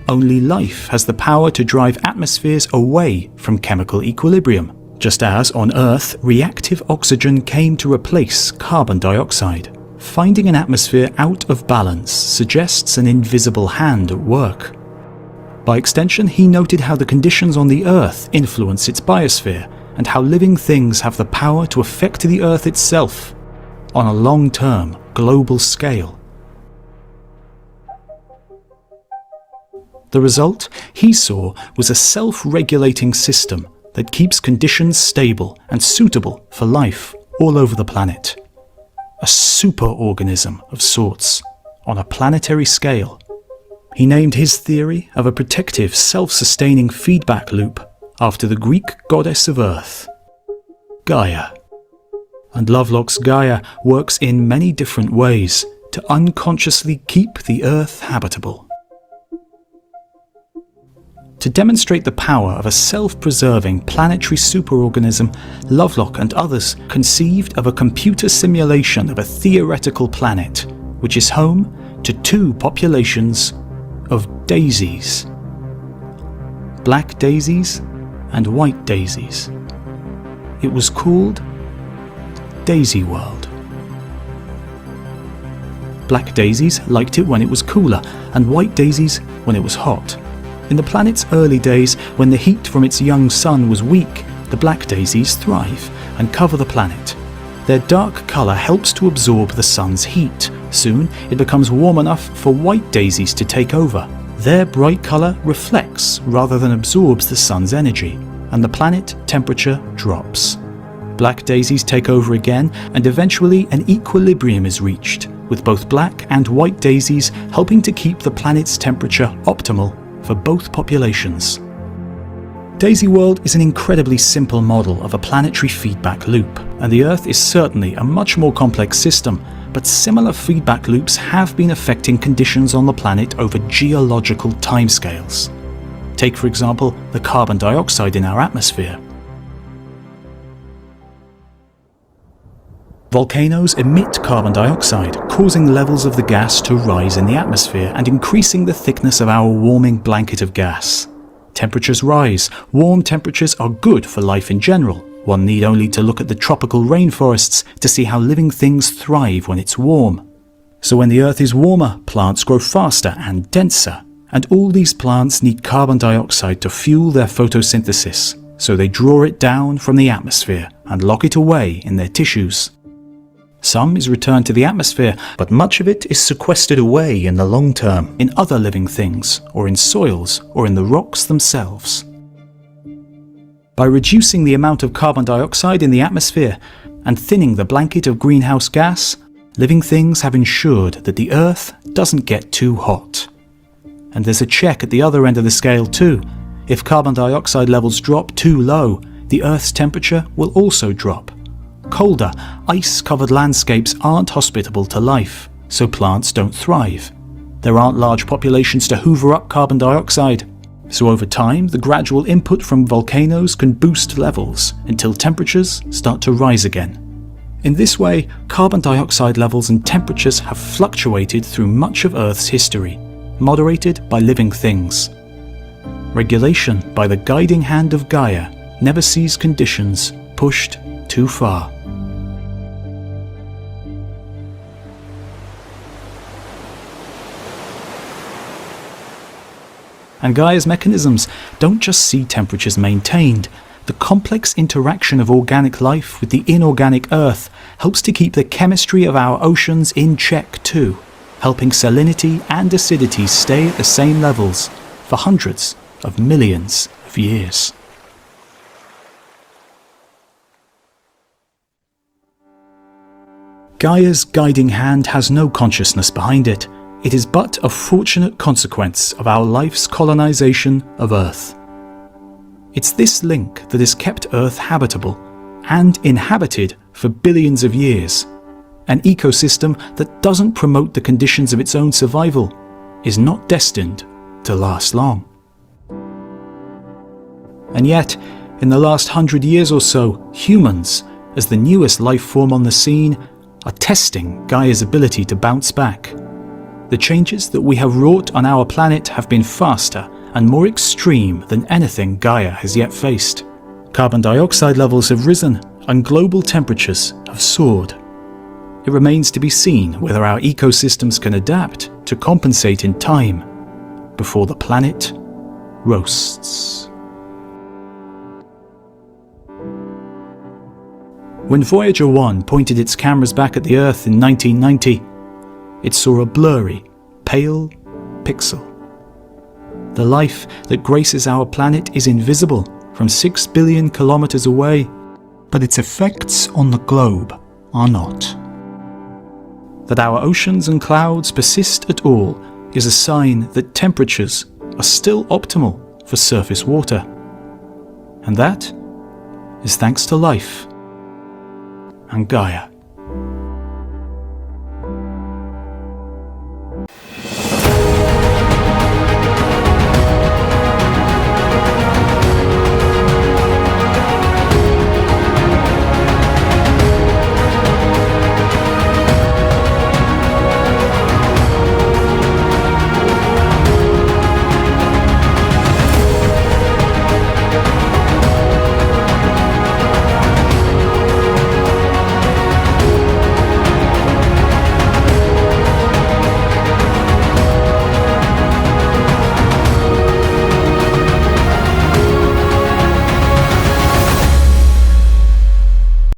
Only life has the power to drive atmospheres away from chemical equilibrium, just as on Earth reactive oxygen came to replace carbon dioxide. Finding an atmosphere out of balance suggests an invisible hand at work. By extension, he noted how the conditions on the Earth influence its biosphere and how living things have the power to affect the Earth itself on a long-term global scale. The result, he saw, was a self-regulating system that keeps conditions stable and suitable for life all over the planet. A superorganism of sorts, on a planetary scale. He named his theory of a protective, self-sustaining feedback loop after the Greek goddess of Earth, Gaia. And Lovelock's Gaia works in many different ways to unconsciously keep the Earth habitable. To demonstrate the power of a self-preserving planetary superorganism, Lovelock and others conceived of a computer simulation of a theoretical planet, which is home to two populations of daisies. Black daisies and white daisies. It was called Daisy World. Black daisies liked it when it was cooler, and white daisies when it was hot. In the planet's early days, when the heat from its young sun was weak, the black daisies thrive and cover the planet. Their dark colour helps to absorb the sun's heat. Soon, it becomes warm enough for white daisies to take over. Their bright colour reflects rather than absorbs the sun's energy, and the planet temperature drops. Black daisies take over again, and eventually an equilibrium is reached, with both black and white daisies helping to keep the planet's temperature optimal for both populations. Daisy World is an incredibly simple model of a planetary feedback loop, and the Earth is certainly a much more complex system, but similar feedback loops have been affecting conditions on the planet over geological timescales. Take, for example, the carbon dioxide in our atmosphere. Volcanoes emit carbon dioxide, causing levels of the gas to rise in the atmosphere and increasing the thickness of our warming blanket of gas. Temperatures rise. Warm temperatures are good for life in general. One need only to look at the tropical rainforests to see how living things thrive when it's warm. So when the Earth is warmer, plants grow faster and denser, and all these plants need carbon dioxide to fuel their photosynthesis, so they draw it down from the atmosphere and lock it away in their tissues. Some is returned to the atmosphere, but much of it is sequestered away in the long term, in other living things, or in soils, or in the rocks themselves. By reducing the amount of carbon dioxide in the atmosphere and thinning the blanket of greenhouse gas, living things have ensured that the Earth doesn't get too hot. And there's a check at the other end of the scale too. If carbon dioxide levels drop too low, the Earth's temperature will also drop. Colder, ice-covered landscapes aren't hospitable to life, so plants don't thrive. There aren't large populations to hoover up carbon dioxide. So over time, the gradual input from volcanoes can boost levels until temperatures start to rise again. In this way, carbon dioxide levels and temperatures have fluctuated through much of Earth's history, moderated by living things. Regulation by the guiding hand of Gaia never sees conditions pushed too far. And Gaia's mechanisms don't just see temperatures maintained. The complex interaction of organic life with the inorganic Earth helps to keep the chemistry of our oceans in check too, helping salinity and acidity stay at the same levels for hundreds of millions of years. Gaia's guiding hand has no consciousness behind it. It is but a fortunate consequence of our life's colonization of Earth. It's this link that has kept Earth habitable and inhabited for billions of years. An ecosystem that doesn't promote the conditions of its own survival is not destined to last long. And yet, in the last 100 years or so, humans, as the newest life form on the scene, are testing Gaia's ability to bounce back. The changes that we have wrought on our planet have been faster and more extreme than anything Gaia has yet faced. Carbon dioxide levels have risen and global temperatures have soared. It remains to be seen whether our ecosystems can adapt to compensate in time before the planet roasts. When Voyager 1 pointed its cameras back at the Earth in 1990, it saw a blurry, pale pixel. The life that graces our planet is invisible from 6 billion kilometers away, but its effects on the globe are not. That our oceans and clouds persist at all is a sign that temperatures are still optimal for surface water. And that is thanks to life and Gaia.